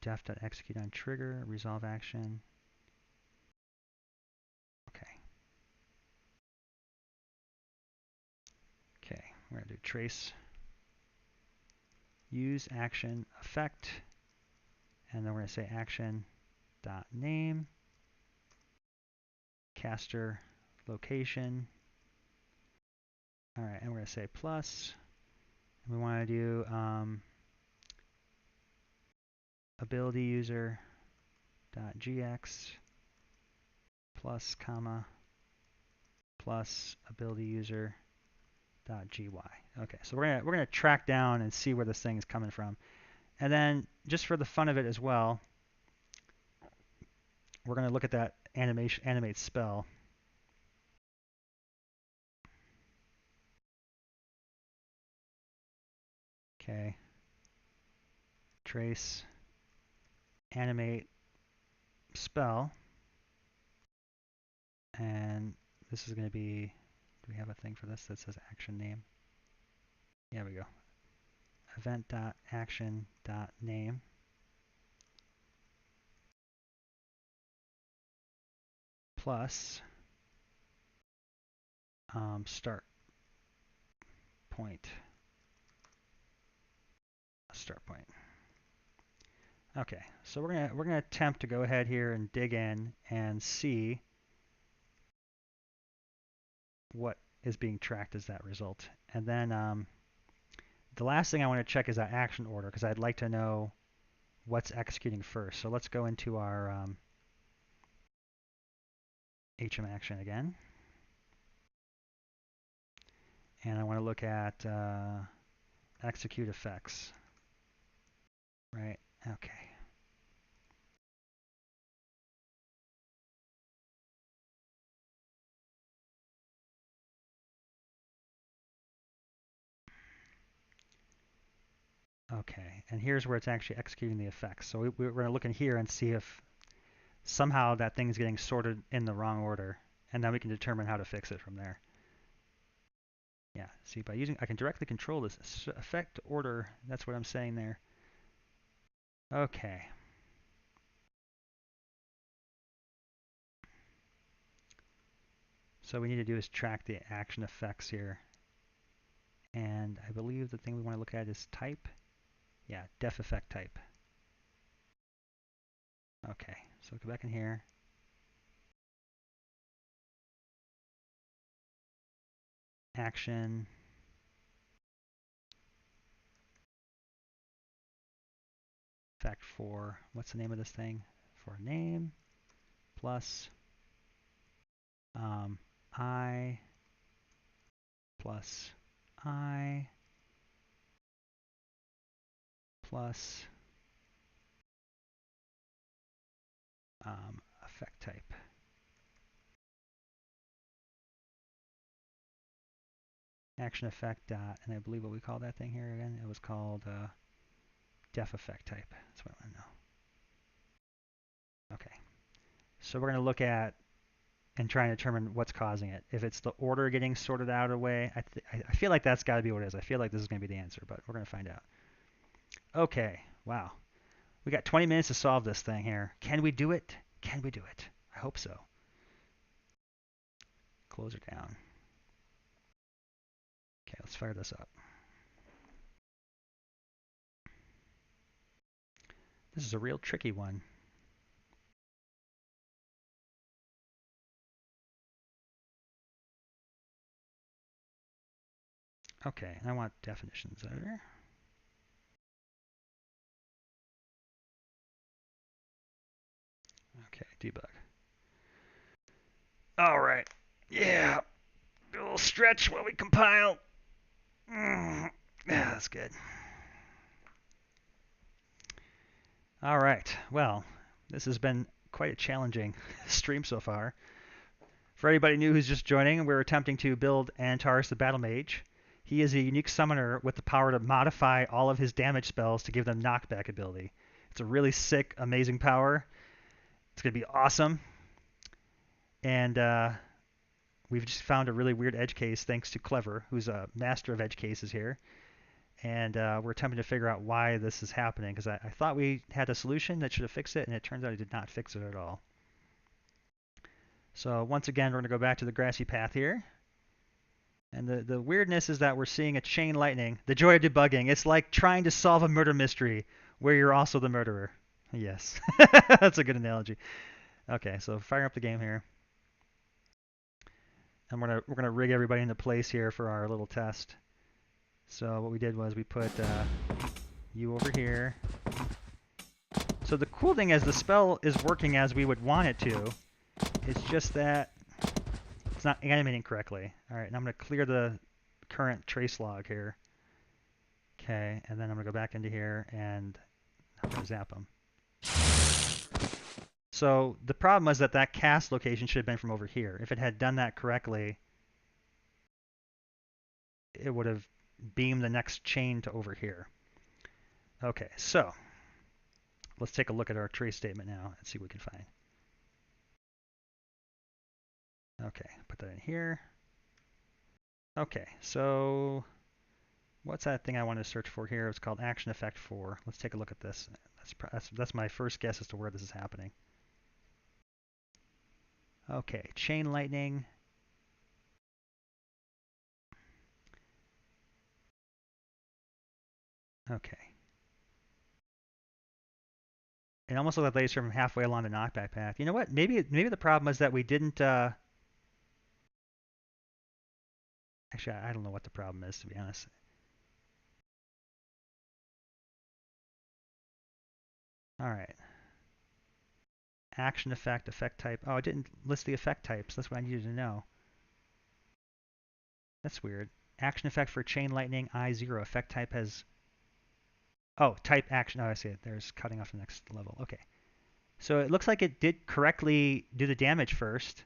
def.execute on trigger, resolve action. Okay. Okay, we're going to do trace, use action effect, and then we're going to say action.name, caster location. All right, and we're going to say plus. And we want to do ability user dot gx plus comma plus ability user dot gy. Okay, so we're gonna track down and see where this thing is coming from, and then just for the fun of it as well, we're gonna look at that animate spell. Okay, trace animate spell, and this is going to be, do we have a thing for this that says action name? Yeah, we go. Event.action.name plus start point. Start point. Okay, so we're gonna attempt to go ahead here and dig in and see what is being tracked as that result. And then the last thing I want to check is that action order because I'd like to know what's executing first. So let's go into our HM action again. And I want to look at execute effects. Right, okay. Okay, and here's where it's actually executing the effects. So we're going to look in here and see if somehow that thing's getting sorted in the wrong order, and then we can determine how to fix it from there. Yeah, see, by using, I can directly control this effect order. That's what I'm saying there. Okay. So what we need to do is track the action effects here. And I believe the thing we want to look at is type. Yeah, def effect type. Okay, so go back in here. Action. Effect for, what's the name of this thing? For name plus I plus I plus effect type. Action effect dot, and I believe what we call that thing here again, it was called def effect type. That's what I want to know. Okay, so we're going to look at and try and determine what's causing it. If it's the order getting sorted out of the way, I feel like that's got to be what it is. I feel like this is going to be the answer, but we're going to find out. Okay, wow. We got 20 minutes to solve this thing here. Can we do it? Can we do it? I hope so. Close her down. Okay, let's fire this up. This is a real tricky one. Okay, and I want definitions there. Okay, debug. All right. Yeah. A little stretch while we compile. Yeah, that's good. All right. Well, this has been quite a challenging stream so far. For anybody new who's just joining, we're attempting to build Antares the Battle Mage. He is a unique summoner with the power to modify all of his damage spells to give them knockback ability. It's a really sick, amazing power. It's going to be awesome. And we've just found a really weird edge case thanks to Clever, who's a master of edge cases here. And we're attempting to figure out why this is happening because I thought we had a solution that should have fixed it, and it turns out it did not fix it at all. So once again, we're going to go back to the grassy path here. And the weirdness is that we're seeing a chain lightning. The joy of debugging. It's like trying to solve a murder mystery where you're also the murderer. Yes. That's a good analogy. Okay, so firing up the game here. And we're gonna rig everybody into place here for our little test. So what we did was we put you over here. So the cool thing is the spell is working as we would want it to. It's just that it's not animating correctly. All right, and I'm going to clear the current trace log here. Okay, and then I'm going to go back into here and I'm going to zap them. So the problem was that that cast location should have been from over here. If it had done that correctly, it would have beamed the next chain to over here. Okay, so let's take a look at our trace statement now and see what we can find. Okay, put that in here. Okay, so what's that thing I want to search for here? It's called action effect 4. Let's take a look at this. That's my first guess as to where this is happening. Okay, chain lightning. Okay. It almost looked like laser from halfway along the knockback path. You know what? Maybe the problem is that we didn't. Actually, I don't know what the problem is, to be honest. All right. Action effect, effect type. Oh, it didn't list the effect types. That's what I needed to know. That's weird. Action effect for chain lightning I0. Effect type has. Oh, type action. Oh, I see it. There's cutting off the next level. Okay. So it looks like it did correctly do the damage first.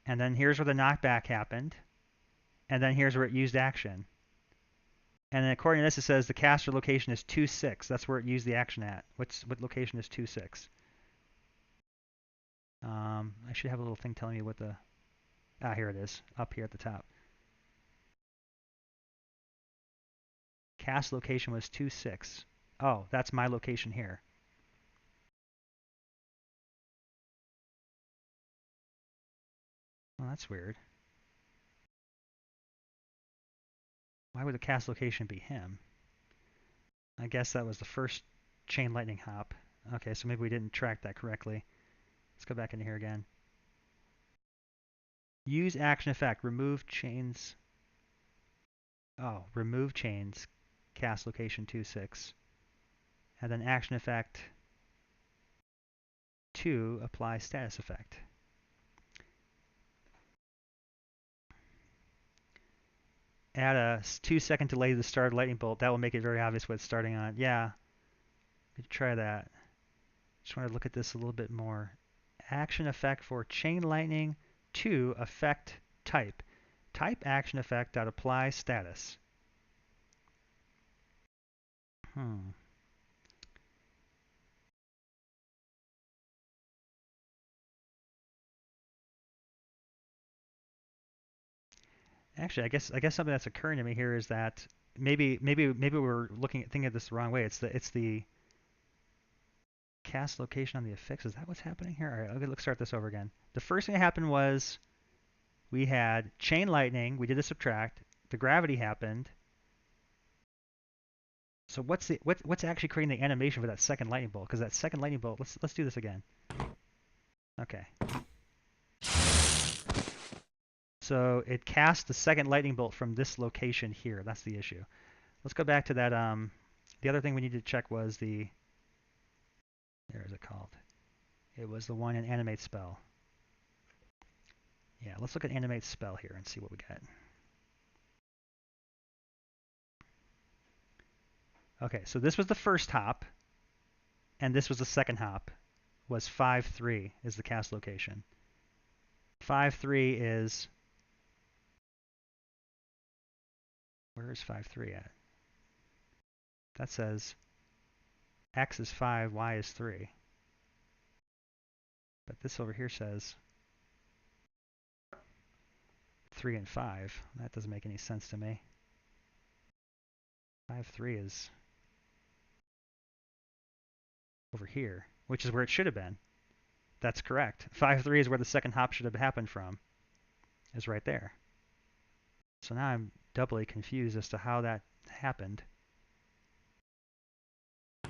And then here's where the knockback happened. And then here's where it used action. And then according to this, it says the caster location is 2-6. That's where it used the action at. What location is 2-6? I should have a little thing telling me what the... Ah, here it is. Up here at the top. Cast location was 2-6. Oh, that's my location here. Well, that's weird. Why would the cast location be him? I guess that was the first chain lightning hop. Okay, so maybe we didn't track that correctly. Let's go back in here again. Use action effect. Remove chains. Oh, remove chains. Cast location 2-6. And then action effect 2. Apply status effect. Add a 2-second delay to the start of lightning bolt. That will make it very obvious what it's starting on. Yeah, try that. Just want to look at this a little bit more. Action effect for chain lightning 2. Effect type. Type action effect dot apply status. Actually, I guess something that's occurring to me here is that maybe we're thinking of this the wrong way. It's the cast location on the affix. Is that what's happening here? All right, okay, let's start this over again. The first thing that happened was we had chain lightning. We did a subtract. The gravity happened. So what's actually creating the animation for that second lightning bolt? Because that second lightning bolt. Let's do this again. Okay. So it cast the second lightning bolt from this location here. That's the issue. Let's go back to that. The other thing we needed to check was the. There is it called? It was the one in animate spell. Yeah, let's look at animate spell here and see what we get. Okay, so this was the first hop, and this was the second hop. Was 5-3 is the cast location. 5-3 is. Where is 5-3 at? That says x is 5, y is 3. But this over here says 3 and 5. That doesn't make any sense to me. 5-3 is over here, which is where it should have been. That's correct. 5-3 is where the second hop should have happened from. Is right there. So now I'm doubly confused as to how that happened.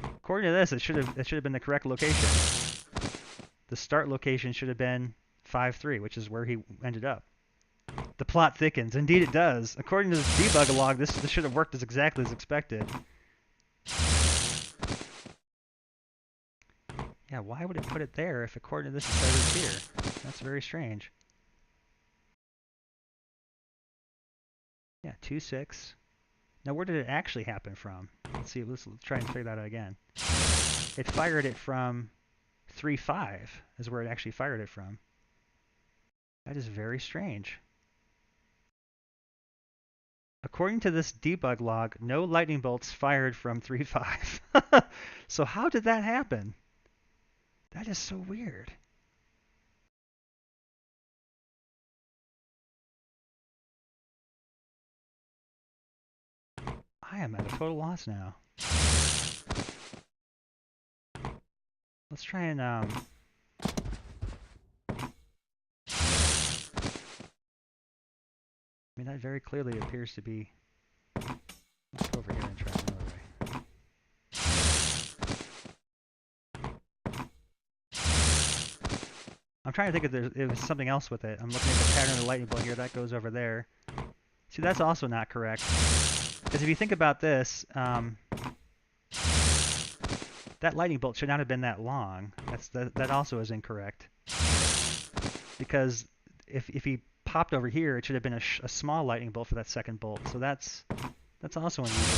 According to this, it should have been the correct location. The start location should have been 5-3, which is where he ended up. The plot thickens. Indeed it does. According to the debug log, this should have worked exactly as expected. Yeah, why would it put it there if according to this it says it's here? That's very strange. Yeah, 2-6. Now where did it actually happen from? Let's see, let's try and figure that out again. It fired it from 3-5 is where it actually fired it from. That is very strange. According to this debug log, no lightning bolts fired from 3-5. So how did that happen? That is so weird. I am at a total loss now. Let's try and I mean, that very clearly appears to be. Let's go over here and try another way. trying to think if there was something else with it. I'm looking at the pattern of the lightning bolt here. That goes over there. See, that's also not correct. Because if you think about this, that lightning bolt should not have been that long. That also is incorrect. Because if he popped over here, it should have been a small lightning bolt for that second bolt. So that's also unusual.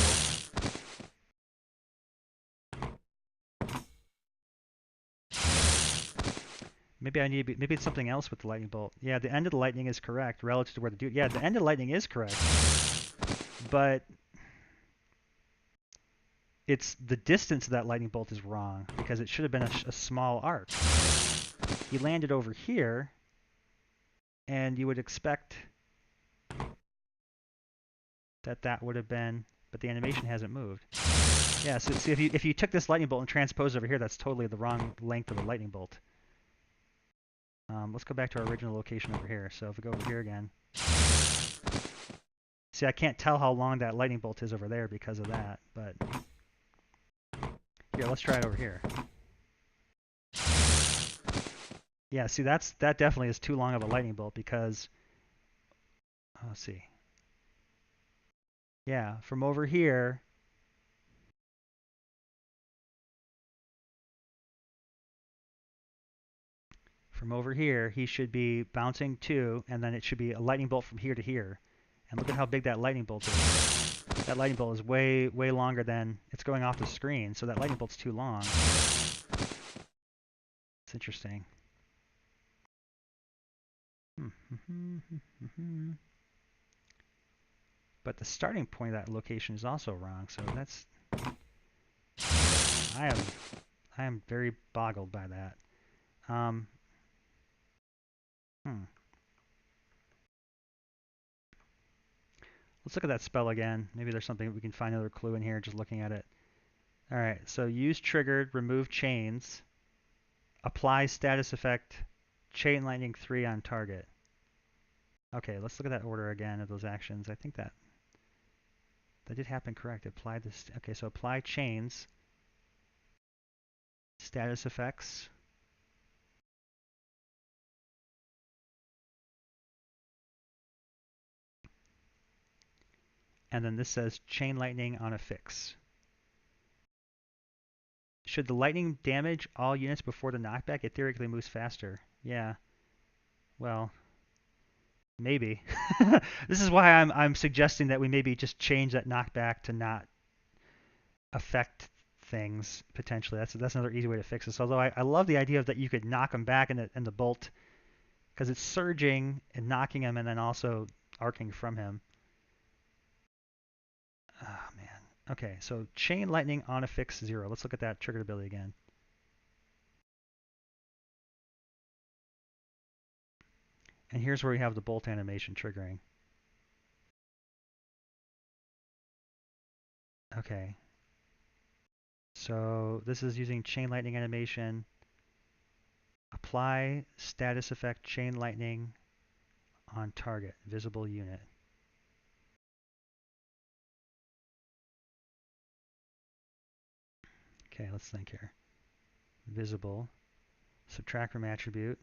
Maybe it's something else with the lightning bolt. Yeah, the end of the lightning is correct relative to where the dude. Yeah, the end of the lightning is correct, but it's the distance of that lightning bolt is wrong because it should have been a small arc. He landed over here, and you would expect that would have been, but the animation hasn't moved. Yeah, so see if you took this lightning bolt and transposed over here, that's totally the wrong length of the lightning bolt. Let's go back to our original location over here. So if we go over here again, see, I can't tell how long that lightning bolt is over there because of that, but here, let's try it over here. Yeah, see, that definitely is too long of a lightning bolt because, let's see. Yeah, from over here, he should be bouncing 2, and then it should be a lightning bolt from here to here. And look at how big that lightning bolt is. That lightning bolt is way, way longer than it's going off the screen, so that lightning bolt's too long. It's interesting. But the starting point of that location is also wrong, so that's... I am very boggled by that. Let's look at that spell again. Maybe there's something we can find another clue in here just looking at it. All right, so use triggered, remove chains, apply status effect, chain lightning 3 on target. Okay, let's look at that order again of those actions. I think that did happen correct. Apply this. Okay, so apply chains, status effects. And then this says chain lightning on a fix. Should the lightning damage all units before the knockback? It theoretically moves faster. Yeah. Well, maybe. This is why I'm suggesting that we maybe just change that knockback to not affect things potentially. That's another easy way to fix this. Although I love the idea of that you could knock him back in the bolt because it's surging and knocking him and then also arcing from him. Oh man. Okay, so chain lightning on a fix 0. Let's look at that triggered ability again. And here's where we have the bolt animation triggering. Okay. So this is using chain lightning animation. Apply status effect chain lightning on target, visible unit. Okay, let's think here. Visible. Subtract from attribute.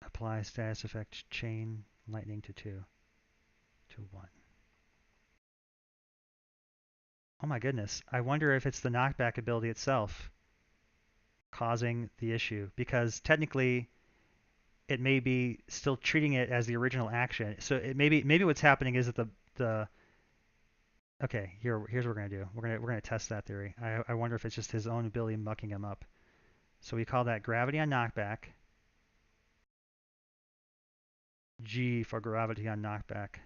Apply status effect chain lightning to 2 to 1. Oh my goodness. I wonder if it's the knockback ability itself causing the issue, because technically it may be still treating it as the original action. So it maybe what's happening is that the okay, here's what we're gonna do. We're gonna test that theory. I wonder if it's just his own ability mucking him up. So we call that gravity on knockback. G for gravity on knockback.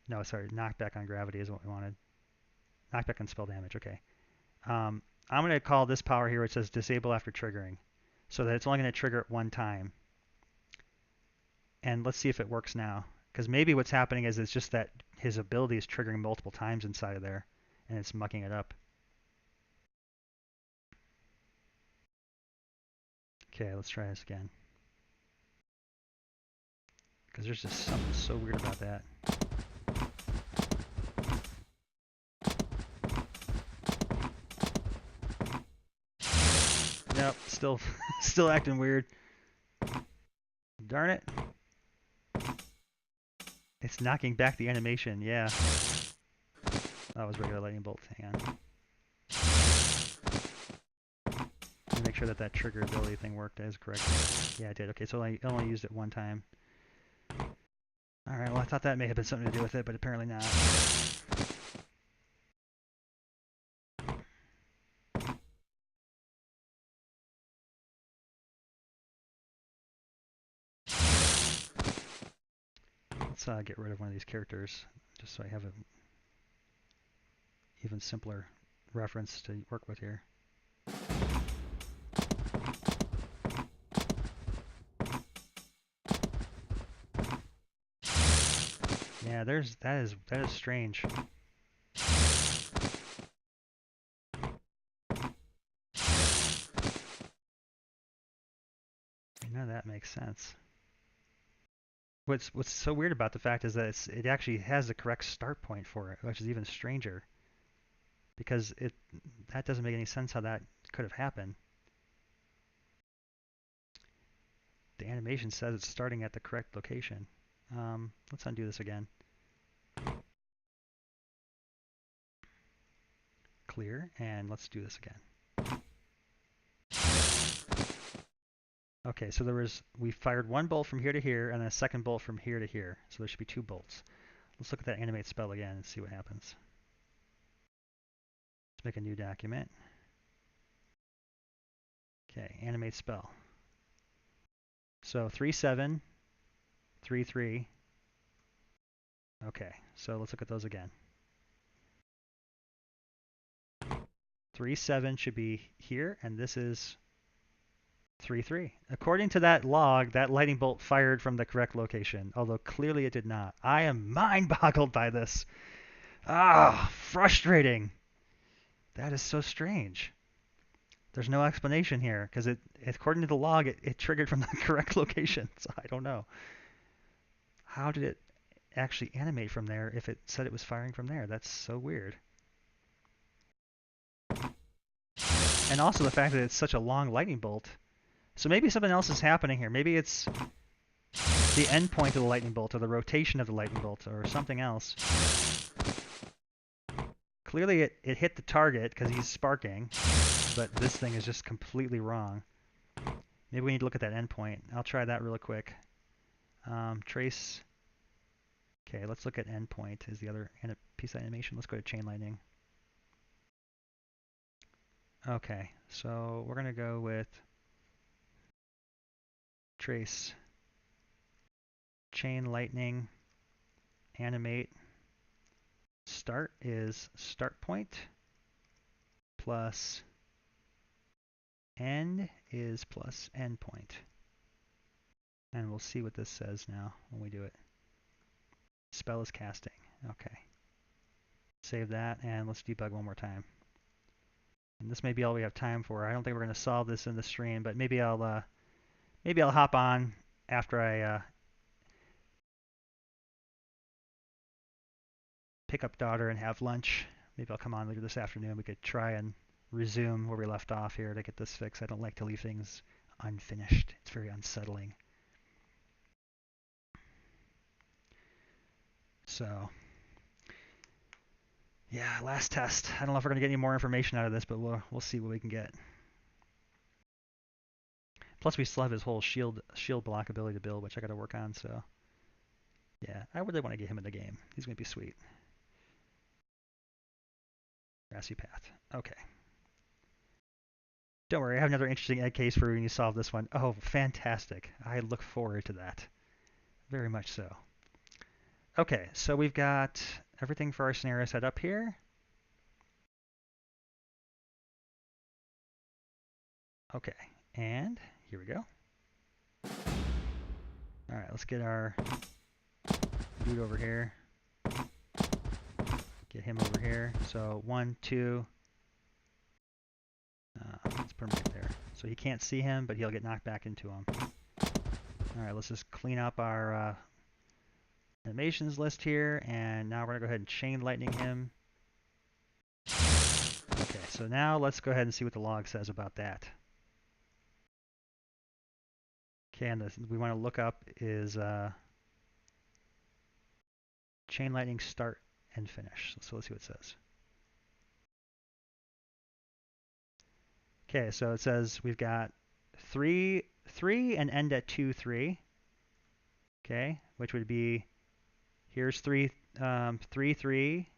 No, sorry, knockback on gravity is what we wanted. Knockback on spell damage, okay. I'm going to call this power here, it says disable after triggering, so that it's only going to trigger it one time. And let's see if it works now. Because maybe what's happening is it's just that his ability is triggering multiple times inside of there, and it's mucking it up. Okay, let's try this again. Because there's just something so weird about that. Nope, Still, still acting weird. Darn it. It's knocking back the animation, yeah. That was regular lightning bolt, hang on. Let me make sure that that trigger ability thing worked as correct. Yeah, it did. Okay, so I only used it one time. Alright, well I thought that may have been something to do with it, but apparently not. Let's get rid of one of these characters, just so I have an even simpler reference to work with here. Yeah, that is strange. None of that makes sense. What's so weird about the fact is that it actually has the correct start point for it, which is even stranger. Because that doesn't make any sense how that could have happened. The animation says it's starting at the correct location. Let's undo this again. Clear, and let's do this again. Okay, so we fired one bolt from here to here, and then a second bolt from here to here. So there should be 2 bolts. Let's look at that animate spell again and see what happens. Let's make a new document. Okay, animate spell. So 3-7, 3-3. Okay, so let's look at those again. 3-7 should be here, and this is 3-3. According to that log, that lightning bolt fired from the correct location, although clearly it did not. I am mind-boggled by this. Ah, frustrating. That is so strange. There's no explanation here, because according to the log, it triggered from the correct location, so I don't know. How did it actually animate from there if it said it was firing from there? That's so weird. And also the fact that it's such a long lightning bolt. So maybe something else is happening here. Maybe it's the end point of the lightning bolt, or the rotation of the lightning bolt, or something else. Clearly it hit the target because he's sparking, but this thing is just completely wrong. Maybe we need to look at that endpoint. I'll try that really quick. Trace. Okay, let's look at endpoint is the other piece of animation. Let's go to chain lightning. Okay, so we're going to go with trace, chain lightning, animate. Start is start point plus end is plus end point. And we'll see what this says now when we do it. Spell is casting. Okay. Save that, and let's debug one more time. And this may be all we have time for. I don't think we're going to solve this in the stream, but maybe I'll hop on after I pick up daughter and have lunch. Maybe I'll come on later this afternoon. We could try and resume where we left off here to get this fixed. I don't like to leave things unfinished. It's very unsettling. So, yeah, last test. I don't know if we're going to get any more information out of this, but we'll see what we can get. Plus, we still have his whole shield block ability to build, which I got to work on. So, yeah, I really want to get him in the game. He's going to be sweet. Grassy path. Okay. Don't worry, I have another interesting egg case for when you solve this one. Oh, fantastic. I look forward to that. Very much so. Okay, so we've got everything for our scenario set up here. Okay, and here we go. All right, let's get our dude over here. Get him over here. So 1, 2. Let's put him right there. So he can't see him, but he'll get knocked back into him. All right, let's just clean up our animations list here, and now we're going to go ahead and chain lightning him. Okay, so now let's go ahead and see what the log says about that. Okay, and we want to look up is chain lightning start and finish. So let's see what it says. Okay, so it says we've got 3, 3 and end at 2, 3. Okay, which would be, here's 3, 3, 3.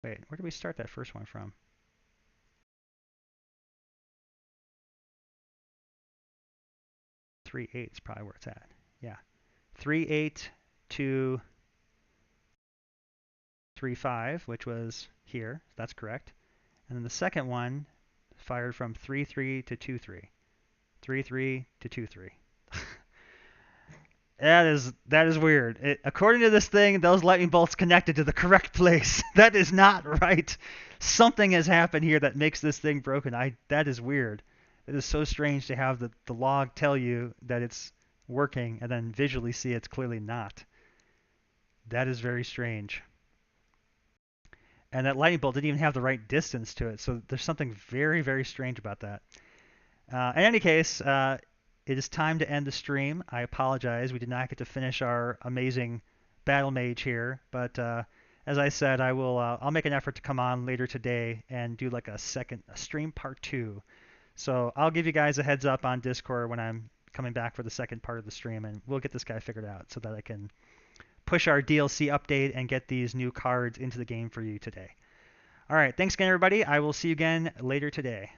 Wait, where did we start that first one from? 3, 8 is probably where it's at. Yeah. 3, 8, 2, 3, 5, which was here. That's correct. And then the second one fired from 3, 3 to 2, 3. 3, 3 to 2, 3. That is weird. According to this thing, those lightning bolts connected to the correct place. That is not right. Something has happened here that makes this thing broken. That is weird. It is so strange to have the log tell you that it's working and then visually see it's clearly not. That is very strange. And that lightning bolt didn't even have the right distance to it, so there's something very, very strange about that. In any case, it is time to end the stream. I apologize. We did not get to finish our amazing battle mage here, but as I said, I'll make an effort to come on later today and do like a stream part 2. So I'll give you guys a heads up on Discord when I'm coming back for the second part of the stream, and we'll get this guy figured out so that I can push our DLC update and get these new cards into the game for you today. All right, thanks again, everybody. I will see you again later today.